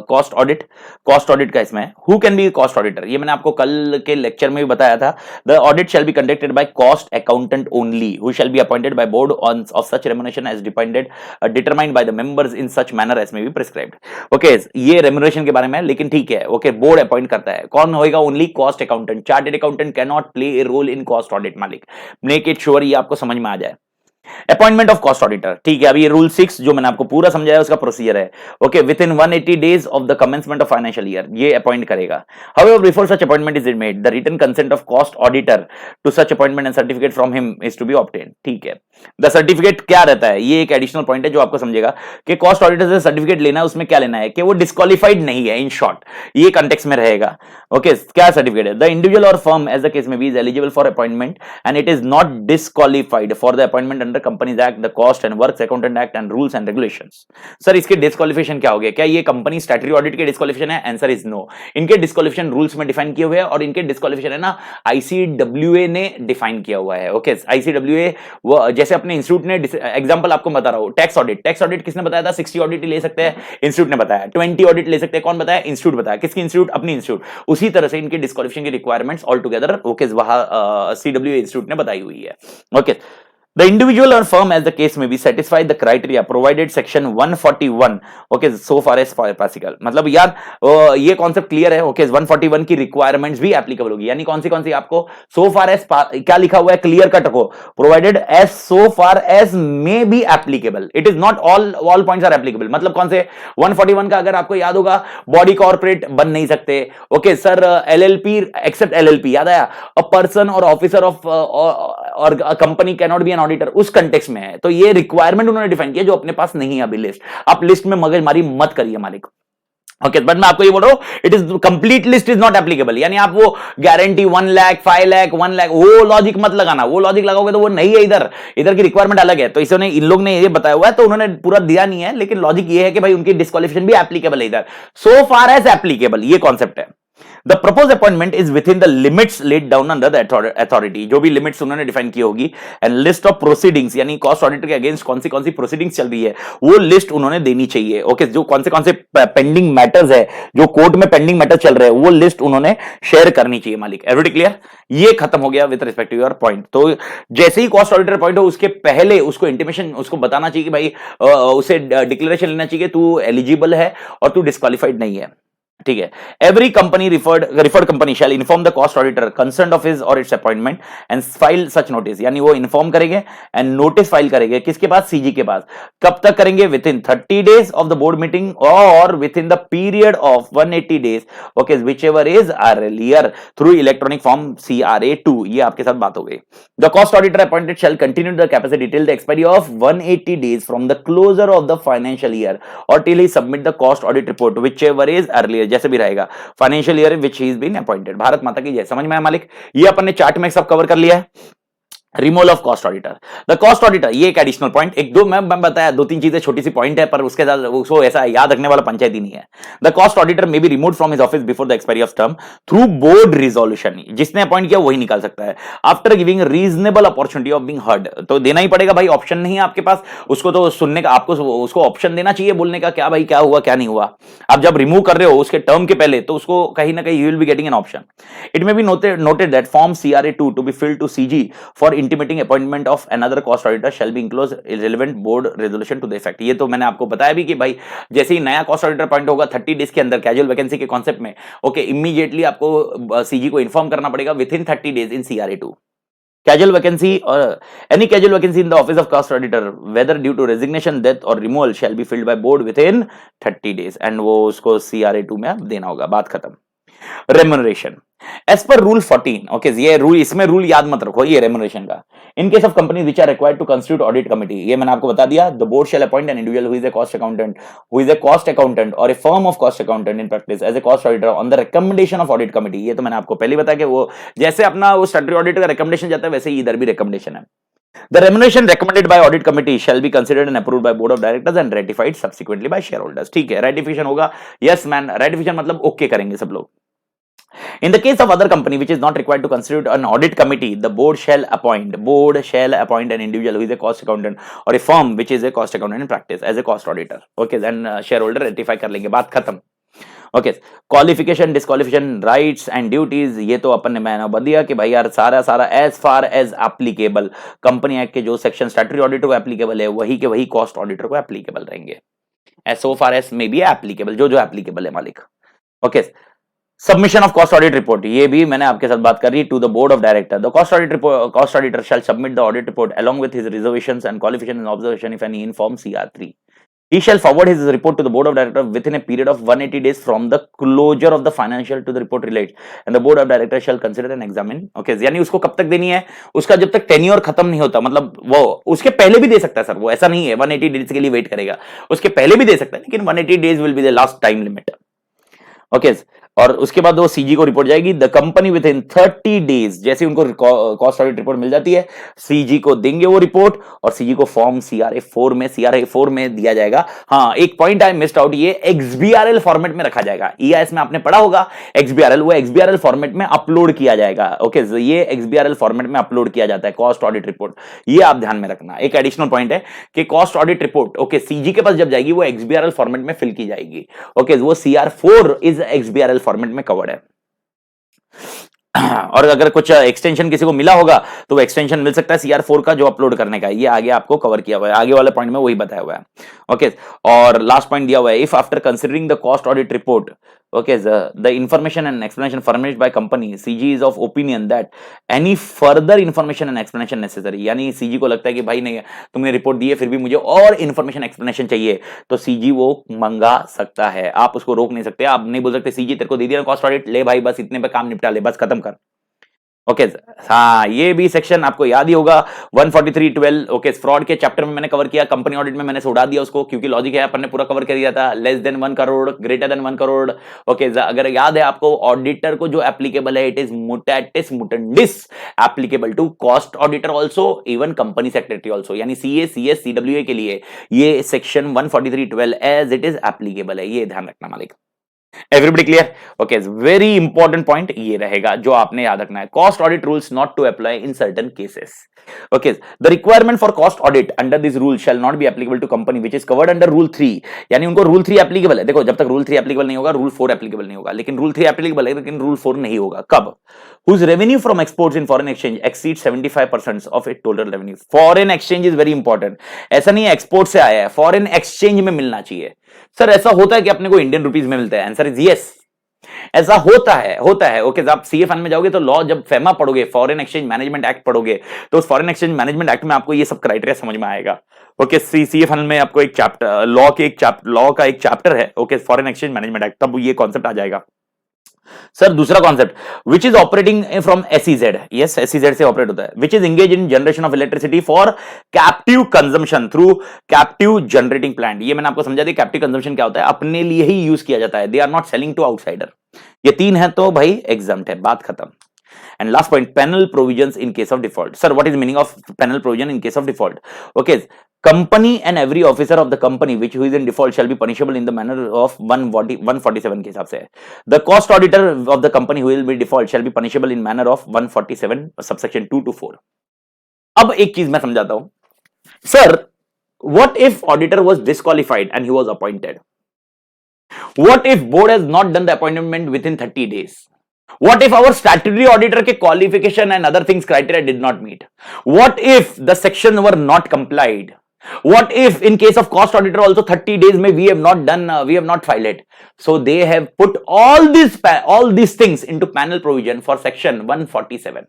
cost audit. Cost audit का इसमें who can be cost auditor, ये मैंने आपको कल के लेक्चर में भी बताया था। The audit shall be conducted by cost accountant only who shall be appointed by board on of such remuneration as determined by the members in such manner as may be prescribed. Okay ये remuneration के बारे में, लेकिन ठीक है okay board appoint करता है, कौन होगा? Only cost accountant. Chartered accountant can not play a role in cost audit मालिक, मेक इट श्योर ये आपको समझ में आ जाए। अपॉइंटमेंट ऑफ कॉस्ट ऑडिटर, ठीक है, अभी ये रूल 6 जो मैंने आपको पूरा समझाया उसका प्रोसीजर है। Okay within 180 days of the commencement of financial year ये अपॉइंट करेगा। However before such appointment is made the written consent of cost auditor to such appointment and certificate from him is to be obtained. ठीक है, the certificate क्या रहता है, ये एक additional point है जो आपको समझेगा कि कॉस्ट ऑडिटर से सर्टिफिकेट लेना है, उसमें क्या लेना है कि वो डिस्क्वालिफाइड नहीं है, इन शॉर्ट ये कॉन्टेक्स्ट में रहेगा। ओके क्या सर्टिफिकेट है? The individual or firm as the case may be is eligible for appointment and it is not disqualified for the appointment under companies act, the cost and works accountant act and rules and regulations. Sir इसके disqualification क्या हो गया? क्या ये company statutory audit के disqualification है? Answer is no. इनके disqualification rules में डिफाइन किए हुए हैं और इनके डिस्क्वालिफिकेशन है ना आईसीडब्ल्यूए ने डिफाइन किया हुआ है। ओके आईसीडब्ल्यूए वो जैसे अपने इंस्टीट्यूट ने एग्जांपल आपको बता रहा हूं, टैक्स ऑडिट, टैक्स ऑडिट किसने बताया था? 60 ऑडिट ले सकते हैं, इंस्टीट्यूट ने बताया। 20 ऑडिट ले सकते हैं, कौन बताया? इंस्टीट्यूट बताया। किसकी इंस्टीट्यूट? अपनी इंस्टीट्यूट। उसी तरह से इनके डिस्क्वालिफिकेशन की रिक्वायरमेंट्स ऑल टुगेदर ओके वहां सीडब्ल्यूए इंस्टीट्यूट ने बताई हुई है। Okay the individual or firm as the case may be satisfy the criteria provided section 141 okay so far as practical। मतलब यार ये कॉन्सेप्ट क्लियर है ओके 141 की रिक्वायरमेंट्स भी एप्लीकेबल होगी, यानी कौन सी आपको so far as क्या लिखा हुआ है क्लियर कट को provided as so far as may be applicable, it is not all points are applicable। मतलब कौन से 141 का अगर आपको याद होगा बॉडी कॉर्पोरेट बन नहीं सकते okay sir, LLP except LLP याद आया, a person or officer of or company can not be an auditor, उस कंटेक्स्ट में है। तो ये रिक्वायरमेंट उन्होंने डिफाइन किया जो अपने पास नहीं है अभी लिस्ट। आप लिस्ट में मगजमारी मत करिए मालिक। ओके बट मैं आपको ये बोल रहा हूं it is complete list is not applicable, यानी आप वो गारंटी 1 लाख 5 लाख 1 लाख वो लॉजिक मत लगाना, वो लॉजिक लगाओगे तो वो नहीं है, इधर की रिक्वायरमेंट अलग है। तो इसने इन लोग ने ये बताया हुआ है तो उन्होंने पूरा दिया नहीं है, लेकिन लॉजिक ये है कि भाई उनकी डिस्क्वालिफिकेशन भी एप्लीकेबल है इधर, सो फार एज एप्लीकेबल ये कॉन्सेप्ट है। The proposed appointment is within the limits laid down under the authority, जो भी लिमिट्स उन्होंने डिफाइन की होगी, एंड लिस्ट ऑफ प्रोसीडिंग्स यानी कॉस्ट ऑडिटर के अगेंस्ट कौन सी प्रोसीडिंग्स चल रही है वो लिस्ट उन्होंने देनी चाहिए। ओके जो कौन से पेंडिंग मैटर्स है, जो कोर्ट में पेंडिंग मैटर चल रहे हैं वो लिस्ट उन्होंने शेयर करनी चाहिए मालिक। Everybody clear? ये खत्म हो गया with respect to your point. तो जैसे ही कॉस्ट ऑडिटर पॉइंट हो उसके पहले उसको इंटीमेशन उसको बताना चाहिए कि भाई उसे डिक्लेरेशन लेना चाहिए तू एलिजिबल है और तू डिस्क्वालिफाइड नहीं है। ठीक है, every company referred company shall inform the cost auditor concerned of his or its appointment and file such notice, यानी वो इन्फॉर्म करेंगे एंड नोटिस फाइल करेंगे किसके पास? सीजी के पास। कब तक करेंगे? Within 30 days of the board meeting or within the period of 180 days okay which ever is earlier through electronic form CRA2। ये आपके साथ बात हो गई। The cost auditor appointed shall continue the capacity till the expiry of 180 days from the closure of the financial year or till he submit the cost audit report which ever is earlier, जैसे भी रहेगा financial year which he is been appointed. Bharat Mata की जय। समझ में आया मालिक? ये अपन ने चार्ट में सब कवर कर लिया है। Removal of cost auditor, the cost auditor ये एक एडिशनल पॉइंट, एक दो मैं बताया 2-3 चीजें छोटी सी पॉइंट है पर उसके साथ उसको ऐसा याद रखने वाला पंचायत ही नहीं है। The cost auditor may be removed from his office before the expiry of term through board resolution, जिसने अपॉइंट किया वही निकाल सकता है after giving reasonable opportunity of being heard. तो देना ही पड़ेगा भाई, ऑप्शन नहीं है आपके पास, उसको तो सुनने का आपको उसको ऑप्शन देना चाहिए बोलने का क्या भाई क्या हुआ क्या नहीं हुआ। आप जब रिमूव कर रहे हो उसके टर्म के पहले तो उसको कहीं ना कहीं you will be getting an option. It may be noted that form CRA2 to be filled to CG for intimating appointment of another cost auditor shall be enclosed relevant board resolution to the effect। ये तो मैंने आपको बताया भी कि भाई जैसे ही नया कॉस्ट ऑडिटर पॉइंट होगा 30 डेज के अंदर कैजुअल वैकेंसी के कॉन्सेप्ट में ओके इमीडिएटली आपको CG को इन्फॉर्म करना पड़ेगा with in 30 days in CRA2। casual vacancy or any casual vacancy in the office of cost auditor whether due to resignation, death or removal shall be filled by board within 30 days and वो उसको CRA2 में आप देना होगा, बात खत्म। Remuneration as per rule 14, okay, ये rule, इसमें रूल याद मत रखो, ये रेम्यूनरेशन का। In case of company which are required to constitute audit committee, ये मैंने आपको बता दिया, the board shall appoint an individual who is a cost accountant or a firm of cost accountant in practice as a cost auditor on the recommendation of audit committee. ये तो मैंने आपको पहले बताया कि वो जैसे अपना वो स्टैट्यूटरी ऑडिटर का रिकमेंडेशन जाता है वैसे ही इधर भी रिकमेंडेशन है। The remuneration recommended by audit committee shall be considered and approved by board of directors and ratified subsequently by shareholders। ठीक है, ratification होगा, yes man, ratification मतलब okay करेंगे सब लोग। In the case of other company which is not required to constitute an audit committee, the board shall appoint an individual who is a cost accountant or a firm which is a cost accountant in practice as a cost auditor, okay, then shareholder ratify कर लेंगे, बात खत्म। Okay, qualification, disqualification, rights and duties, ये तो अपन ने मैंने बता दिया कि भाई यार सारा as far as applicable company act के जो सेक्शन स्टैट्यूटरी ऑडिटर को एप्लीकेबल है वही के वही कॉस्ट ऑडिटर को एप्लीकेबल रहेंगे, as so far as may be applicable, जो एप्लीकेबल है मालिक। Okay, submission of cost audit report, ये भी मैंने आपके साथ बात करी, to the board of director the cost auditor shall submit the audit report along with his reservations and qualification and observation if any in form CR3. He shall forward his report to the board of directors within a period of 180 days from the closure of the financial to the report relates and the board of directors shall consider and examine। okay, यानी उसको कब तक देनी है, उसका जब तक tenure खत्म नहीं होता, मतलब वो उसके पहले भी दे सकता है सर, वो ऐसा नहीं है 180 डेज के लिए वेट करेगा, उसके पहले भी दे सकता है, लेकिन 180 days will be the last time limit. Okay, और उसके बाद वो सीजी को रिपोर्ट जाएगी, the company with in 30 days, जैसे उनको कॉस्ट ऑडिट रिपोर्ट मिल जाती है सीजी को देंगे वो रिपोर्ट, और सीजी को फॉर्म CRA4 में दिया जाएगा। हाँ, एक पॉइंट आई मिस्ड आउट, ये XBRL फॉर्मेट में रखा जाएगा, EIS में आपने पढ़ा होगा XBRL, वो XBRL फॉर्मेट में अपलोड किया जाएगा। ओके, ये XBRL फॉर्मेट में अपलोड किया जाता है कॉस्ट ऑडिट रिपोर्ट, ये आप ध्यान में रखना। एक एडिशनल पॉइंट है कि cost audit report okay CG के पास जब जाएगी वो XBRL फॉर्मेट में फिल की जाएगी। ओके, वो CR4 इज XBRL फॉर्मेट में कवर्ड है। और अगर कुछ एक्सटेंशन किसी को मिला होगा तो वो एक्सटेंशन मिल सकता है CR4 का जो अपलोड करने का, ये आगे आपको कवर किया हुआ है, आगे वाले पॉइंट में वही बताया हुआ है। ओके, और लास्ट पॉइंट दिया हुआ है, if after considering the cost audit report okay the information and explanation furnished by company CG is of opinion that any further information and explanation necessary, यानी CG को लगता है कि भाई नहीं तुमने रिपोर्ट दी है फिर भी मुझे और इन्फॉर्मेशन एक्सप्लेनेशन चाहिए, तो CG वो मंगा सकता है, आप उसको रोक नहीं सकते, आप नहीं बोल सकते CG तेरे को दे दिया कॉस्ट ऑडिट, ले भाई बस इतने पे काम निपटा ले, बस खत्म कर। ओके, हाँ, ये भी सेक्शन आपको याद ही होगा 143(12). ओके, फ्रॉड के चैप्टर में मैंने कवर किया, कंपनी ऑडिट में मैंने उड़ा दिया उसको, क्योंकि लॉजिक है अपन ने पूरा कवर कर दिया था, less than 1 crore, greater than 1 crore. Okay, अगर याद है आपको ऑडिटर को जो एप्लीकेबल है, it is mutatis mutandis applicable to cost auditor also, even company secretary also, यानी CA CS CWA के लिए ये section 143(12) as it is applicable है, ये ध्यान रखना मालिक। Everybody clear? Okay, very important point ये रहेगा जो आपने याद रखना है, cost audit rules not to apply in certain cases. Okay, the requirement for cost audit under this rule shall not be applicable to company which is covered under rule 3, यानी उनको rule 3 applicable है। देखो, जब तक rule 3 applicable नहीं होगा rule 4 applicable नहीं होगा, लेकिन रूल 3 एप्लीकेबल है लेकिन रूल 4 नहीं होगा। कब? whose revenue from exports in foreign exchange exceeds 75% of its total revenue। Foreign exchange is very important, ऐसा नहीं है एक्सपोर्ट से आया है, फॉरेन एक्सचेंज में मिलना चाहिए। सर ऐसा होता है कि अपने को इंडियन रुपीज में मिलता है? आंसर इज यस, ऐसा होता है। ओके, आप सीए फंड में जाओगे तो लॉ जब फेमा पढ़ोगे, फॉरेन एक्सचेंज मैनेजमेंट एक्ट पढ़ोगे, तो उस फॉरेन एक्सचेंज मैनेजमेंट एक्ट में आपको ये सब क्राइटेरिया समझ में आएगा। ओके, सीए फंड में आपको एक चैप्टर लॉ का एक चैप्टर है, okay, foreign exchange management act, तब ये कॉन्सेप्ट आ जाएगा। सर दूसरा concept, which is operating from SEZ, yes SEZ से ऑपरेट होता है, which is engage in generation of electricity for captive consumption through captive generating plant. ये मैंने आपको समझा दिया कैप्टिव कंजम्पशन क्या होता है, अपने लिए ही यूज किया जाता है, they are not selling to outsider. ये 3 है तो भाई एग्जम्प्ट है, बात खत्म। And last point, penal provisions in case of default। Sir, what is the meaning of penal provision in case of default? Okay, company and every officer of the company which who is in default shall be punishable in the manner of 147 के हिसाब से। The cost auditor of the company who will be default shall be punishable in manner of 147 subsection 2 to 4। अब एक चीज मैं समझाता हूं, sir what if auditor was disqualified and he was appointed? What if board has not done the appointment within 30 days? What if our statutory auditor के qualification and other things criteria did not meet? What if the sections were not complied? What if in case of cost auditor also 30 days may we have not filed it? So they have put all these things into panel provision for section 147.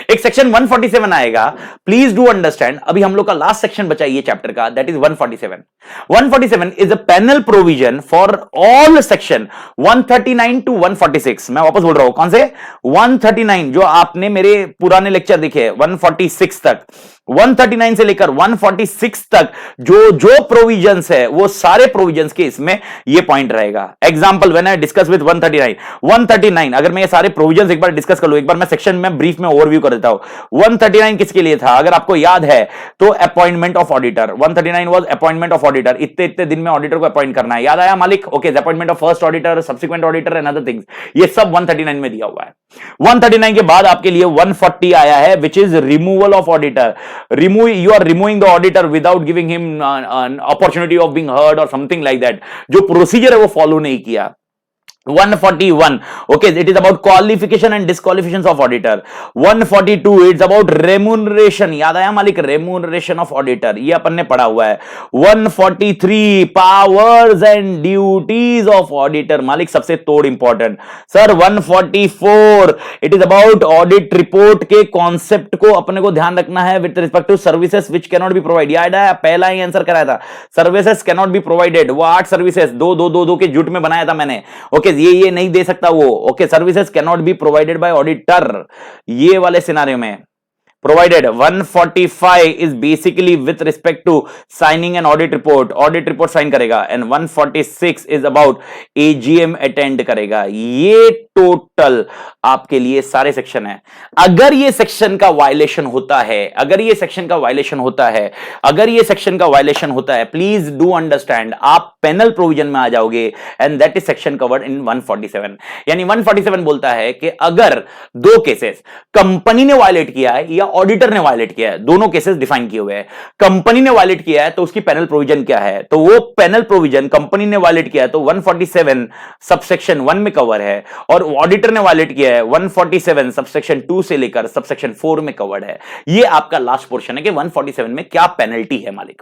एक section 147 आएगा। Please do understand, अभी हम लोग का last section बचा ये chapter का, that is 147। 147 is a penal provision for all section 139 to 146। मैं वापस बोल रहा हूं, कौन से 139 जो आपने मेरे पुराने लेक्चर देखे 146 तक, 139 से लेकर 146 तक जो जो प्रोविजंस है वो सारे प्रोविजंस के इसमें ये पॉइंट रहेगा। Example when I discuss with 139 अगर मैं ये सारे प्रोविजंस एक बार डिस्कस कर लूं, एक बार मैं सेक्शन में ब्रीफ में ओवरव्यू कर देता हूं। 139 किसके लिए था अगर आपको याद है तो appointment of auditor. 139 was appointment of auditor, इतने इतने दिन में ऑडिटर को अपॉइंट करना है, याद आया मालिक? Okay, appointment of first auditor, subsequent auditor and other things, ये सब 139 में दिया हुआ है। 139 के बाद आपके लिए 140 आया है which is removal of auditor. You are removing the auditor without giving him an opportunity of being heard or something like that। जो प्रोसीजर है वो फॉलो नहीं किया। 141 okay, it is about qualification and disqualifications of auditor। 142 it's about remuneration, याद आया मालिक? remuneration of auditor ये अपन ने पढ़ा हुआ है। 143 powers and duties of auditor, मालिक सबसे तोड़ important sir. 144 it is about audit report के कॉन्सेप्ट को अपने को ध्यान रखना है with respect to services which cannot be provided। याद आया, पहला ही आंसर कराया था, सर्विसेज cannot be provided। वो 8 सर्विसेज दो के जुट में बनाया था मैंने। ओके, ये नहीं दे सकता वो। Okay, services can not be provided by auditor, ये वाले सिनारियो में provided। 145 is basically with respect to signing an audit report sign करेगा। and 146 is about AGM attend करेगा। ये टोटल आपके लिए सारे सेक्शन है। अगर ये सेक्शन का वायलेशन होता है, अगर ये सेक्शन का वायलेशन होता है, प्लीज डू अंडरस्टैंड, आप पेनल प्रोविजन में आ जाओगे and that is section covered in 147। यानी 147 बोलता है कि अगर दो केसेस कंपनी ने वायलेट किया है या ऑडिटर ने वायलेट किया है, दोनों केसेस डिफाइन किए हुए हैं। कंपनी ने वायलेट किया है तो उसकी पेनल प्रोविजन क्या है, तो वो पेनल प्रोविजन कंपनी ने वायलेट किया है तो 147 सबसेक्शन 1 में कवर है, और ऑडिटर ने वायलेट किया है 147 सबसेक्शन 2 से लेकर सबसेक्शन 4 में कवर्ड है। ये आपका लास्ट पोर्शन है कि 147 में क्या पेनल्टी है मालिक।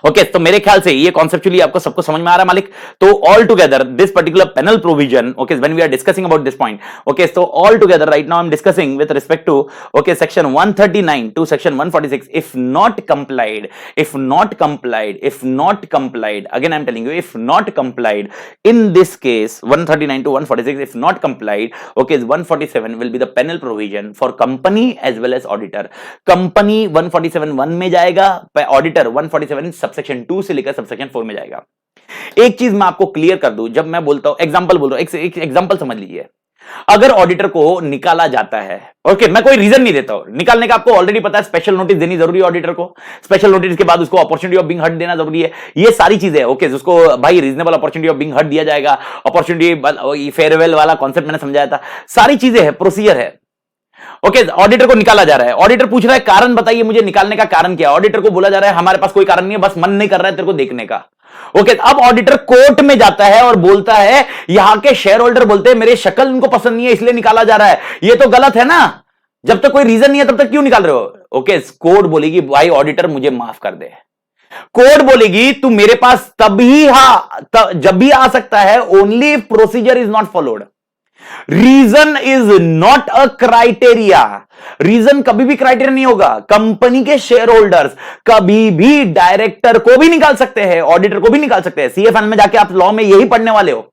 ओके, तो मेरे ख्याल से ये कॉन्सेप्चुअली आपको सबको समझ में आ रहा है मालिक। तो all together this particular penal provision, okay, when we are discussing about this point, okay, so all together right now I am discussing with respect to okay section 139 to section 146। If not complied, again I am telling you, if not complied in this case 139 to 146, if not complied, okay, 147 will be the penal provision for company as well as auditor. Company 147(1) में जाएगा, auditor 147 subsection 2 से लेकर subsection 4 में जाएगा। एक चीज मैं आपको क्लियर कर दूं, जब मैं बोलता हूं एग्जांपल बोल रहा हूं, एक एग्जांपल समझ लीजिए। अगर ऑडिटर को निकाला जाता है, ओके, मैं कोई रीजन नहीं देता हूं निकालने का, आपको ऑलरेडी पता है स्पेशल नोटिस देनी जरूरी है ऑडिटर को, स्पेशल नोटिस के बाद उसको अपॉर्चुनिटी ऑफ बीइंग हर्ड देना जरूरी है, ये सारी चीजें, ओके, उसको भाई reasonable opportunity of being heard दिया जाएगा, अपॉर्चुनिटी फेयरवेल वाला कॉन्सेप्ट मैंने समझाया था, सारी चीजें है, प्रोसीजर है। ओके, ऑडिटर को निकाला जा रहा है, ऑडिटर पूछ रहा है कारण बताइए मुझे निकालने का कारण क्या है। ऑडिटर को बोला जा रहा है हमारे पास कोई कारण नहीं है, बस मन नहीं कर रहा है तेरे को देखने का। ओके, अब ऑडिटर कोर्ट में जाता है और बोलता है, यहां के शेयर होल्डर बोलते हैं मेरे शक्ल उनको पसंद नहीं है इसलिए निकाला जा रहा है। ये तो गलत है ना, जब तक कोई रीजन नहीं है तब तक क्यों निकाल रहे हो। ओके, कोर्ट बोलेगी भाई ऑडिटर मुझे माफ कर दे। कोर्ट बोलेगी तू मेरे पास जब भी आ सकता है, only procedure is not followed. Reason is not a criteria, reason कभी भी क्राइटेरिया नहीं होगा। कंपनी के शेयर होल्डर्स कभी भी डायरेक्टर को भी निकाल सकते हैं, ऑडिटर को भी निकाल सकते हैं। सीए फाइनल में जाके आप लॉ में यही पढ़ने वाले हो,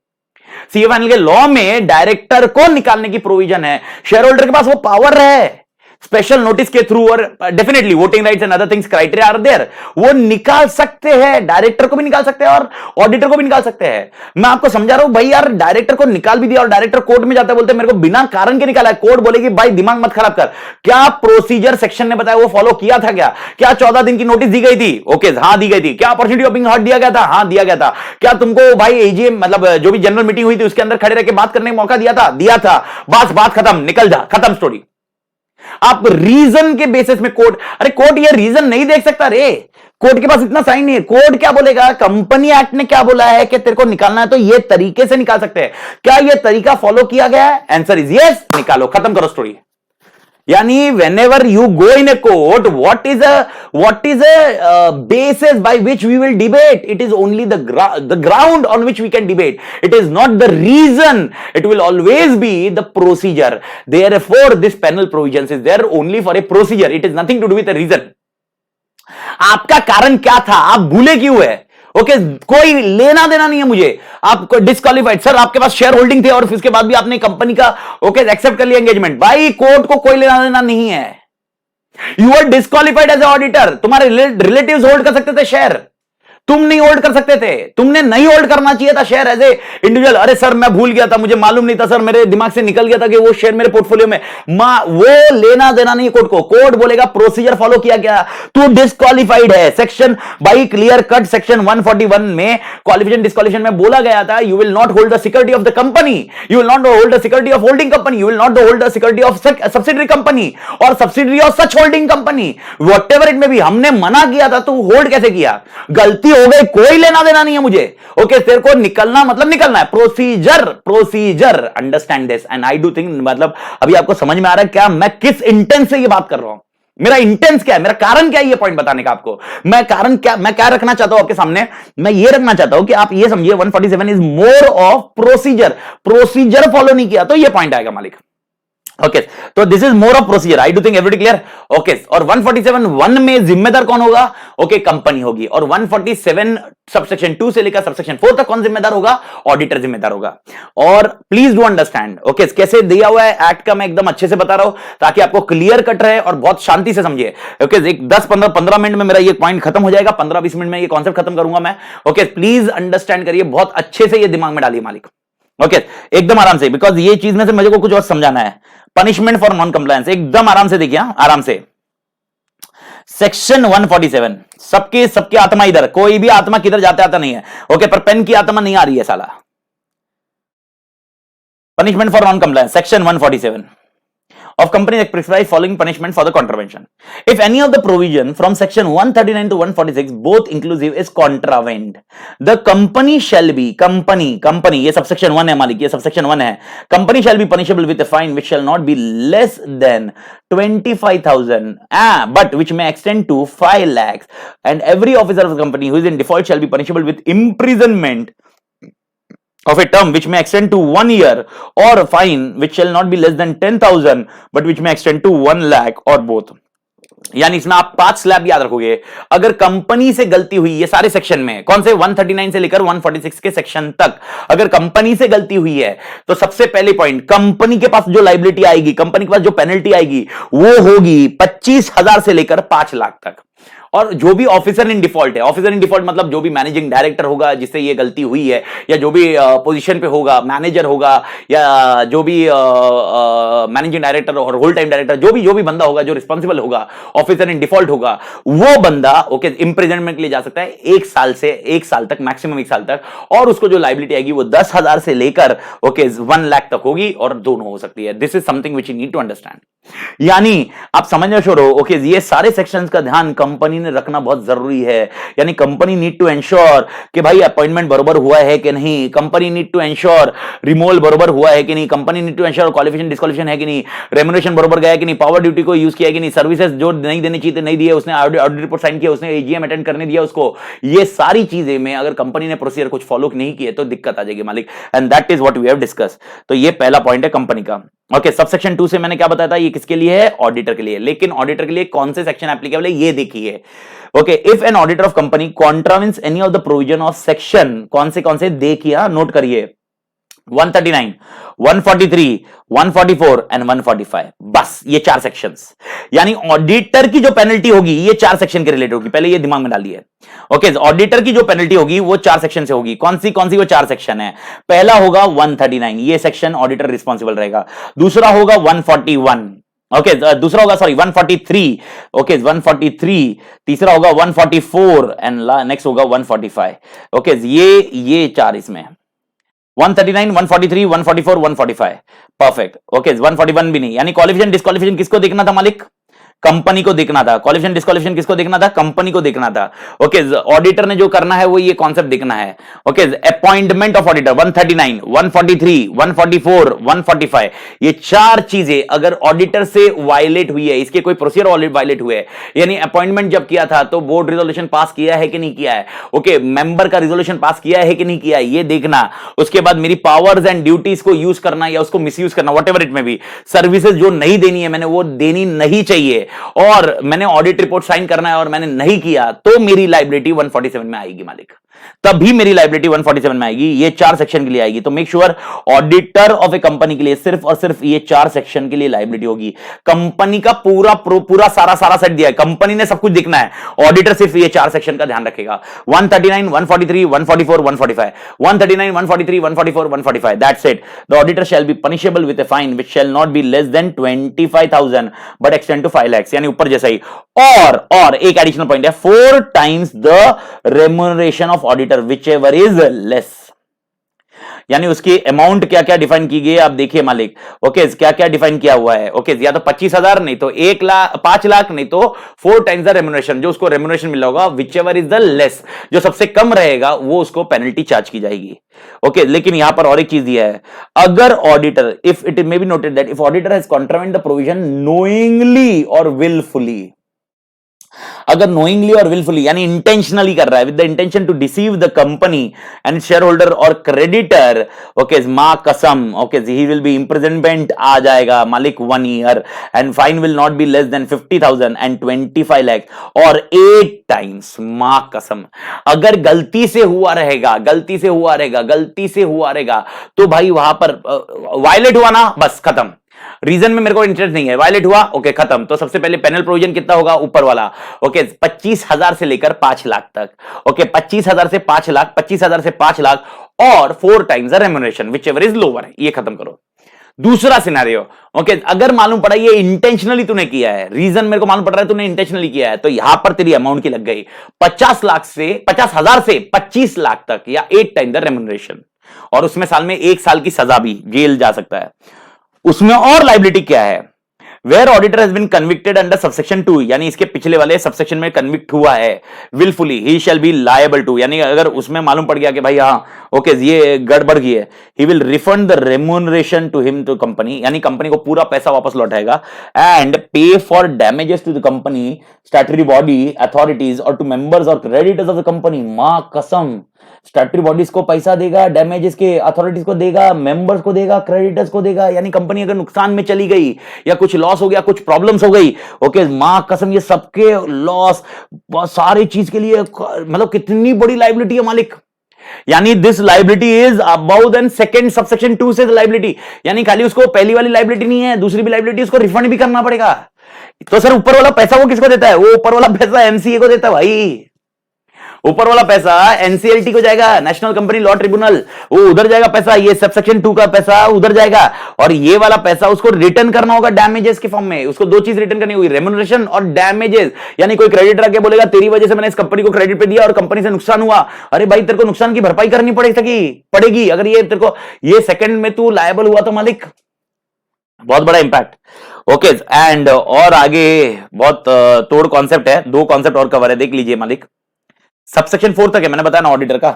सीए फाइनल के लॉ में डायरेक्टर को निकालने की प्रोविजन है, शेयर होल्डर के पास वो पावर है स्पेशल नोटिस के थ्रू, और definitely voting rights and other things criteria are there, वो निकाल सकते हैं, डायरेक्टर को भी निकाल सकते हैं और ऑडिटर को भी निकाल सकते हैं। मैं आपको समझा रहा हूं भाई, यार डायरेक्टर को निकाल भी दिया और डायरेक्टर कोर्ट में जाते बोलते मेरे को बिना कारण के निकाला है। कोर्ट बोलेगी भाई दिमाग मत खराब कर, क्या प्रोसीजर सेक्शन ने बताया वो फॉलो किया था क्या 14 दिन की नोटिस दी गई थी? ओके, हाँ दी गई थी। क्या अपॉर्चुनिटी ऑफ बीइंग हर्ड दिया गया था? हाँ दिया गया था। क्या तुमको भाई एजीएम मतलब जो भी जनरल मीटिंग हुई थी उसके अंदर खड़े रह के बात करने का मौका दिया था? दिया था। बस बात खत्म, निकल जा, खत्म स्टोरी। आप रीजन के बेसिस में कोर्ट, अरे कोर्ट ये रीजन नहीं देख सकता रे, कोर्ट के पास इतना साइन नहीं है। कोर्ट क्या बोलेगा, कंपनी एक्ट ने क्या बोला है कि तेरे को निकालना है तो ये तरीके से निकाल सकते हैं। क्या ये तरीका फॉलो किया गया है? आंसर इज यस, निकालो, खत्म करो स्टोरी। यानी whenever you go in a court, what is a basis by which we will debate? It is only the ground on which we can debate. It is not the reason. It will always be the procedure. Therefore, this penal provisions is there only for a procedure. It is nothing to do with a reason. आपका कारण क्या था, आप भूले क्यों है? Okay कोई लेना देना नहीं है मुझे, आप डिस्क्वालिफाइड सर, आपके पास शेयर होल्डिंग थे और उसके बाद भी आपने कंपनी का एक्सेप्ट कर लिया एंगेजमेंट। भाई कोर्ट को कोई लेना देना नहीं है। You are disqualified as a auditor. तुम्हारे रिलेटिव्स होल्ड कर सकते थे शेयर, तुम नहीं होल्ड कर सकते थे, तुमने नहीं होल्ड करना चाहिए था शेयर एज ए इंडिविजुअल। अरे सर मैं भूल गया था, मुझे मालूम नहीं था सर, मेरे दिमाग से निकल गया था कि वो शेयर मेरे पोर्टफोलियो में। वो लेना देना नहीं कोर्ट को। कोर्ट बोलेगा प्रोसीजर फॉलो किया गया, तू डिस्क्वालिफाइड है। Section by clear cut section 141 में क्वालिफिकेशन डिस्क्वालिफिकेशन में बोला गया था, you will not hold the security of the company, you will not hold the security of holding company, you will not hold the security of subsidiary company or subsidiary of such holding company, whatever it may be. हमने मना किया था, तू hold कैसे किया? गलती हो गई, कोई लेना देना नहीं है मुझे। ओके तेरे को निकलना मतलब निकलना है। Procedure understand this and I do think, मतलब अभी आपको समझ में आ रहा है क्या मैं किस इंटेंस से ये बात कर रहा हूं, मेरा इंटेंस क्या है, मेरा कारण क्या है ये पॉइंट बताने का आपको। मैं कारण क्या, मैं क्या रखना चाहता हूं आपके सामने, मैं ये रखना चाहता हूं कि आप ये समझिए 147 is more of procedure follow नहीं किया तो ये पॉइंट आएगा मालिक। ओके तो this is more of procedure, I do think everybody clear. Okay और 147(1) में जिम्मेदार कौन होगा? ओके कंपनी होगी। और 147 सबसेक्शन 2 से लेकर सबसेक्शन 4 तक कौन जिम्मेदार होगा? ऑडिटर जिम्मेदार होगा। और प्लीज डू अंडरस्टैंड ओके कैसे दिया हुआ है एक्ट का, मैं एकदम अच्छे से बता रहा हूं ताकि आपको क्लियर कट रहे और बहुत शांति से समझिए। ओके एक 10-15 मिनट में मेरा ये पॉइंट खत्म हो जाएगा, 15-20 मिनट में ये कॉन्सेप्ट खत्म करूंगा मैं। ओके प्लीज अंडरस्टैंड करिए, बहुत अच्छे से ये दिमाग में डालिए मालिक। ओके एकदम आराम से, बिकॉज ये चीज में से मुझे को कुछ और समझाना है। पनिशमेंट फॉर नॉन कंप्लायंस एकदम आराम से देखिए, आराम से। सेक्शन 147 सबके आत्मा इधर, कोई भी आत्मा किधर जाते आता नहीं है। ओके पर पेन की आत्मा नहीं आ रही है साला। Punishment for non compliance section 147 of Companies Act prescribes following punishment for the contravention. If any of the provision from section 139 to 146 both inclusive is contravened, the company shall be company ये subsection 1 है मालिक, ये subsection 1 है। company shall be punishable with a fine which shall not be less than 25,000 but which may extend to 5 lakhs, and every officer of the company who is in default shall be punishable with imprisonment of a term which may extend to 1 year or a fine which shall not be less than 10,000 but which may extend to 1 lakh or both। यानी इसमें आप 5 slab याद रखोगे। अगर company से गलती हुई, ये सारे सेक्शन में कौन से 139 से लेकर 146 के सेक्शन तक, अगर कंपनी से गलती हुई है तो सबसे पहले पॉइंट, कंपनी के पास जो लायबिलिटी आएगी, कंपनी के पास जो पेनल्टी आएगी वो होगी 25,000 से लेकर 5 लाख तक। और जो भी ऑफिसर इन डिफॉल्ट है, ऑफिसर इन डिफॉल्ट मतलब जो भी मैनेजिंग डायरेक्टर होगा जिससे ये गलती हुई है, या जो भी पोजीशन पे होगा, मैनेजर होगा, या जो भी मैनेजिंग डायरेक्टर और होल टाइम डायरेक्टर, जो भी बंदा होगा जो रिस्पॉन्सिबल होगा, ऑफिसर इन डिफॉल्ट होगा, वो बंदा ओके इंप्रिजनमेंट के लिए जा सकता है 1 साल तक, मैक्सिमम 1 साल तक। और उसको जो लायबिलिटी आएगी वो 10,000 से लेकर 1 लाख तक होगी, और दोनों हो सकती है। This is something which you need to understand. यानी आप समझना शुरू हो ओके ये सारे सेक्शंस का ध्यान कंपनी ने रखना बहुत जरूरी है। यानी कंपनी नीड टू एंश्योर कि भाई अपॉइंटमेंट बरोबर हुआ है कि नहीं, company need to ensure removal बरोबर हुआ है कि नहीं, company need to ensure qualification disqualification है कि नहीं, रेम्युनरेशन बरोबर गया है कि नहीं, पावर ड्यूटी को यूज किया है कि नहीं, सर्विसेज जो नहीं देनी चाहिए नहीं दिए, उसने ऑडिट रिपोर्ट साइन किया, उसने एजीएम अटेंड करने दिया उसको। ये सारी चीजें में अगर कंपनी ने प्रोसीजर कुछ फॉलो नहीं किए तो दिक्कत आ जाएगी मालिक, and that is what we have discuss. तो ये पहला पॉइंट है कंपनी का। ओके सबसेक्शन 2 से मैंने क्या बताया था, ये किसके लिए है? ऑडिटर के लिए। लेकिन ऑडिटर के लिए कौन से सेक्शन एप्लीकेबल है ये देखिए। Okay if an auditor of company contravenes any of the provision of section, कौन से देखिए, नोट करिए, 139, 143, 144 एंड 145, बस ये 4 सेक्शंस। यानी ऑडिटर की जो पेनल्टी होगी ये 4 सेक्शन के रिलेटेड होगी, पहले ये दिमाग में डालिए। ओके ऑडिटर की जो पेनल्टी होगी वो 4 सेक्शन से होगी। कौन सी वो 4 सेक्शन है? पहला होगा 139, ये सेक्शन ऑडिटर रिस्पॉन्सिबल रहेगा। दूसरा होगा 141, ओके दूसरा होगा 143, ओके 143, तीसरा होगा 144 एंड नेक्स्ट होगा 145। ओके ये 4 इसमें 139, 143, 144, 145, परफेक्ट। ओके 141 भी नहीं। यानी क्वालिफिकेशन डिस्क्वालिफिकेशन किसको देखना था मालिक? कंपनी को देखना था, क्वालिफिकेशन डिस्क्वालिफिकेशन किसको देखना था, कंपनी को देखना था। ओके, ऑडिटर ने जो करना है वो ये कॉन्सेप्ट देखना है। ओके, अपॉइंटमेंट ऑफ ऑडिटर 139, 143, 144, 145, ये चार चीजें अगर ऑडिटर से वायलेट हुई है, इसके कोई प्रोसीजर वायलेट हुए है, यानी अपॉइंटमेंट जब किया था तो बोर्ड रिजोल्यूशन पास किया है कि नहीं किया है, ओके, मेंबर का रिजोल्यूशन पास किया है कि नहीं किया है, ये देखना। उसके बाद मेरी पावर्स एंड ड्यूटीज को यूज करना या उसको मिसयूज करना, व्हाटएवर इट में भी, सर्विसेज जो नहीं देनी है मैंने वो देनी नहीं चाहिए, और मैंने ऑडिट रिपोर्ट साइन करना है और मैंने नहीं किया, तो मेरी लाइबिलिटी 147 में आएगी मालिक, तभी मेरी लाइबिलिटी 147 में आएगी। ये चार सेक्शन के लिए आएगी। तो make sure auditor of A company के लिए सिर्फ और सिर्फ ये चार सेक्शन के लिए लाइबिलिटी होगी। कंपनी का पूरा सारा सेट दिया है, कंपनी ने सब कुछ देखना है, ऑडिटर सिर्फ ये चार सेक्शन का ध्यान रखेगा। 139, 143, 144, 145, 139, 143, 144, 145, that's it. The auditor shall be punishable with a fine which shall not be less than 25,000 but extend to 5 lakhs, यानी ऊपर जैसा ही। और एक एडिशनल पॉइंट है, 4 times the remuneration of auditor which ever is less, यानी उसकी amount क्या क्या डिफाइन की गई है आप देखिए मालिक। ओके, क्या क्या डिफाइन किया हुआ है। ओके, या तो 25,000 नहीं तो 1 लाख, 5 लाख नहीं तो 4 times द रेम्युनरेशन, जो उसको रेम्युनरेशन मिला होगा, which ever is the less, जो सबसे कम रहेगा वो उसको पेनल्टी चार्ज की जाएगी। ओके, लेकिन यहां पर और एक चीज दिया है, अगर auditor, if it may be noted that if auditor has contravened the provision knowingly और विलफुली, अगर नोइंगली और विलफुली यानी इंटेंशनली कर रहा है, with the intention to deceive the company and shareholder or creditor, okay, मां कसम, okay, he will be imprisonment आ जाएगा मालिक 1 year and fine will not be less than 50,000 and 25 lakh, or 8 times, मां कसम, अगर गलती से हुआ रहेगा, तो भाई वहां पर वायलेट हुआ ना, बस खत्म, रीजन में मेरे को इंटरेस्ट नहीं है, वायलेट हुआ, ओके, खत्म। तो सबसे पहले पेनल प्रोविजन कितना होगा, ऊपर वाला, ओके, 25,000 से लेकर 5 लाख तक, ओके, 25,000 से 5 लाख, 25,000 से 5 लाख, और 4 times remuneration which ever is lower, ये खत्म करो। दूसरा सिनेरियो, ओके, अगर मालूम पड़ा ये इंटेंशनली तूने किया है, रीजन मेरे को मालूम पड़ रहा है तूने इंटेंशनली किया है, तो यहां पर तेरी अमाउंट की लग गई 50,000 से 25 लाख तक, या 8 times द रेम्युनरेशन, और उसमें साल में 1 साल की सजा भी, जेल जा सकता है। उसमें और लाइबिलिटी क्या है, where auditor has been convicted under subsection 2, यानी इसके पिछले वाले सबसेक्शन में कन्विक्ट हुआ है, wilfully he shall be liable to, यानी अगर उसमें मालूम पड़ गया कि भाई हाँ, ओके, ये गड़बड़ की है, he will refund the remuneration to him, to company, यानी कंपनी को पूरा पैसा वापस लौटाएगा, and pay for damages to the company, statutory body, authorities, or to members or creditors of the company, मां कसम, स्टैट्यूटरी बॉडीज को पैसा देगा, डैमेजेस के अथॉरिटीज को देगा, मेंबर्स को देगा, क्रेडिटर्स को देगा, यानी कंपनी अगर नुकसान में चली गई या कुछ लॉस हो गया, कुछ प्रॉब्लम्स हो गई, ओके, मां कसम, ये सबके लॉस, सारी चीज के लिए, मतलब कितनी बड़ी लाइबिलिटी है मालिक, यानी this liability is above then second subsection 2 से लाइबिलिटी, यानी खाली उसको पहली वाली लाइबिलिटी नहीं है, दूसरी भी लाइबिलिटी, उसको रिफंड भी करना पड़ेगा। तो सर ऊपर वाला पैसा वो किसको देता है, वो ऊपर वाला पैसा एमसीए को देता है भाई, ऊपर वाला पैसा एनसीएलटी को जाएगा, नेशनल कंपनी लॉ ट्रिब्यूनल, वो उधर जाएगा पैसा, ये सबसेक्शन 2 का पैसा उधर जाएगा, और ये वाला पैसा उसको रिटर्न करना होगा डैमेजेस के फॉर्म में, उसको 2 चीज रिटर्न करनी होगी, रेम्युनरेशन और डैमेजेस, यानी कोई क्रेडिटर आके बोलेगा तेरी वजह से मैंने इस कंपनी को क्रेडिट पे दिया और कंपनी से नुकसान हुआ, अरे भाई तेरे को नुकसान की भरपाई करनी पड़ेगी, अगर ये तेरे को ये सेकंड में तू लायबल हुआ तो मालिक, बहुत बड़ा इंपैक्ट। ओके, एंड और आगे बहुत तोड़ कॉन्सेप्ट है, 2 कॉन्सेप्ट और कवर है, देख लीजिए मालिक। सबसेक्शन 4 तक है, मैंने बताया ना ऑडिटर का।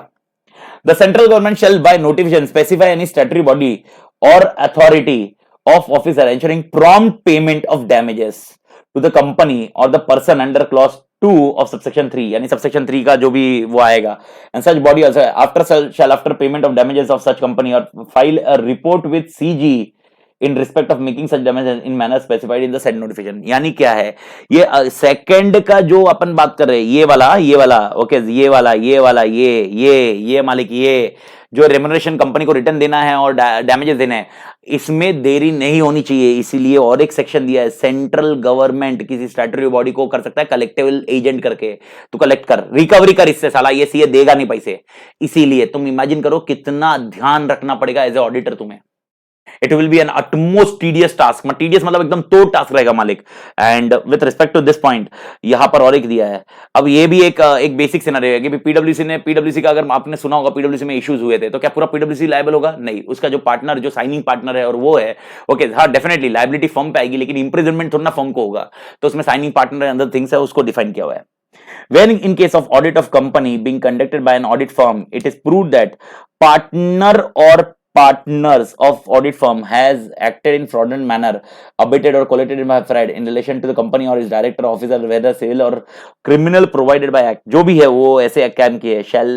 The central government shall by notification specify any statutory body or authority of officer ensuring prompt payment of damages to the company or the person under clause 2 of subsection 3, यानी subsection 3 का जो भी वो आएगा, and such body also after payment of damages of such company or file a report with CG in respect of making such damage in manner specified in the said notification, यानी क्या है, ये second का जो अपन बात कर रहे हैं, ये वाला, ओके, ये मालिक, ये जो रेम्युनरेशन कंपनी को रिटर्न देना है और डैमेजेस देना है, इसमें देरी नहीं होनी चाहिए, इसीलिए और एक सेक्शन दिया है, सेंट्रल गवर्नमेंट किसी स्टैट्यूटरी बॉडी को कर सकता है कलेक्टिव एजेंट करके, तू कलेक्ट कर, रिकवरी कर इससे, साला ये सीए देगा नहीं पैसे, इसीलिए तुम इमेजिन करो कितना ध्यान रखना पड़ेगा एज ए ऑडिटर तुम्हें, it will be an utmost tedious task, tedious मतलब एकदम तोड़ टास्क रहेगा मालिक। And with respect to this point यहां पर और एक दिया है। अब ये भी एक बेसिक सिनेरियो है कि पीडब्ल्यूसी का अगर आपने सुना होगा पीडब्ल्यूसी में इश्यूज हुए थे, तो क्या पूरा पीडब्ल्यूसी लायबल होगा? नहीं, उसका जो पार्टनर, जो साइनिंग पार्टनर है और वो है, ओके हाँ डेफिनेटली लायबिलिटी फर्म पे आएगी, लेकिन इंप्रिजनमेंट थोड़ा ना फर्म को होगा। तो उसमें साइनिंग पार्टनर अंदर थिंग्स है, उसको डिफाइन किया हुआ है। When in case of audit of company being conducted by an audit firm, it is proved that partner or partners of audit firm has acted in fraudulent manner, abetted or collaborated by fraud in relation to the company or its director, officer, whether civil or criminal provided by act, जो भी है वो ऐसे काम किए shall,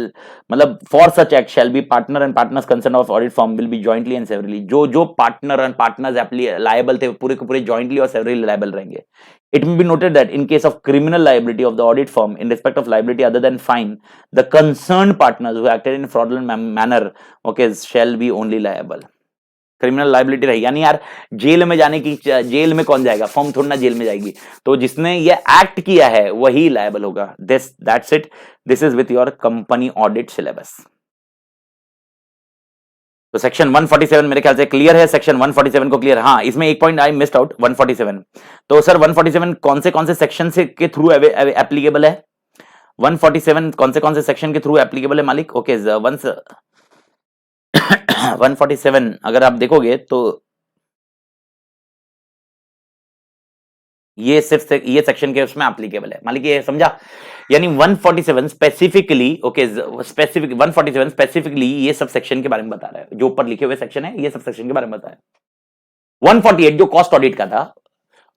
मतलब for such act shall be partner and partners concerned of audit firm will be jointly and severally, जो partner and partners liable थे पूरे के पूरे jointly और severally liable रहेंगे। It may be noted that in case of criminal liability of the audit firm in respect of liability other than fine, the concerned partners who acted in fraudulent manner, okay, shall be only liable. Criminal liability रहेगी, यानी यार jail में जाने की, jail में कौन जाएगा? Firm थोड़ी ना जेल में जाएगी, तो जिसने ये एक्ट किया है वही लायबल होगा। That's it, this is with your company audit syllabus. तो सेक्शन 147 मेरे ख्याल से क्लियर है। सेक्शन 147 को क्लियर, हाँ इसमें एक पॉइंट आई मिस्ड आउट 147। तो सर 147 कौन से सेक्शन से के थ्रू एप्लीकेबल है? 147 कौन से सेक्शन के थ्रू एप्लीकेबल है मालिक? ओके 147 अगर आप देखोगे तो ये सिर्फ ये सेक्शन के उसमें एप्लीकेबल है मालिक, ये समझा? यानी 147 स्पेसिफिकली, ओके स्पेसिफिक 147 स्पेसिफिकली ये सब सेक्शन के बारे में बता रहा है, जो ऊपर लिखे हुए सेक्शन है ये सब सेक्शन के बारे में बताया। 148 जो कॉस्ट ऑडिट का था,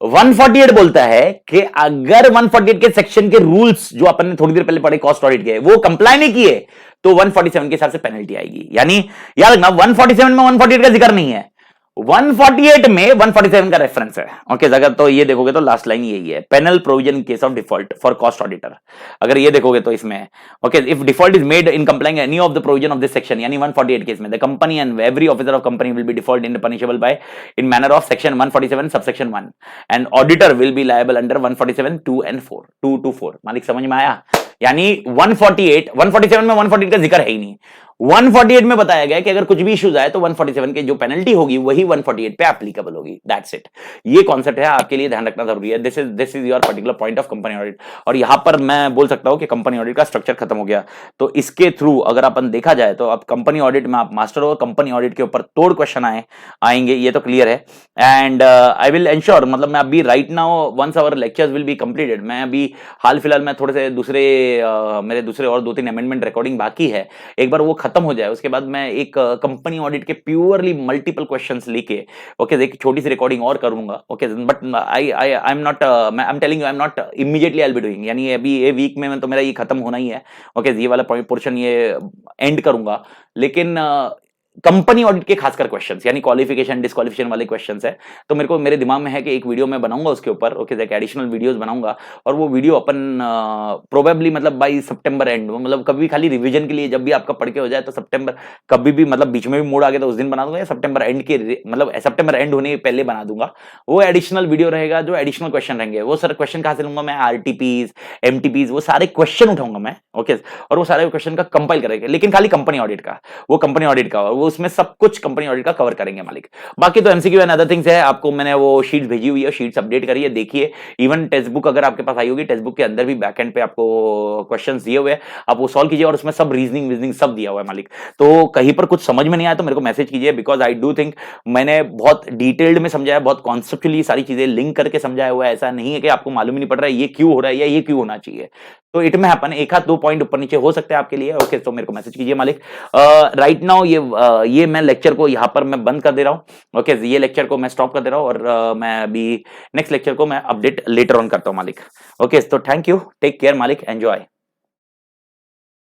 148 बोलता है कि अगर 148 के सेक्शन के रूल्स जो अपन ने थोड़ी देर पहले पढ़े कॉस्ट ऑडिट के, वो कंप्लाई नहीं किए तो 147 के हिसाब से पेनल्टी आएगी। यानी याद रखना 147 में 148 का जिक्र नहीं है, 148 में 147 का रेफरेंस है। ओके अगर तो ये देखोगे तो लास्ट लाइन यही है, penal provision in case of default for cost auditor. अगर ये देखोगे तो इसमें okay if default is made in complying any of the provision of this section, यानी 148 केस में the company and every officer of company will be default in punishable by in manner of section 147 subsection 1 and auditor will be liable under 147 2 and 4 2 to 4। मालिक समझ में आया? यानी 147 में 148 का जिक्र है ही नहीं, 148 में बताया गया कि अगर कुछ भी इश्यूज आए तो 147 के जो पेनल्टी होगी वही 148 पे एप्लीकेबल होगी। दैट्स इट, ये कॉन्सेप्ट है, आपके लिए ध्यान रखना जरूरी है। This is your particular point of company audit. और यहां पर मैं बोल सकता हूं कि कंपनी ऑडिट का स्ट्रक्चर खत्म हो गया। तो इसके थ्रू अगर अपन देखा जाए तो अब कंपनी ऑडिट में आप मास्टर हो, कंपनी ऑडिट के ऊपर तोड़ क्वेश्चन आएंगे, ये तो क्लियर है। एंड आई विल एंश्योर, मतलब मैं अभी right now once our lectures will be completed, मैं अभी हाल फिलहाल में थोड़े से मेरे दूसरे और 2-3 अमेंडमेंट रिकॉर्डिंग बाकी है, एक बार वो खत्म हो जाए उसके बाद मैं एक कंपनी ऑडिट के प्योरली मल्टीपल क्वेश्चंस लेके ओके एक छोटी सी रिकॉर्डिंग और करूंगा। Okay but I am not, I am telling you, I am not immediately I will be doing, यानी अभी ये वीक में तो मेरा ये खत्म होना ही है। ओके ये वाला पोर्शन ये एंड करूंगा, लेकिन कंपनी ऑडिट के खासकर क्वेश्चंस यानी क्वालिफिकेशन डिस्क्वालिफिकेशन वाले क्वेश्चंस है, तो मेरे दिमाग में है कि एक वीडियो मैं बनाऊंगा उसके ऊपर। ओके एक एडिशनल वीडियोस बनाऊंगा और वो वीडियो अपन प्रोबेबली मतलब बाय सितंबर एंड, मतलब कभी खाली रिवीजन के लिए जब भी आपका पढ़ के हो जाए तो सितंबर कभी भी मतलब बीच में भी मूड आ गया तो उस दिन बना दूंगा, या सितंबर एंड के मतलब सितंबर एंड होने के पहले बना दूंगा। वो एडिशनल वीडियो रहेगा जो एडिशनल क्वेश्चन रहेंगे, वो सर क्वेश्चन कहां से लूंगा मैं? आरटीपीज एमटीपीज वो सारे क्वेश्चन उठाऊंगा मैं। ओके और वो सारे क्वेश्चन का कंपाइल करेंगे, लेकिन खाली कंपनी ऑडिट का, वो कंपनी ऑडिट का, वो उसमें सब कुछ कंपनी ऑडिट का कवर करेंगे मालिक। बाकी तो एमसीक्यू एंड अदर थिंग्स है, आपको मैंने वो शीट्स भेजी हुई है, शीट्स अपडेट करिए, देखिए। इवन टेक्स्ट बुक अगर आपके पास आई होगी, टेक्स्ट बुक के अंदर भी बैकएंड पे आपको क्वेश्चंस दिए हुए हैं, आप वो सॉल्व कीजिए और उसमें सब रीजनिंग सब दिया हुआ है मालिक। तो कहीं पर कुछ समझ में नहीं आया तो मेरे को मैसेज कीजिए, बिकॉज आई डू थिंक मैंने बहुत डिटेल्ड में समझाया, बहुत कॉन्सेप्चुअली सारी चीजें लिंक करके समझाया हुआ है। ऐसा नहीं है कि आपको मालूम ही नहीं पड़ रहा है ये क्यों हो रहा है या ये क्यों होना चाहिए। तो इट में अपन एक हाथ 2 पॉइंट ऊपर नीचे हो सकते हैं आपके लिए। ओके तो मेरे को मैसेज कीजिए मालिक। राइट नाउ ये मैं लेक्चर को यहां पर मैं बंद कर दे रहा हूं। ओके ये लेक्चर को मैं स्टॉप कर दे रहा हूं और मैं अभी नेक्स्ट लेक्चर को मैं अपडेट लेटर ऑन करता हूं मालिक। ओके तो थैंक यू, टेक केयर मालिक, एंजॉय।